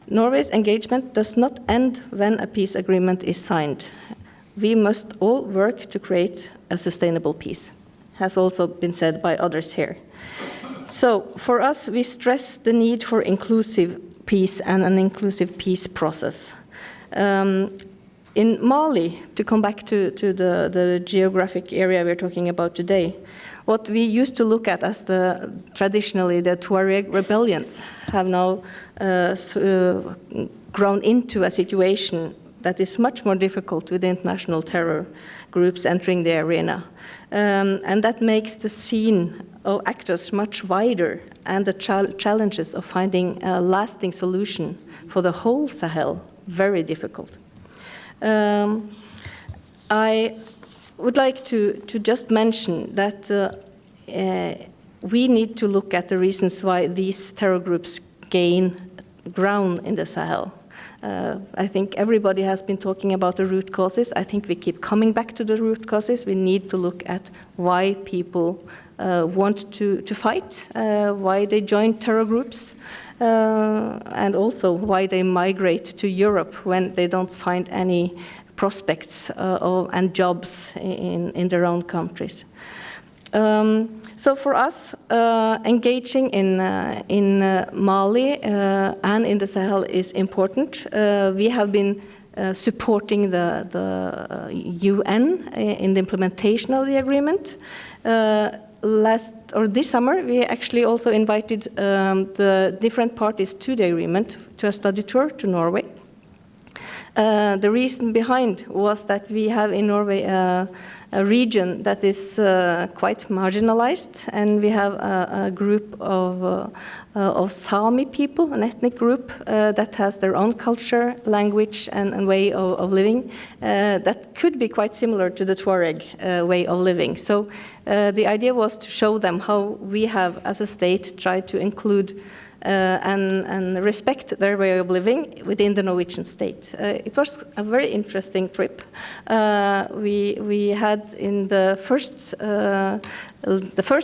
Norway's engagement does not end when a peace agreement is signed. We must all work to create a sustainable peace. Has also been said by others here. So for us, we stress the need for inclusive peace and an inclusive peace process. In Mali, to come back to the geographic area we're talking about today, what we used to look at as traditionally the Tuareg rebellions have now grown into a situation that is much more difficult with international terror groups entering the arena. And that makes the scene of actors much wider, and the challenges of finding a lasting solution for the whole Sahel very difficult. I would like to just mention that we need to look at the reasons why these terror groups gain ground in the Sahel. I think everybody has been talking about the root causes. I think we keep coming back to the root causes. We need to look at why people want to fight, why they join terror groups, and also why they migrate to Europe when they don't find any prospects and jobs in their own countries. So for us, engaging in Mali and in the Sahel is important. We have been supporting the UN in the implementation of the agreement. This summer, we actually also invited the different parties to the agreement to a study tour to Norway. The reason behind was that we have in Norway a region that is quite marginalized, and we have a group of Sami people, an ethnic group that has their own culture, language, and way of living that could be quite similar to the Tuareg way of living. So the idea was to show them how we have, as a state, tried to include and respect their way of living within the Norwegian state. It was a very interesting trip. We had in the first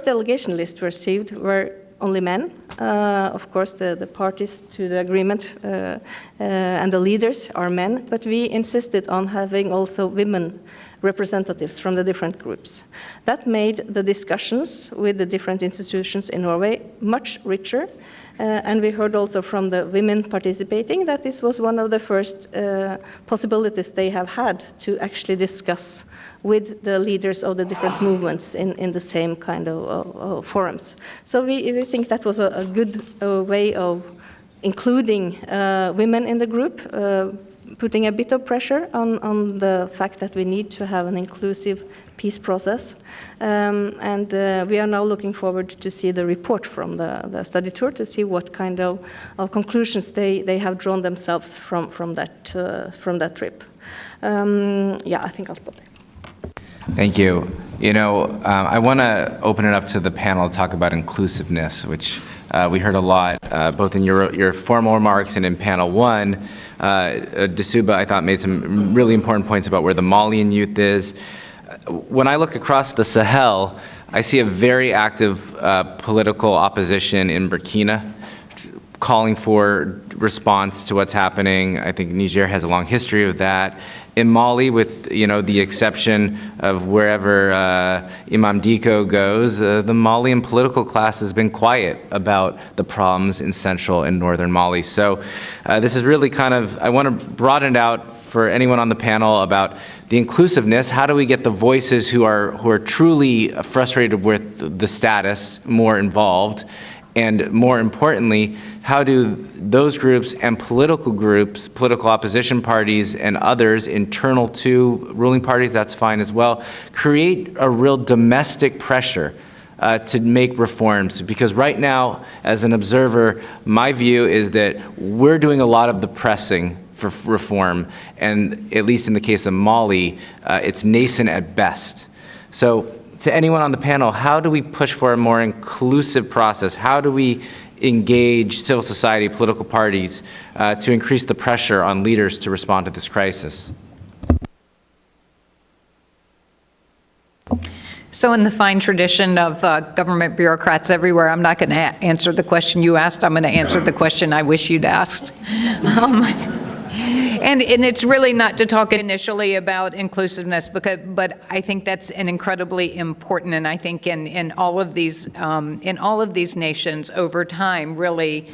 delegation list received were only men. Of course, the parties to the agreement and the leaders are men, but we insisted on having also women representatives from the different groups. That made the discussions with the different institutions in Norway much richer. And we heard also from the women participating that this was one of the first possibilities they have had to actually discuss with the leaders of the different movements in the same kind of forums. So we think that was a good way of including women in the group, putting a bit of pressure on the fact that we need to have an inclusive peace process. And we are now looking forward to see the report from the study tour to see what kind of conclusions they have drawn themselves from that trip. Yeah, I think I'll stop there. Thank you. You know, I want to open it up to the panel to talk about inclusiveness, which we heard a lot, both in your formal remarks and in panel one. Dasuba, I thought, made some really important points about where the Malian youth is. When I look across the Sahel, I see a very active political opposition in Burkina, calling for response to what's happening. I think Niger has a long history of that. In Mali, with the exception of wherever Imam Dicko goes, the Malian political class has been quiet about the problems in central and northern Mali. So this is really kind of, I want to broaden it out for anyone on the panel about the inclusiveness. How do we get the voices who are truly frustrated with the status more involved? And more importantly, how do those groups and political opposition parties and others internal to ruling parties, that's fine as well, create a real domestic pressure to make reforms? Because right now, as an observer, my view is that we're doing a lot of the pressing for reform, and at least in the case of Mali, it's nascent at best. So, to anyone on the panel, how do we push for a more inclusive process? How do we engage civil society, political parties, to increase the pressure on leaders to respond to this crisis? So in the fine tradition of government bureaucrats everywhere, I'm not going to answer the question you asked. I'm going to answer the question I wish you'd asked. And it's really not to talk initially about inclusiveness, but I think that's an incredibly important, and I think in all of these nations over time, really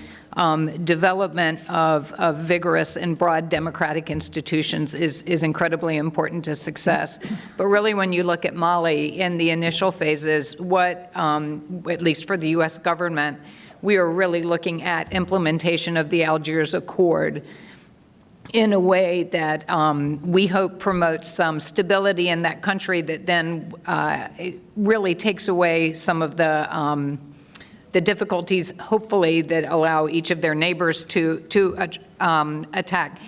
development of vigorous and broad democratic institutions is incredibly important to success. But really, when you look at Mali in the initial phases, what, at least for the U.S. government, we are really looking at implementation of the Algiers Accord in a way that we hope promotes some stability in that country that then it really takes away some of the difficulties, hopefully, that allow each of their neighbors to attack.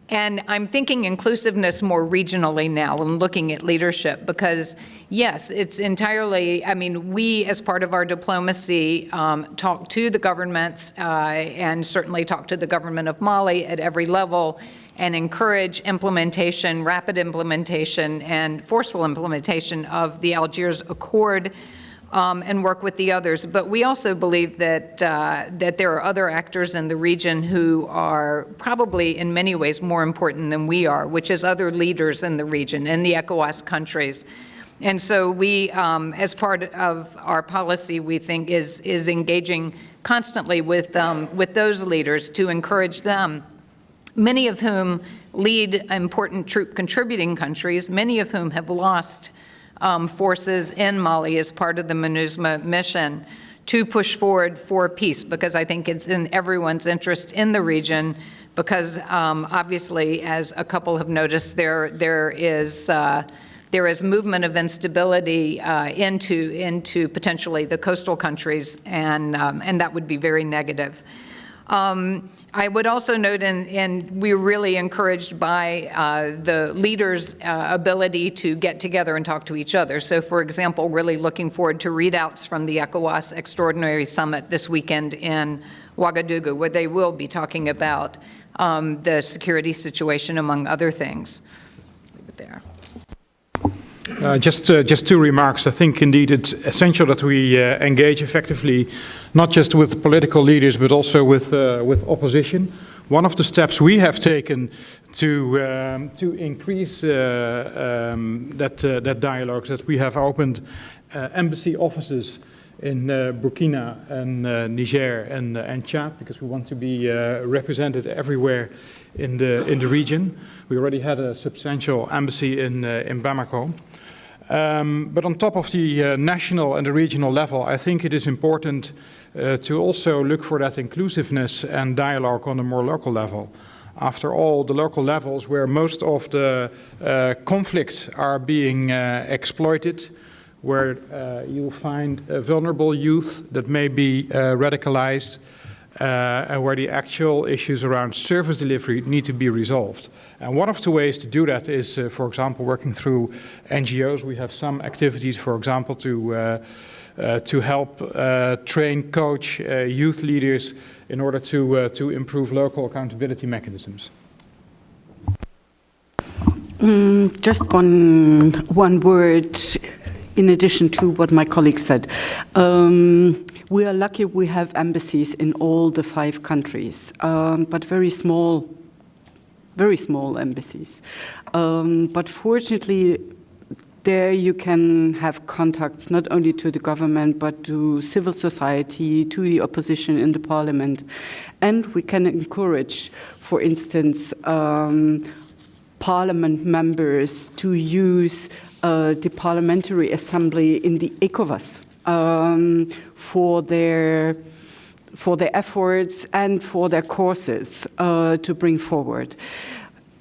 And I'm thinking inclusiveness more regionally now and looking at leadership because, yes, it's entirely, I mean, we as part of our diplomacy talk to the governments and certainly talk to the government of Mali at every level and encourage implementation, rapid implementation and forceful implementation of the Algiers Accord and work with the others. But we also believe that there are other actors in the region who are probably in many ways more important than we are, which is other leaders in the region, in the ECOWAS countries. And so we, as part of our policy, we think is engaging constantly with those leaders to encourage them, many of whom lead important troop contributing countries, many of whom have lost forces in Mali as part of the MINUSMA mission, to push forward for peace, because I think it's in everyone's interest in the region, because obviously, as a couple have noticed, there is movement of instability into potentially the coastal countries, and that would be very negative. I would also note, and we're really encouraged by the leaders' ability to get together and talk to each other. So, for example, really looking forward to readouts from the ECOWAS Extraordinary Summit this weekend in Ouagadougou, where they will be talking about the security situation, among other things. Leave it there. Just two remarks. I think indeed it's essential that we engage effectively, not just with political leaders, but also with opposition. One of the steps we have taken to increase that dialogue, that we have opened embassy offices in Burkina and Niger and Chad, because we want to be represented everywhere in the region. We already had a substantial embassy in Bamako. But on top of the national and the regional level, I think it is important to also look for that inclusiveness and dialogue on a more local level. After all, the local levels where most of the conflicts are being exploited, where you'll find vulnerable youth that may be radicalized, and where the actual issues around service delivery need to be resolved. And one of the ways to do that is, for example, working through NGOs. We have some activities, for example, to help train, coach youth leaders in order to improve local accountability mechanisms. Just one word in addition to what my colleague said. We are lucky we have embassies in all the 5 countries, but very small embassies. But fortunately, there you can have contacts not only to the government, but to civil society, to the opposition in the parliament. And we can encourage, for instance, parliament members to use the Parliamentary Assembly in the ECOWAS for their efforts and for their causes to bring forward.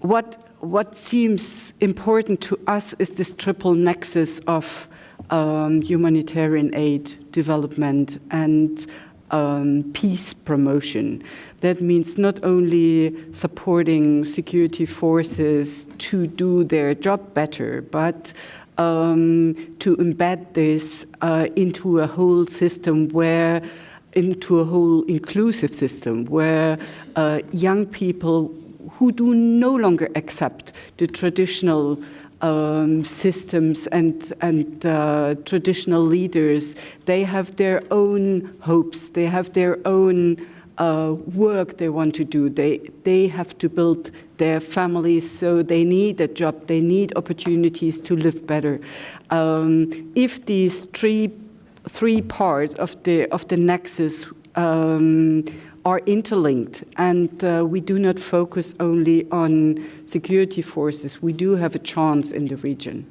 What seems important to us is this triple nexus of humanitarian aid, development, and peace promotion. That means not only supporting security forces to do their job better, but to embed this into a whole system into a whole inclusive system where young people who do no longer accept the traditional systems and traditional leaders, they have their own hopes, they have their own work they want to do. They have to build their families, so they need a job, they need opportunities to live better. If these three parts of the nexus are interlinked, and we do not focus only on security forces, we do have a chance in the region.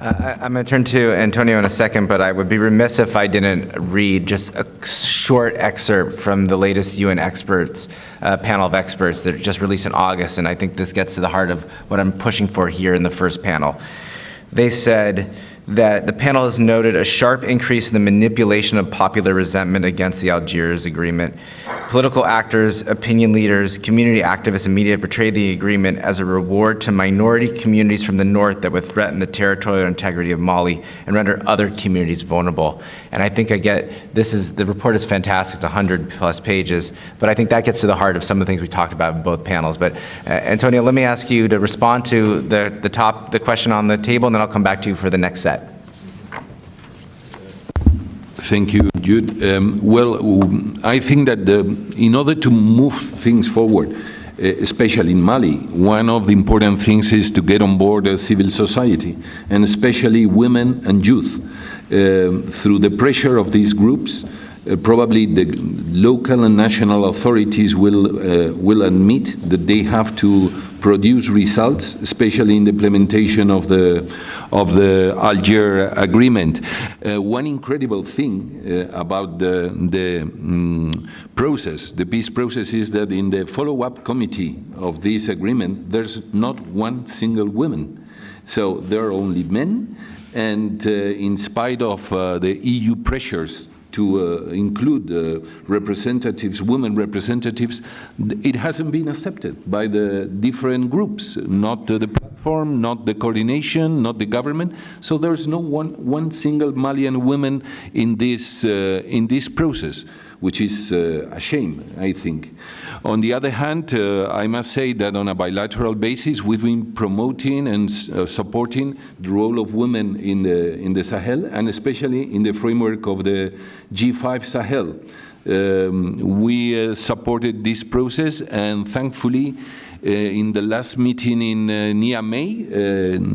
I'm going to turn to Antonio in a second, but I would be remiss if I didn't read just a short excerpt from the latest UN experts, panel of experts that just released in August, and I think this gets to the heart of what I'm pushing for here in the first panel. They said that the panel has noted a sharp increase in the manipulation of popular resentment against the Algiers Agreement. Political actors, opinion leaders, community activists, and media portray the agreement as a reward to minority communities from the north that would threaten the territorial integrity of Mali and render other communities vulnerable. And I think the report is fantastic, it's 100+ pages, but I think that gets to the heart of some of the things we talked about in both panels. But Antonio, let me ask you to respond to the question on the table, and then I'll come back to you for the next set. Thank you, Jude. I think that in order to move things forward, especially in Mali, one of the important things is to get on board civil society, and especially women and youth. Through the pressure of these groups, probably the local and national authorities will admit that they have to produce results, especially in the implementation of the Algiers Agreement. One incredible thing about the process, the peace process, is that in the follow-up committee of this agreement, there's not one single woman. So there are only men, and in spite of the EU pressures to include representatives, women representatives, it hasn't been accepted by the different groups, not the platform, not the coordination, not the government. So there's no one single Malian woman in this process, which is a shame, I think. On the other hand, I must say that on a bilateral basis, we've been promoting and supporting the role of women in the Sahel, and especially in the framework of the G5 Sahel. We supported this process, and thankfully, in the last meeting in Niamey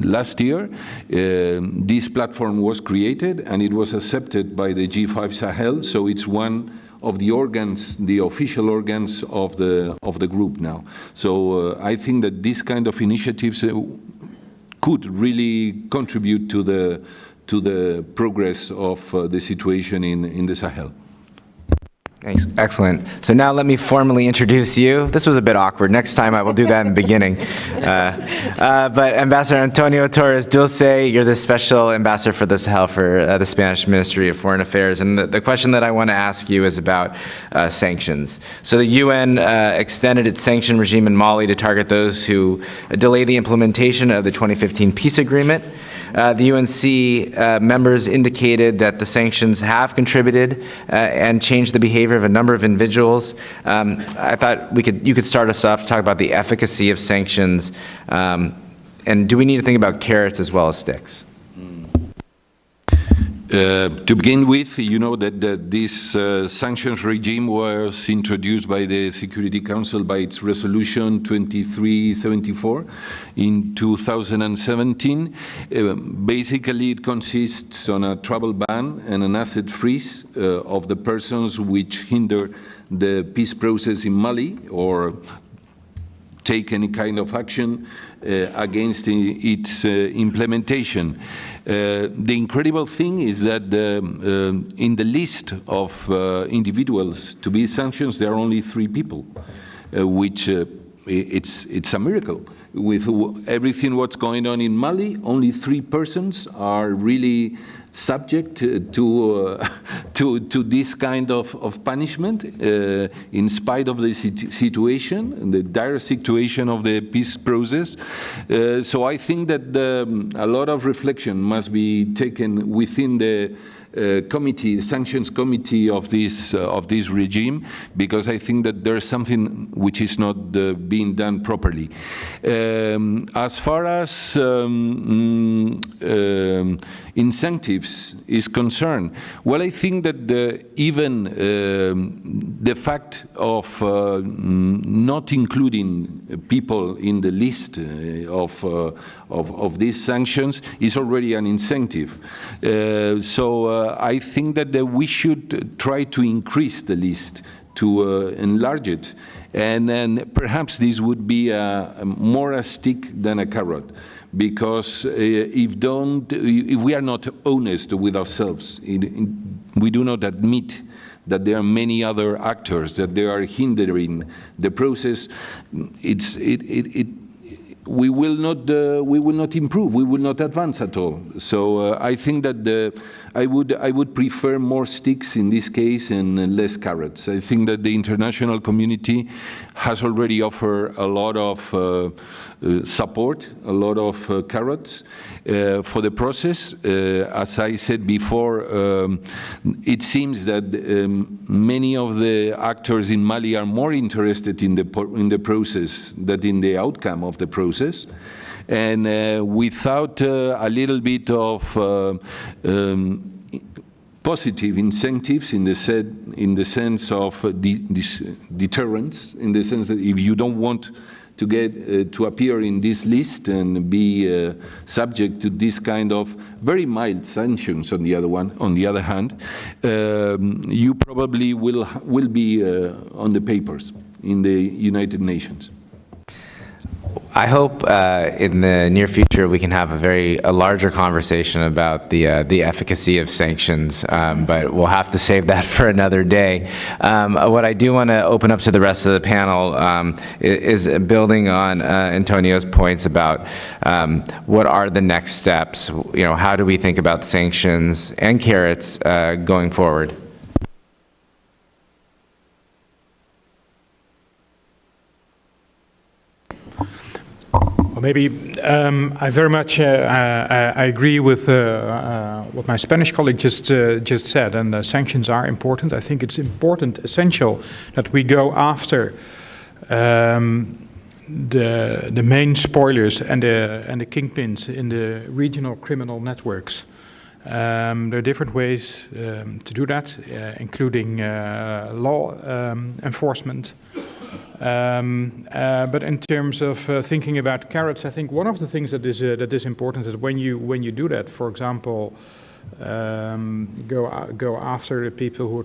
last year, this platform was created, and it was accepted by the G5 Sahel, so it's one of the organs, the official organs of the group now. So I think that these kind of initiatives could really contribute to the progress of the situation in the Sahel. Thanks. Excellent. So now let me formally introduce you. This was a bit awkward. Next time I will do that in the beginning. But Ambassador Antonio Torres Dulce, you're the Special Ambassador for the Sahel for the Spanish Ministry of Foreign Affairs. And the question that I want to ask you is about sanctions. So the UN extended its sanction regime in Mali to target those who delay the implementation of the 2015 peace agreement. The UNC members indicated that the sanctions have contributed and changed the behavior of a number of individuals. I thought you could start us off to talk about the efficacy of sanctions, and do we need to think about carrots as well as sticks? To begin with, you know that this sanctions regime was introduced by the Security Council by its resolution 2374 in 2017. Basically, it consists on a travel ban and an asset freeze of the persons which hinder the peace process in Mali or take any kind of action against its implementation. The incredible thing is that in the list of individuals to be sanctioned, there are only 3 people, which it's a miracle. With everything what's going on in Mali, only 3 persons are really subject to this kind of punishment in spite of the situation, the dire situation of the peace process. So I think that a lot of reflection must be taken within the sanctions committee of this regime, because I think that there's something which is not being done properly. As far as incentives is concerned, well, I think that even the fact of not including people in the list of these sanctions is already an incentive. So I think that we should try to increase the list, to enlarge it, and then perhaps this would be more a stick than a carrot. Because if we are not honest with ourselves, we do not admit that there are many other actors, that they are hindering the process, we will not improve, we will not advance at all. So I think that I would prefer more sticks in this case and less carrots. I think that the international community has already offered a lot of support, a lot of carrots for the process. As I said before, it seems that many of the actors in Mali are more interested in the process than in the outcome of the process. And without a little bit of positive incentives in the sense of deterrence, in the sense that if you don't want to get to appear in this list and be subject to this kind of very mild sanctions on the other hand, you probably will be on the papers in the United Nations. I hope in the near future we can have a larger conversation about the efficacy of sanctions, but we'll have to save that for another day. What I do want to open up to the rest of the panel is building on Antonio's points about what are the next steps. How do we think about sanctions and carrots going forward? Maybe I very much I agree with what my Spanish colleague just said, and sanctions are important. I think it's important, essential, that we go after the main spoilers and the kingpins in the regional criminal networks. There are different ways to do that, including law enforcement. But in terms of thinking about carrots, I think one of the things that is important is when you do that, for example, go after the people who are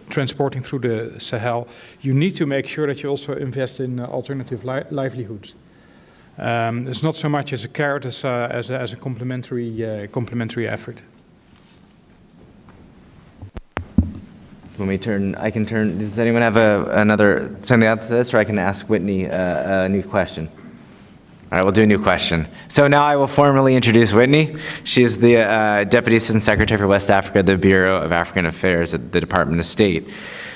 transporting through the Sahel, you need to make sure that you also invest in alternative livelihoods. It's not so much as a carrot as a complementary effort. When we turn, I can turn. Does anyone have something else to this, or I can ask Whitney a new question? All right, we'll do a new question. So now I will formally introduce Whitney. She is the Deputy Assistant Secretary for West Africa at the Bureau of African Affairs at the Department of State.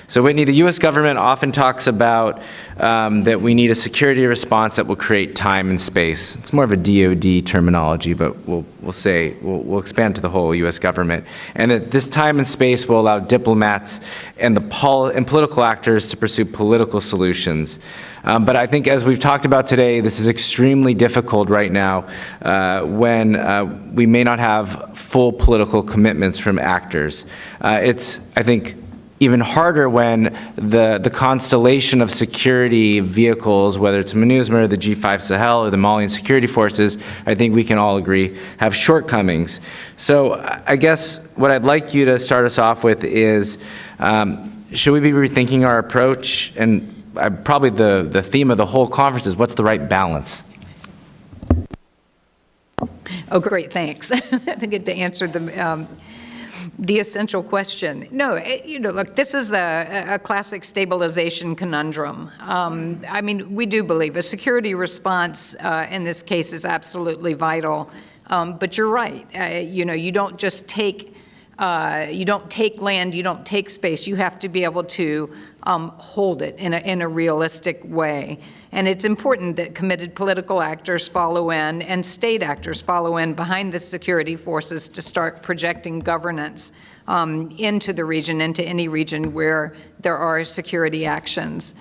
So Whitney, the U.S. government often talks about that we need a security response that will create time and space. It's more of a DoD terminology, but we'll expand to the whole U.S. government. And that this time and space will allow diplomats and political actors to pursue political solutions. But I think, as we've talked about today, this is extremely difficult right now when we may not have full political commitments from actors. It's, I think, even harder when the constellation of security vehicles, whether it's MINUSMA or the G5 Sahel or the Malian security forces, I think we can all agree, have shortcomings. So I guess what I'd like you to start us off with is, should we be rethinking our approach? And probably the theme of the whole conference is, what's the right balance? Oh, great, thanks. I get to answer the essential question. No, look, this is a classic stabilization conundrum. I mean, we do believe a security response in this case is absolutely vital. But you're right. You don't just take land, you don't take space. You have to be able to hold it in a realistic way. And it's important that committed political actors follow in and state actors follow in behind the security forces to start projecting governance into the region, into any region where there are security actions.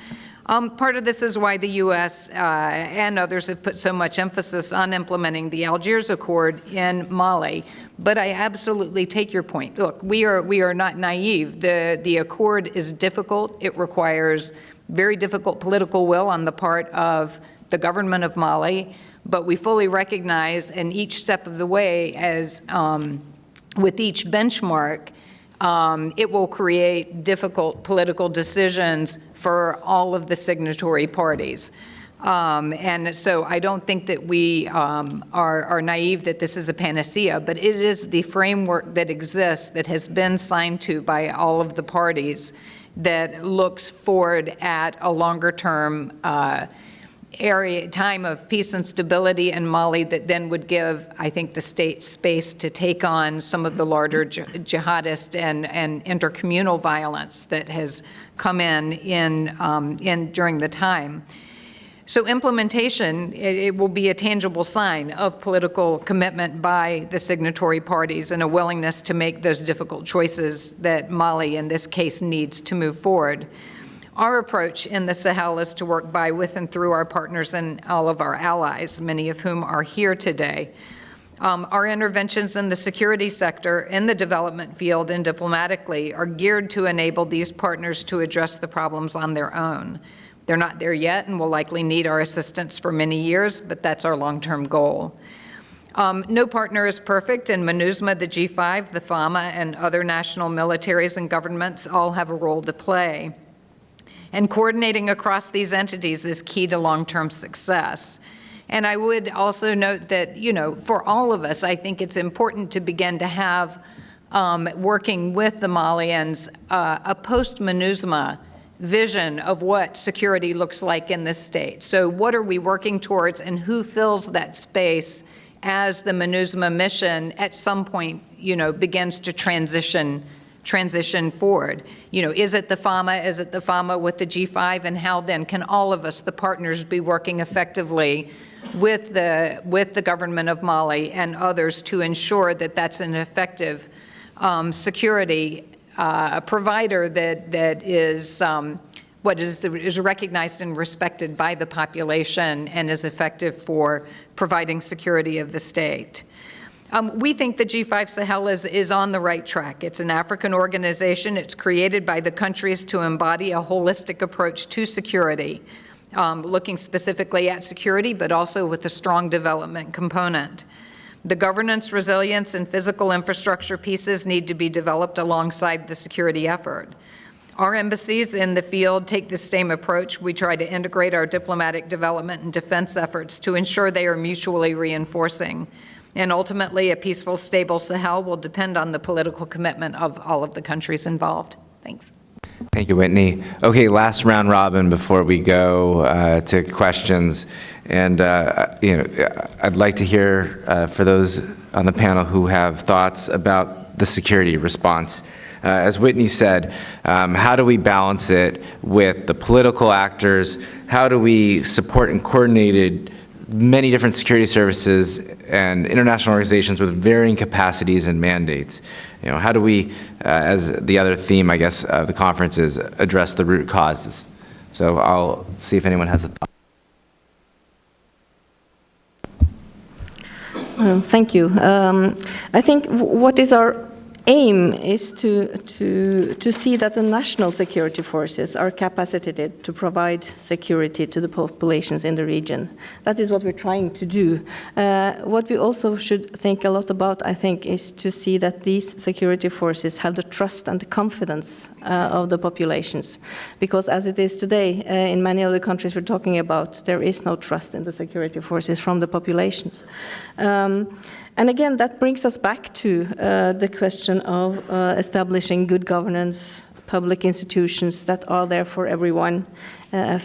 Part of this is why the U.S. And others have put so much emphasis on implementing the Algiers Accord in Mali. But I absolutely take your point. Look, we are not naive. The accord is difficult. It requires very difficult political will on the part of the government of Mali, but we fully recognize in each step of the way, as with each benchmark, it will create difficult political decisions for all of the signatory parties. And so I don't think that we are naive that this is a panacea, but it is the framework that exists, that has been signed to by all of the parties, that looks forward at a longer-term time of peace and stability in Mali that then would give, I think, the state space to take on some of the larger jihadist and intercommunal violence that has come in during the time. So implementation, it will be a tangible sign of political commitment by the signatory parties and a willingness to make those difficult choices that Mali, in this case, needs to move forward. Our approach in the Sahel is to work by, with, and through our partners and all of our allies, many of whom are here today. Our interventions in the security sector, in the development field, and diplomatically are geared to enable these partners to address the problems on their own. They're not there yet and will likely need our assistance for many years, but that's our long-term goal. No partner is perfect, and MINUSMA, the G5, the FAMA, and other national militaries and governments all have a role to play. And coordinating across these entities is key to long-term success. And I would also note that, for all of us, I think it's important to begin to have, working with the Malians, a post-MINUSMA vision of what security looks like in this state. So what are we working towards, and who fills that space as the MINUSMA mission at some point, begins to transition forward? Is it the FAMA? Is it the FAMA with the G5? And how then can all of us, the partners, be working effectively with the government of Mali and others to ensure that that's an effective security provider that is is recognized and respected by the population and is effective for providing security of the state. We think the G5 Sahel is on the right track. It's an African organization. It's created by the countries to embody a holistic approach to security, looking specifically at security, but also with a strong development component. The governance, resilience, and physical infrastructure pieces need to be developed alongside the security effort. Our embassies in the field take the same approach. We try to integrate our diplomatic development and defense efforts to ensure they are mutually reinforcing. And ultimately, a peaceful, stable Sahel will depend on the political commitment of all of the countries involved. Thanks. Thank you, Whitney. Okay, last round robin before we go to questions. And I'd like to hear for those on the panel who have thoughts about the security response. As Whitney said, how do we balance it with the political actors? How do we support and coordinate many different security services and international organizations with varying capacities and mandates? How do we, as the other theme, I guess, of the conference is, address the root causes? So I'll see if anyone has a thought. Thank you. I think what is our aim is to see that the national security forces are capacitated to provide security to the populations in the region. That is what we're trying to do. What we also should think a lot about, I think, is to see that these security forces have the trust and the confidence of the populations. Because as it is today, in many other countries we're talking about, there is no trust in the security forces from the populations. And again, that brings us back to the question of establishing good governance, public institutions that are there for everyone,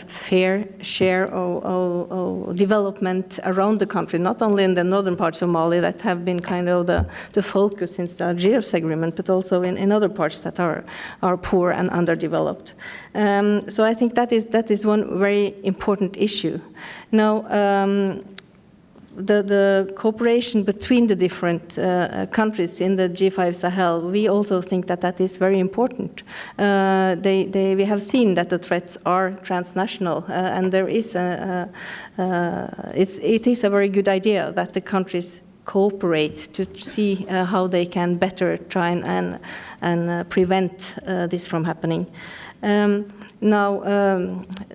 fair share of development around the country, not only in the northern parts of Mali that have been kind of the focus since the Algiers agreement, but also in other parts that are poor and underdeveloped. So I think that is one very important issue. Now, the cooperation between the different countries in the G5 Sahel, we also think that is very important. We have seen that the threats are transnational, and there is it is a very good idea that the countries cooperate to see how they can better try and prevent this from happening. Now,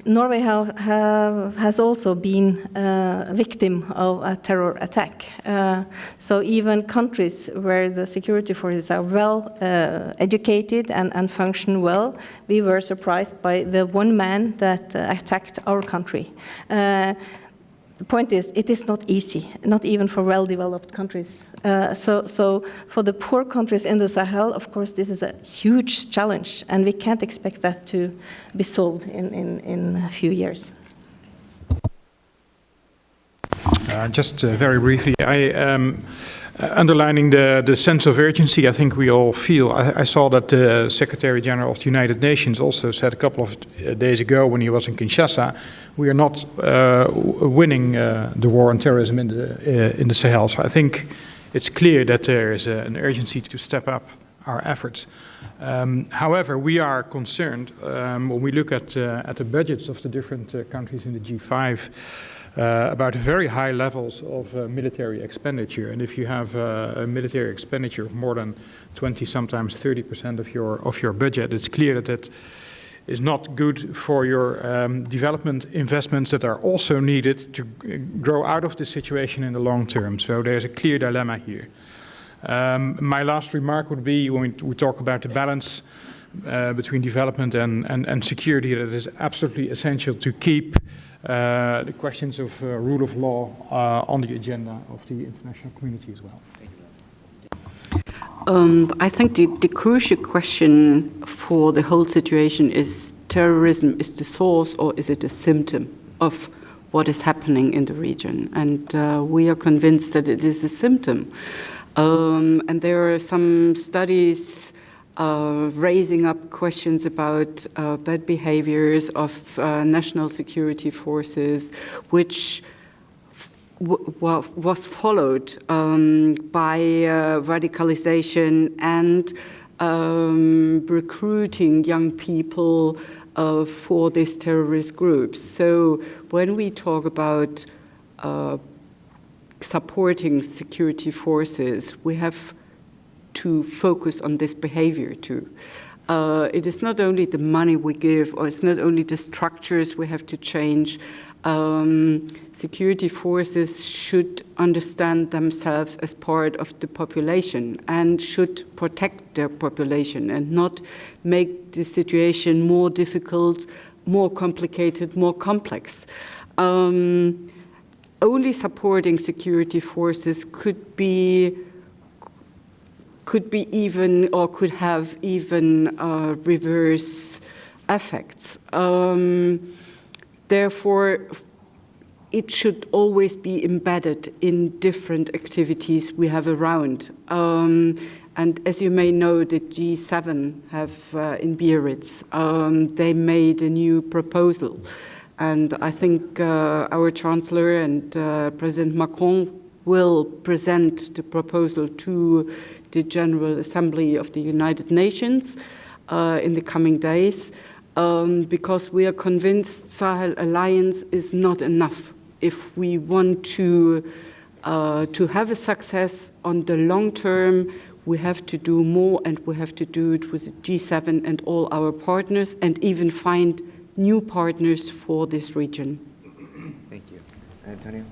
Norway has also been a victim of a terror attack. So even countries where the security forces are well educated and function well, we were surprised by the one man that attacked our country. The point is, it is not easy, not even for well-developed countries. So for the poor countries in the Sahel, of course, this is a huge challenge, and we can't expect that to be solved in a few years. Just very briefly, underlining the sense of urgency I think we all feel. I saw that the Secretary General of the United Nations also said a couple of days ago when he was in Kinshasa, we are not winning the war on terrorism in the Sahel. So I think it's clear that there is an urgency to step up our efforts. However, we are concerned when we look at the budgets of the different countries in the G5 about very high levels of military expenditure. And if you have a military expenditure of more than 20, sometimes 30% of your budget, it's clear that that is not good for your development investments that are also needed to grow out of this situation in the long term. So there's a clear dilemma here. My last remark would be when we talk about the balance between development and security, that is absolutely essential to keep the questions of rule of law on the agenda of the international community as well. I think the crucial question for the whole situation is terrorism is the source or is it a symptom of what is happening in the region? And we are convinced that it is a symptom. And there are some studies raising up questions about bad behaviors of national security forces, which was followed by radicalization and recruiting young people for these terrorist groups. So when we talk about supporting security forces, we have to focus on this behavior too. It is not only the money we give, or it's not only the structures we have to change. Security forces should understand themselves as part of the population and should protect their population and not make the situation more difficult, more complicated, more complex. Only supporting security forces could even, or could have even reverse effects. Therefore, it should always be embedded in different activities we have around. And as you may know, the G7 have in Biarritz, they made a new proposal. And I think our Chancellor and President Macron will present the proposal to the General Assembly of the United Nations in the coming days, because we are convinced Sahel Alliance is not enough if we want to have a success on the long term. We have to do more, and we have to do it with the G7 and all our partners, and even find new partners for this region. Thank you. Antonio?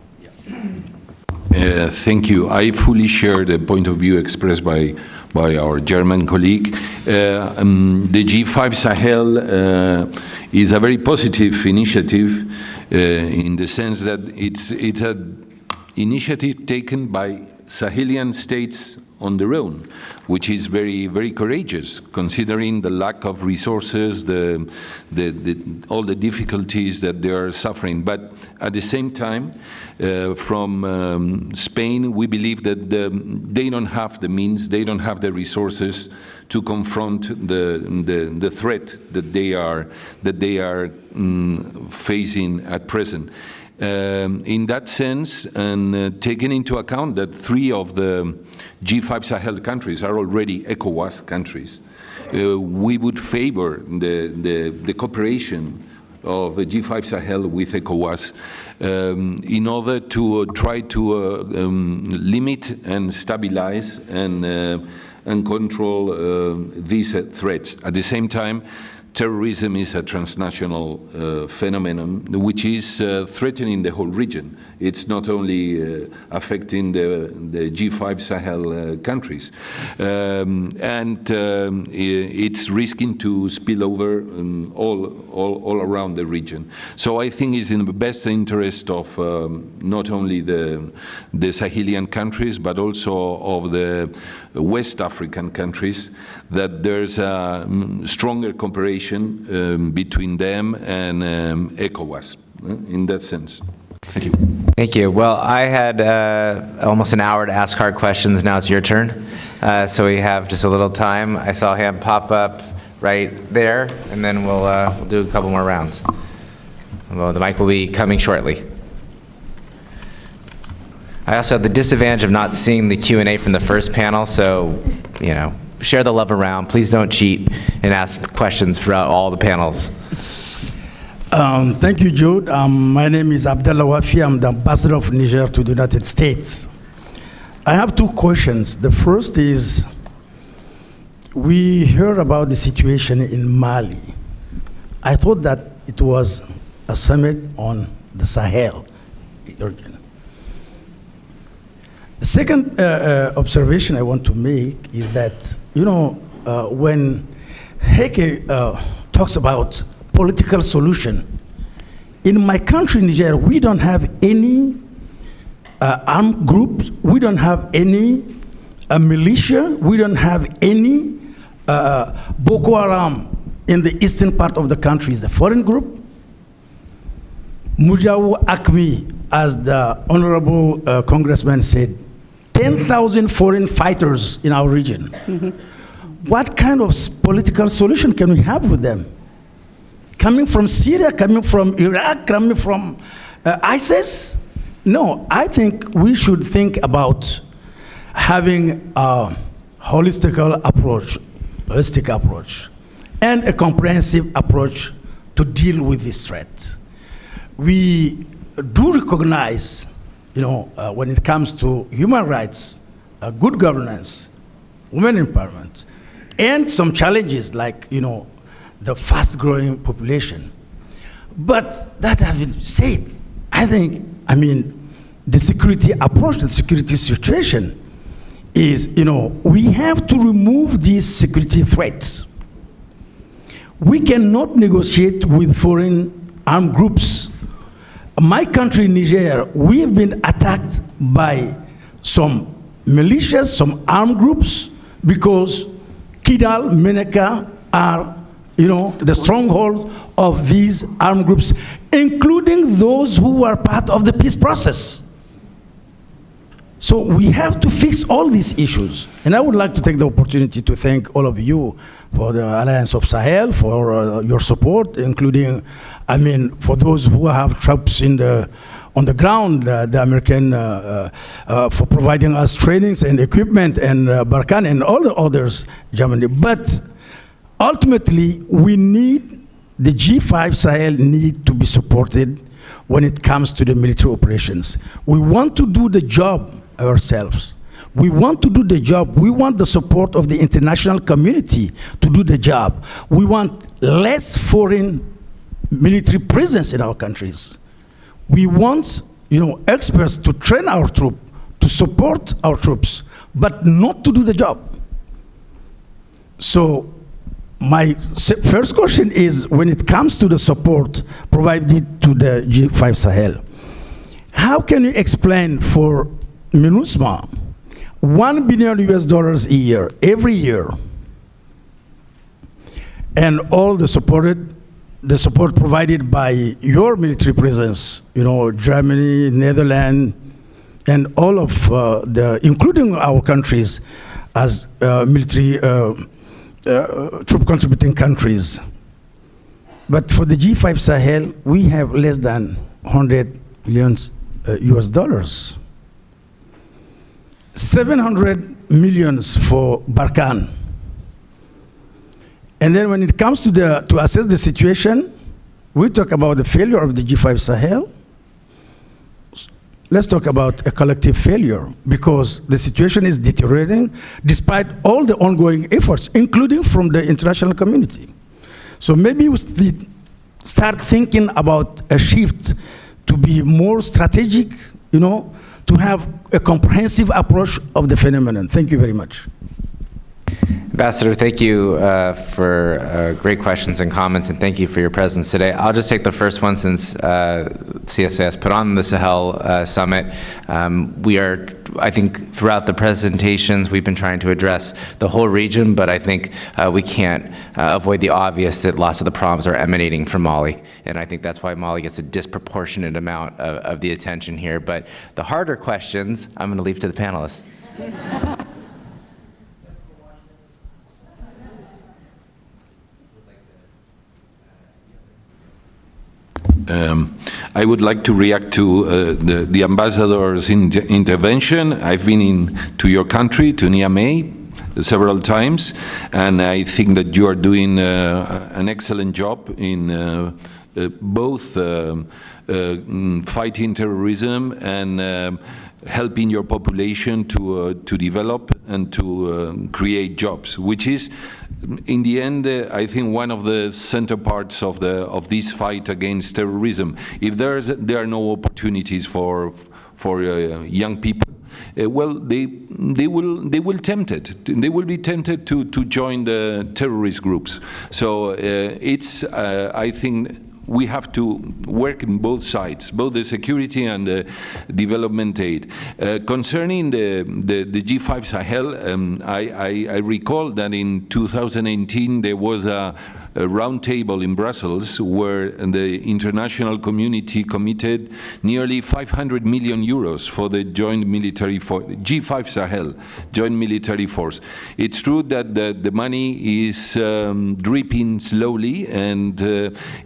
Thank you. I fully share the point of view expressed by our German colleague. The G5 Sahel is a very positive initiative in the sense that it's an initiative taken by Sahelian states on their own, which is very, very courageous, considering the lack of resources, all the difficulties that they are suffering. But at the same time, from Spain, we believe that they don't have the means, they don't have the resources to confront the threat that they are facing at present. In that sense, and taking into account that 3 of the G5 Sahel countries are already ECOWAS countries, we would favor the cooperation of the G5 Sahel with ECOWAS in order to try to limit and stabilize and control these threats. At the same time, terrorism is a transnational phenomenon which is threatening the whole region. It's not only affecting the G5 Sahel countries. And it's risking to spill over all around the region. So I think it's in the best interest of not only the Sahelian countries, but also of the West African countries, that there's a stronger cooperation between them and ECOWAS in that sense. Thank you. Thank you. Well, I had almost an hour to ask hard questions. Now it's your turn. So we have just a little time. I saw a hand pop up right there, and then we'll do a couple more rounds. Well, the mic will be coming shortly. I also have the disadvantage of not seeing the Q&A from the first panel, so, share the love around. Please don't cheat and ask questions throughout all the panels. Thank you, Jude. My name is Abdallah Wafi. I'm the ambassador of Niger to the United States. I have 2 questions. The first is, we heard about the situation in Mali. I thought that it was a summit on the Sahel region. The second observation I want to make is that, when Heke talks about political solution, in my country, Niger, we don't have any armed groups, we don't have any militia, we don't have any Boko Haram in the eastern part of the country. Is the foreign group. Mujawu Akmi, as the honorable congressman said, 10,000 foreign fighters in our region. Mm-hmm. What kind of political solution can we have with them? Coming from Syria, coming from Iraq, coming from ISIS? No, I think we should think about having a holistic approach, and a comprehensive approach to deal with this threat. We do recognize, when it comes to human rights, good governance, women empowerment, and some challenges like, the fast-growing population. But that having said, I think, the security approach, the security situation is, we have to remove these security threats. We cannot negotiate with foreign armed groups. My country, Niger, we have been attacked by some militias, some armed groups, because Kidal, Menaka are, the stronghold of these armed groups, including those who are part of the peace process. So we have to fix all these issues. And I would like to take the opportunity to thank all of you for the Alliance of Sahel, for your support, including, for those who have troops on the ground, the American, for providing us trainings and equipment, and Barkhane and all the others, Germany. But ultimately, we need, the G5 Sahel need to be supported when it comes to the military operations. We want to do the job ourselves. We want to do the job. We want the support of the international community to do the job. We want less foreign military presence in our countries. We want, experts to train our troops, to support our troops, but not to do the job. So my first question is, when it comes to the support provided to the G5 Sahel, how can you explain for MINUSMA $1 billion a year, every year, and all the support provided by your military presence, Germany, Netherlands, and all of including our countries as military troop contributing countries. But for the G5 Sahel, we have less than $100 million US. 700 millions for Barkhane. And then when it comes to assess the situation, we talk about the failure of the G5 Sahel. Let's talk about a collective failure, because the situation is deteriorating despite all the ongoing efforts, including from the international community. So maybe we start thinking about a shift to be more strategic, to have a comprehensive approach of the phenomenon. Thank you very much. Ambassador, thank you for great questions and comments, and thank you for your presence today. I'll just take the first one since CSIS put on the Sahel Summit. We are, I think, throughout the presentations, we've been trying to address the whole region, but I think we can't avoid the obvious that lots of the problems are emanating from Mali, and I think that's why Mali gets a disproportionate amount of the attention here. But the harder questions, I'm going to leave to the panelists. I would like to react to the ambassador's intervention. I've been to your country, to Niamey, several times, and I think that you are doing an excellent job in both fighting terrorism and helping your population to develop and to create jobs, which is, in the end, I think one of the center parts of this fight against terrorism. If there are no opportunities for young people, well, they will be tempted to join the terrorist groups. So I think we have to work in both sides, both the security and the development aid. Concerning the G5 Sahel, I recall that in 2018 there was a roundtable in Brussels where the international community committed nearly 500 million euros for the joint military G5 Sahel joint military force. It's true that the money is dripping slowly, and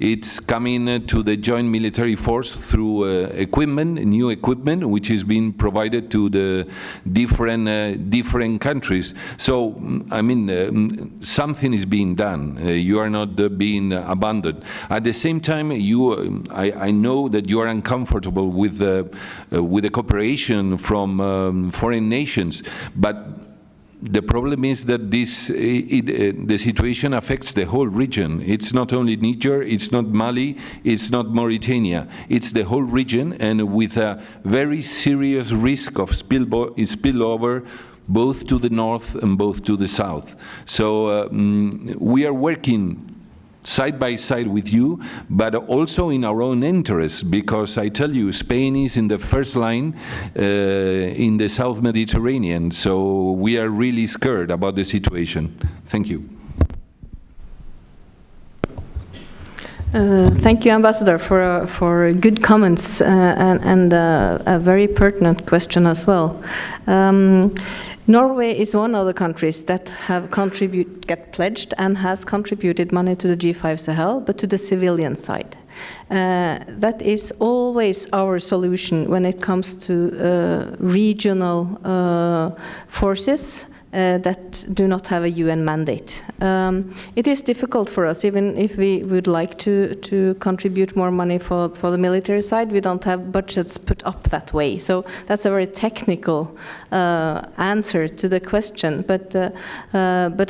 it's coming to the joint military force through equipment, new equipment, which is being provided to the different countries. So, I mean, something is being done. You are not being abandoned. At the same time, I know that you are uncomfortable with the cooperation from foreign nations, but the problem is that the situation affects the whole region. It's not only Niger, it's not Mali, it's not Mauritania. It's the whole region, and with a very serious risk of spillover both to the north and both to the south. So we are working side by side with you, but also in our own interest, because I tell you, Spain is in the first line in the South Mediterranean, so we are really scared about the situation. Thank you. Thank you, Ambassador, for good comments and a very pertinent question as well. Norway is one of the countries that have get pledged and has contributed money to the G5 Sahel, but to the civilian side. That is always our solution when it comes to regional forces that do not have a UN mandate. It is difficult for us, even if we would like to contribute more money for the military side. We don't have budgets put up that way. So that's a very technical answer to the question. But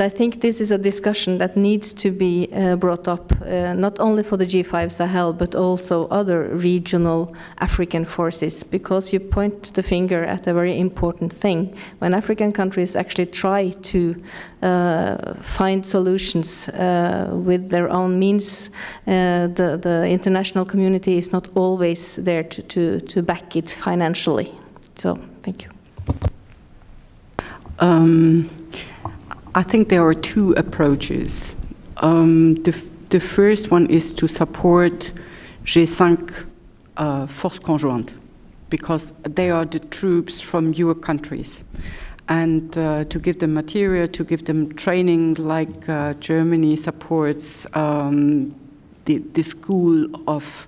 I think this is a discussion that needs to be brought up, not only for the G5 Sahel, but also other regional African forces, because you point the finger at a very important thing. When African countries actually try to find solutions with their own means, the international community is not always there to back it financially. So, thank you. I think there are two approaches. The first one is to support G5 Force Conjointe, because they are the troops from your countries. And to give them material, to give them training, like Germany supports the school of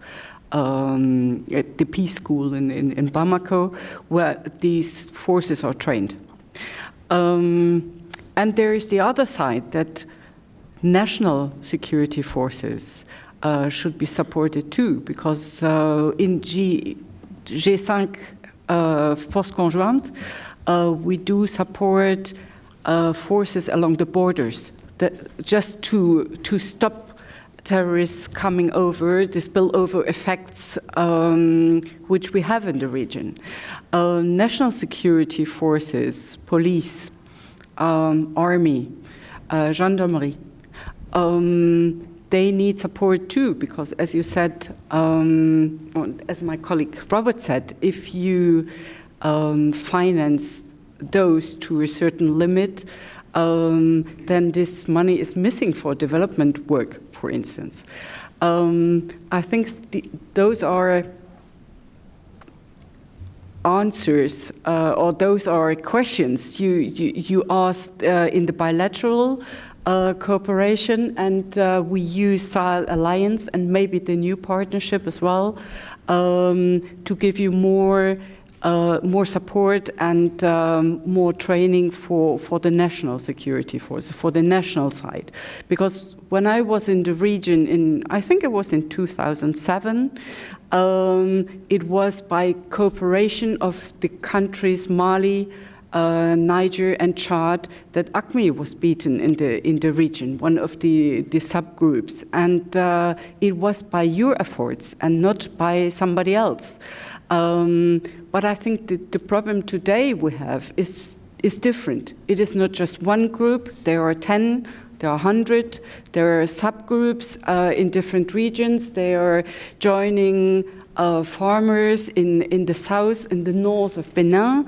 the peace school in Bamako, where these forces are trained. And there is the other side, that national security forces should be supported too, because in G5 Force Conjointe, we do support forces along the borders, just to stop terrorists coming over, the spillover effects which we have in the region. National security forces, police, army, gendarmerie, they need support too, because as you said, as my colleague Robert said, if you finance those to a certain limit, then this money is missing for development work, for instance. I think those are answers, or those are questions you asked in the bilateral cooperation, and we use Sahel Alliance and maybe the new partnership as well to give you more support and more training for the national security forces, for the national side. Because when I was in the region I think it was in 2007, it was by cooperation of the countries Mali, Niger and Chad that ACME was beaten in the region, one of the subgroups. And it was by your efforts and not by somebody else. But I think the problem today we have is different. It is not just one group. There are 10, there are 100. There are subgroups in different regions. They are joining farmers in the south and the north of Benin.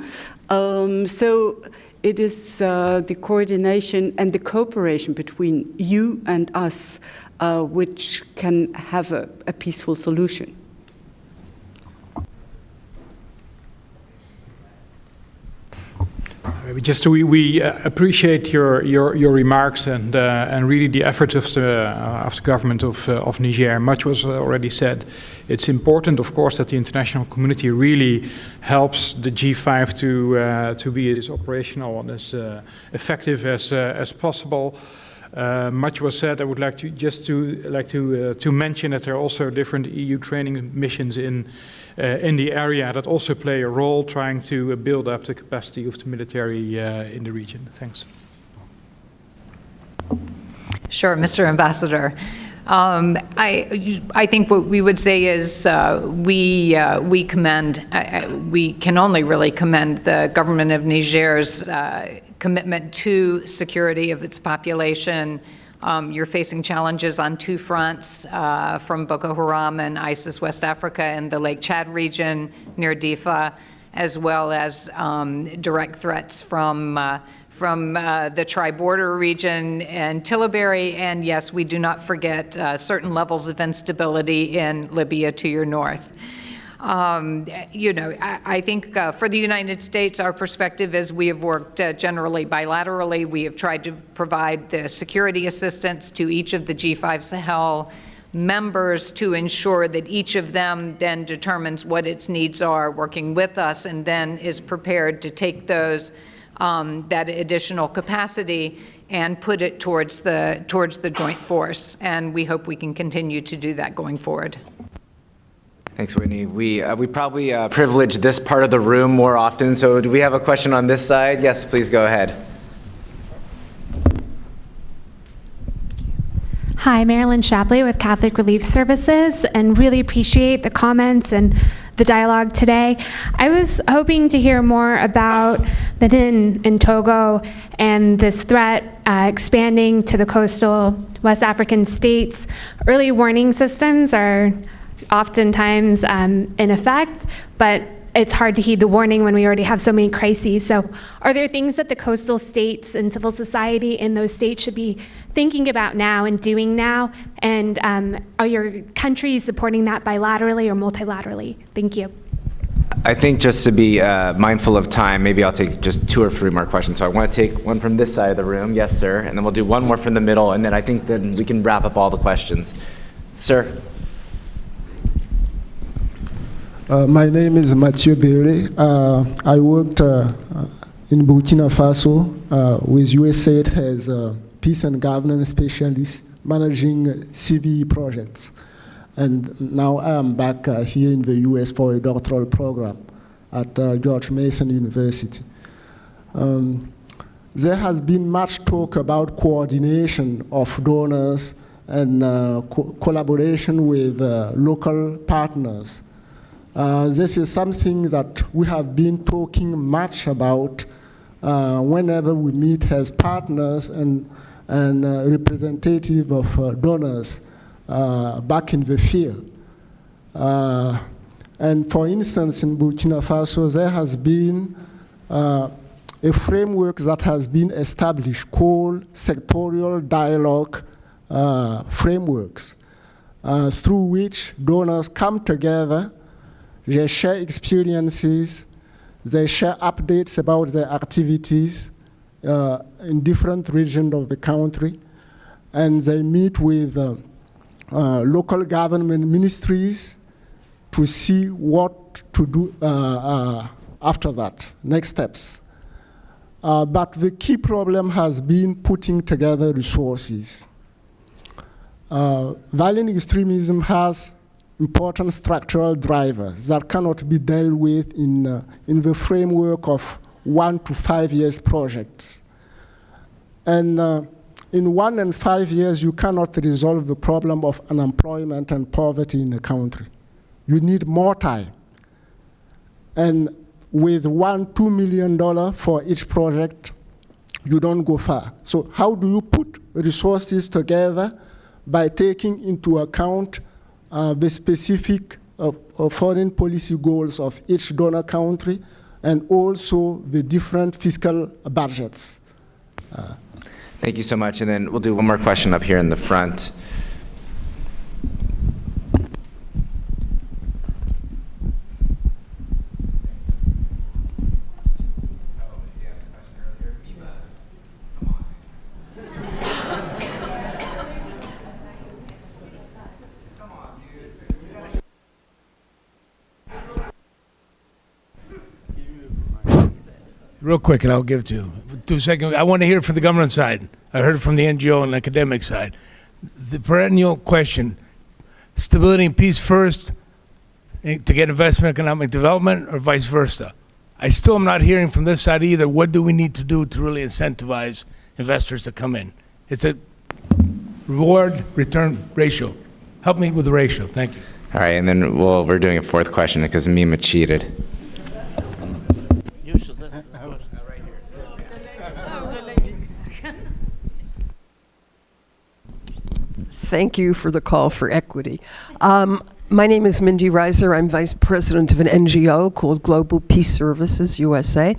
So it is the coordination and the cooperation between you and us which can have a peaceful solution. We appreciate your remarks and really the efforts of the government of Niger. Much was already said. It's important, of course, that the international community really helps the G5 to be as operational and as effective as possible. Much was said. I would like to mention that there are also different EU training missions in in the area that also play a role trying to build up the capacity of the military in the region. Thanks. Sure, Mr. Ambassador. I think what we would say is we can only really commend the government of Niger's commitment to security of its population. You're facing challenges on two fronts from Boko Haram and ISIS West Africa and the Lake Chad region near Difa, as well as direct threats from the tri-border region and Tillaberi, and yes, we do not forget certain levels of instability in Libya to your north. I think for the United States, our perspective is we have worked generally bilaterally. We have tried to provide the security assistance to each of the G5 Sahel members to ensure that each of them then determines what its needs are, working with us, and then is prepared to take those that additional capacity and put it towards the joint force. And we hope we can continue to do that going forward. Thanks, Whitney. We probably privilege this part of the room more often. So do we have a question on this side? Yes, please go ahead. Hi, Marilyn Shapley with Catholic Relief Services, and really appreciate the comments and the dialogue today. I was hoping to hear more about Benin and Togo and this threat expanding to the coastal West African states. Early warning systems are oftentimes in effect, but it's hard to heed the warning when we already have so many crises. So are there things that the coastal states and civil society in those states should be thinking about now and doing now? And are your countries supporting that bilaterally or multilaterally? Thank you. I think just to be mindful of time, maybe I'll take just 2 or 3 more questions. So I want to take one from this side of the room. Yes, sir. And then we'll do one more from the middle, and then I think then we can wrap up all the questions. Sir. My name is Mathieu Béré. I worked in Burkina Faso with USAID as a peace and governance specialist managing CVE projects. And now I am back here in the US for a doctoral program at George Mason University. There has been much talk about coordination of donors and collaboration with local partners. This is something that we have been talking much about whenever we meet as partners and representative of donors back in the field. And for instance, in Burkina Faso, there has been a framework that has been established called sectorial dialogue frameworks, through which donors come together. They share experiences, they share updates about their activities in different regions of the country, and they meet with local government ministries to see what to do after that, next steps. But the key problem has been putting together resources. Violent extremism has important structural drivers that cannot be dealt with in the framework of 1 to 5 years projects. And in 1 and 5 years, you cannot resolve the problem of unemployment and poverty in the country. You need more time. And with $1–2 million for each project, you don't go far. So how do you put resources together by taking into account the specific foreign policy goals of each donor country, and also the different fiscal budgets? Thank you so much. And then we'll do one more question up here in the front. Real quick, and I'll give it to you. 2 seconds. I want to hear it from the government side. I heard it from the NGO and academic side. The perennial question, stability and peace first, to get investment, economic development, or vice versa? I still am not hearing from this side either. What do we need to do to really incentivize investors to come in? It's a reward-return ratio. Help me with the ratio. Thank you. All right, and then we're doing a fourth question because Mima cheated. Thank you for the call for equity. My name is Mindy Reiser. I'm vice president of an NGO called Global Peace Services USA.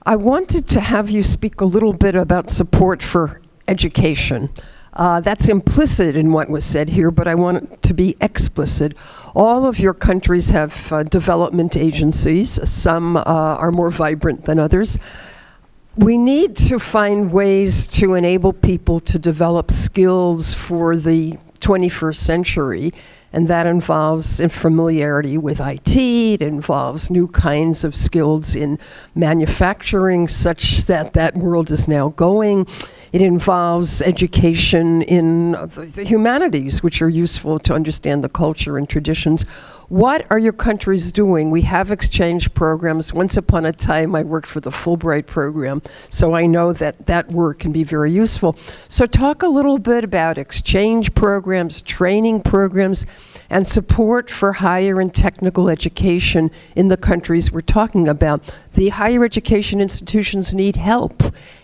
I wanted to have you speak a little bit about support for education. That's implicit in what was said here, but I want it to be explicit. All of your countries have development agencies. Some are more vibrant than others. We need to find ways to enable people to develop skills for the 21st century, and that involves familiarity with IT, it involves new kinds of skills in manufacturing, such that that world is now going. It involves education in the humanities, which are useful to understand the culture and traditions. What are your countries doing? We have exchange programs. Once upon a time, I worked for the Fulbright program, so I know that that work can be very useful. So talk a little bit about exchange programs, training programs, and support for higher and technical education in the countries we're talking about. The higher education institutions need help,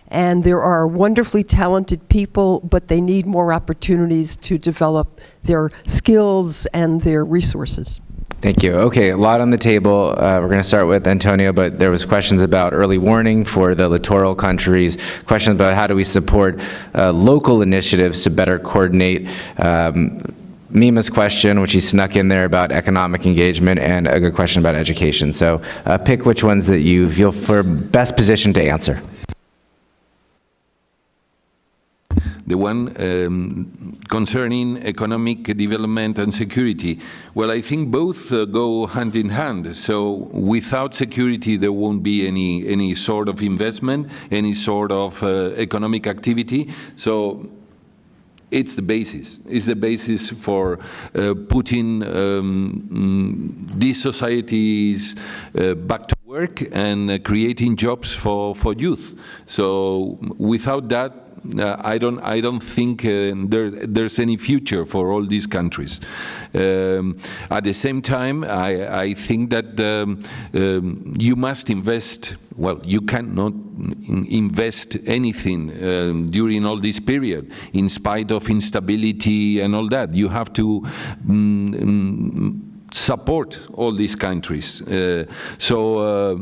and there are wonderfully talented people, but they need more opportunities to develop their skills and their resources. Thank you. Okay, a lot on the table. We're going to start with Antonio, but there was questions about early warning for the littoral countries, questions about how do we support local initiatives to better coordinate. Mima's question, which he snuck in there about economic engagement, and a good question about education. So pick which ones that you feel for best position to answer. The one concerning economic development and security. Well, I think both go hand in hand. So without security, there won't be any sort of investment, any sort of economic activity. So it's the basis. It's the basis for putting these societies back to work and creating jobs for youth. So without that, I don't think there's any future for all these countries. At the same time, I think that you must invest. Well, you cannot invest anything during all this period, in spite of instability and all that. You have to support all these countries. So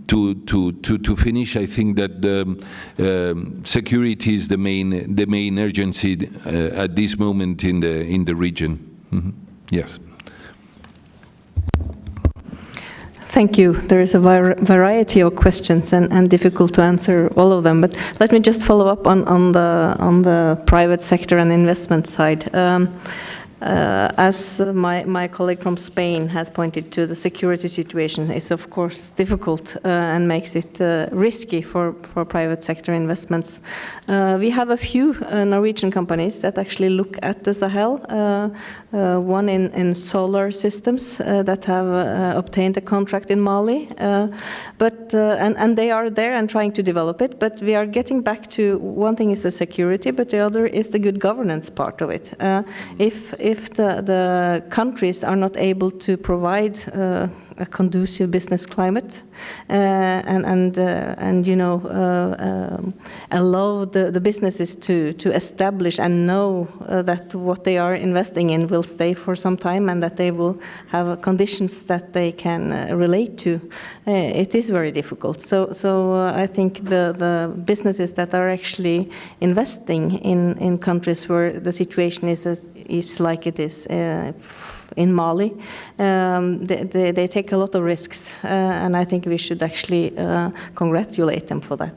to finish, I think that security is the main urgency at this moment in the region. Mm-hmm. Yes. Thank you. There is a variety of questions and difficult to answer all of them. But let me just follow up on the private sector and investment side. As my colleague from Spain has pointed to, the security situation is of course difficult and makes it risky for private sector investments. We have a few Norwegian companies that actually look at the Sahel, one in solar systems that have obtained a contract in Mali, and they are there and trying to develop it, but we are getting back to one thing is the security, but the other is the good governance part of it. If the countries are not able to provide a conducive business climate and you know allow the businesses to establish and know that what they are investing in will stay for some time and that they will have conditions that they can relate to, it is very difficult. So I think the businesses that are actually investing in countries where the situation is like it is in Mali, they take a lot of risks, and I think we should actually congratulate them for that.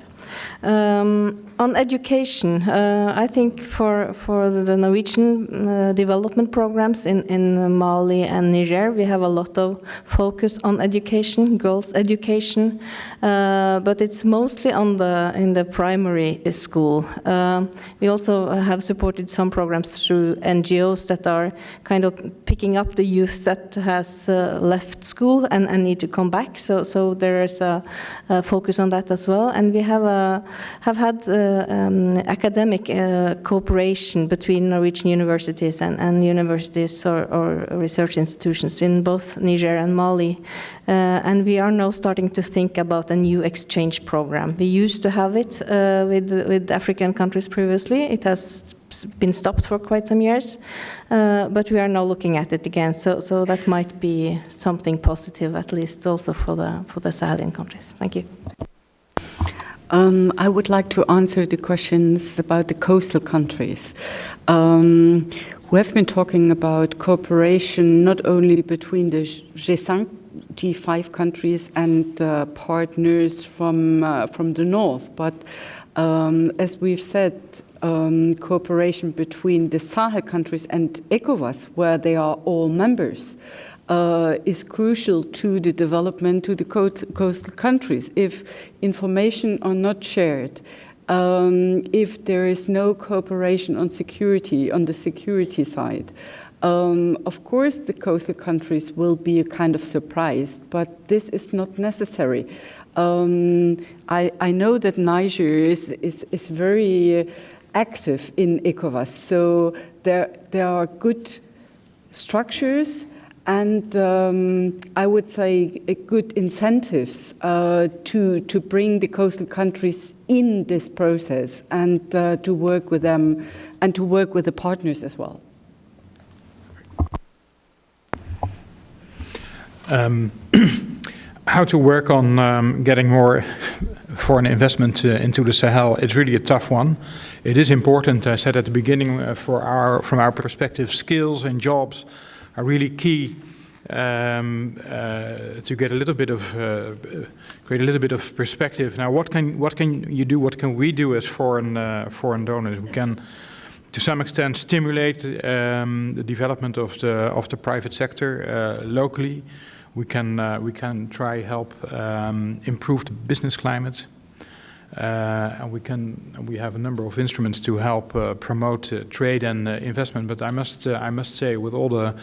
On education, I think for the Norwegian development programs in Mali and Niger, we have a lot of focus on education, girls' education, but it's mostly in the primary school. We also have supported some programs through NGOs that are kind of picking up the youth that has left school and need to come back. So there is a focus on that as well, and we have had academic cooperation between Norwegian universities and universities or research institutions in both Niger and Mali. And we are now starting to think about a new exchange program. We used to have it with African countries previously. It has been stopped for quite some years, but we are now looking at it again. So that might be something positive, at least also for the Sahelian countries. Thank you. I would like to answer the questions about the coastal countries. We have been talking about cooperation not only between the G5 countries and partners from the north, but as we've said, cooperation between the Sahel countries and ECOWAS, where they are all members, is crucial to the development to the coastal countries. If information are not shared, if there is no cooperation on security, on the security side, of course the coastal countries will be a kind of surprise, but this is not necessary. I know that Niger is very active in ECOWAS, so there are good structures and I would say good incentives to bring the coastal countries in this process and to work with them and to work with the partners as well. How to work on getting more foreign investment into the Sahel, it's really a tough one. It is important, I said at the beginning, from our perspective, skills and jobs are really key to get a little bit of create a little bit of perspective. Now, what can you do? What can we do as foreign donors? We can, to some extent, stimulate the development of the private sector locally. We can try help improve the business climate, and we have a number of instruments to help promote trade and investment. But I must say, with all the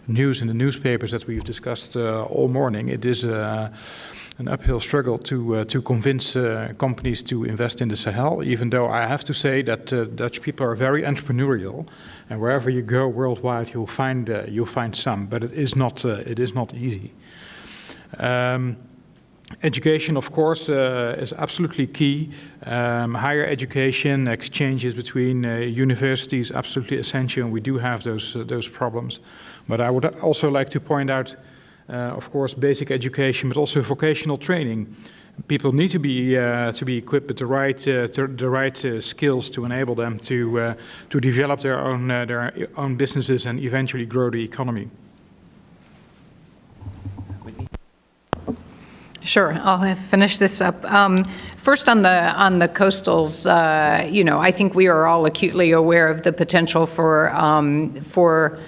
news in the newspapers that we've discussed all morning, it is an uphill struggle to convince companies to invest in the Sahel. Even though I have to say that Dutch people are very entrepreneurial, and wherever you go worldwide, you'll find some. But it is not easy. Education, of course, is absolutely key. Higher education, exchanges between universities, absolutely essential, and we do have those problems. But I would also like to point out, of course, basic education, but also vocational training. People need to be equipped with the right skills to enable them to develop their own businesses and eventually grow the economy. Sure, I'll finish this up. First, on the coastals, I think we are all acutely aware of the potential for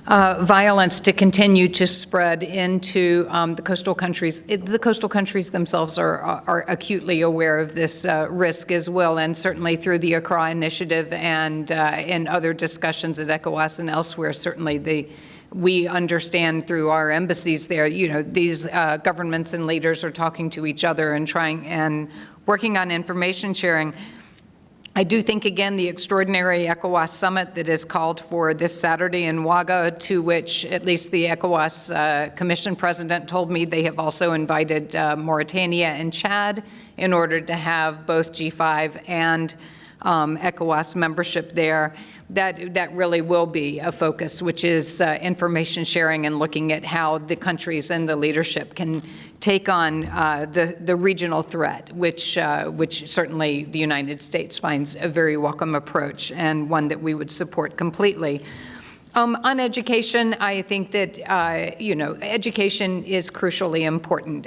violence to continue to spread into the coastal countries. The coastal countries themselves are acutely aware of this risk as well, and certainly through the Accra Initiative and in other discussions at ECOWAS and elsewhere, certainly we understand through our embassies there, these governments and leaders are talking to each other and trying and working on information sharing. I do think, again, the extraordinary ECOWAS summit that is called for this Saturday in Ouaga, to which at least the ECOWAS Commission President told me they have also invited Mauritania and Chad in order to have both G5 and ECOWAS membership there. That really will be a focus, which is information sharing and looking at how the countries and the leadership can take on the regional threat, which certainly the United States finds a very welcome approach and one that we would support completely. On education, I think that, education is crucially important.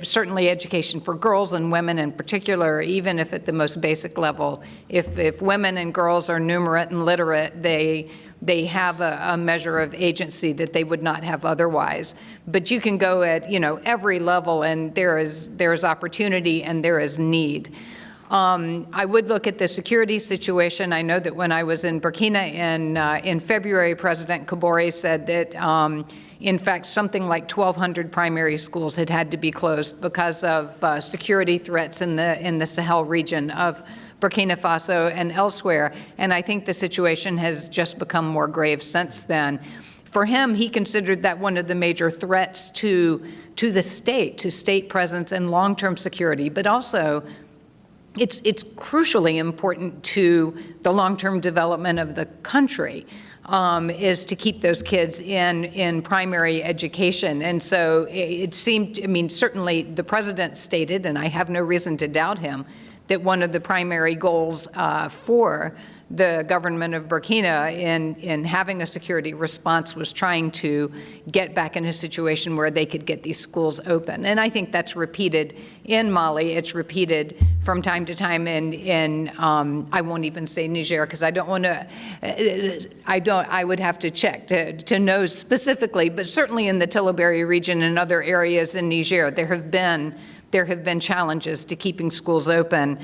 Certainly education for girls and women in particular, even if at the most basic level. If women and girls are numerate and literate, they have a measure of agency that they would not have otherwise. But you can go at, every level, and there is opportunity and there is need. I would look at the security situation. I know that when I was in Burkina in February, President Kabore said that, in fact, something like 1,200 primary schools had to be closed because of security threats in the Sahel region of Burkina Faso and elsewhere. And I think the situation has just become more grave since then. For him, he considered that one of the major threats to the state, to state presence and long-term security, but also it's crucially important to the long-term development of the country, is to keep those kids in primary education. And so it seemed, certainly the president stated, and I have no reason to doubt him, that one of the primary goals for the government of Burkina in having a security response was trying to get back in a situation where they could get these schools open. And I think that's repeated in Mali. It's repeated from time to time in I won't even say Niger, because I don't want to, I would have to check to know specifically, but certainly in the Tillabéri region and other areas in Niger, there have been challenges to keeping schools open.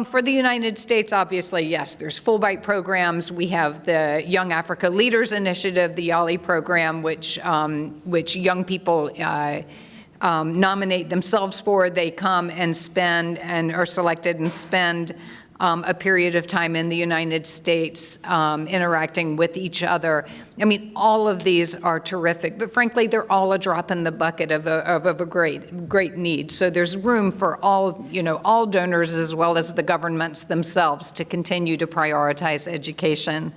For the United States, obviously, yes, there's Fulbright programs. We have the Young Africa Leaders Initiative, the YALI program, which young people nominate themselves for. They come and spend and are selected and spend a period of time in the United States interacting with each other. All of these are terrific, but frankly, they're all a drop in the bucket of a great need. So there's room for all donors as well as the governments themselves to continue to prioritize education.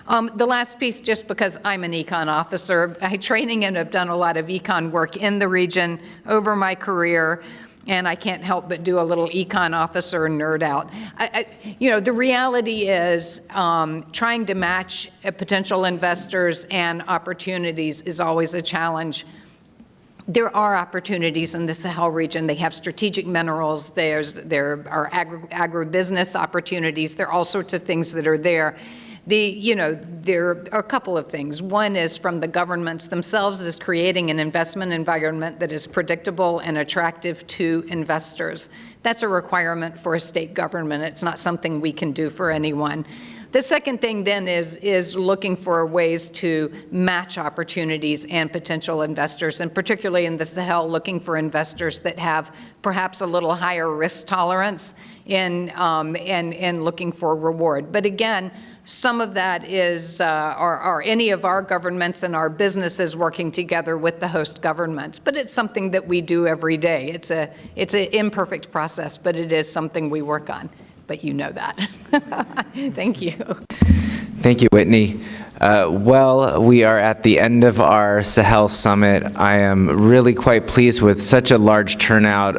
The last piece, just because I'm an econ officer, I training and have done a lot of econ work in the region over my career. And I can't help but do a little econ officer nerd out. The reality is trying to match potential investors and opportunities is always a challenge. There are opportunities in the Sahel region. They have strategic minerals. There are agribusiness opportunities. There are all sorts of things that are there. There are a couple of things. One is from the governments themselves is creating an investment environment that is predictable and attractive to investors. That's a requirement for a state government. It's not something we can do for anyone. The second thing then is looking for ways to match opportunities and potential investors, and particularly in the Sahel, looking for investors that have perhaps a little higher risk tolerance in looking for reward. But again, some of that are any of our governments and our businesses working together with the host governments. But it's something that we do every day. It's an imperfect process, but it is something we work on. But you know that. Thank you. Thank you, Whitney. Well, we are at the end of our Sahel Summit. I am really quite pleased with such a large turnout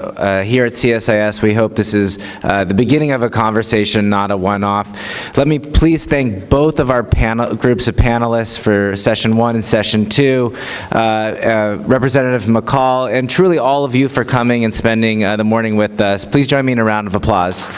here at CSIS. We hope this is the beginning of a conversation, not a one-off. Let me please thank both of our groups of panelists for session 1 and session 2, Representative McCall, and truly all of you for coming and spending the morning with us. Please join me in a round of applause.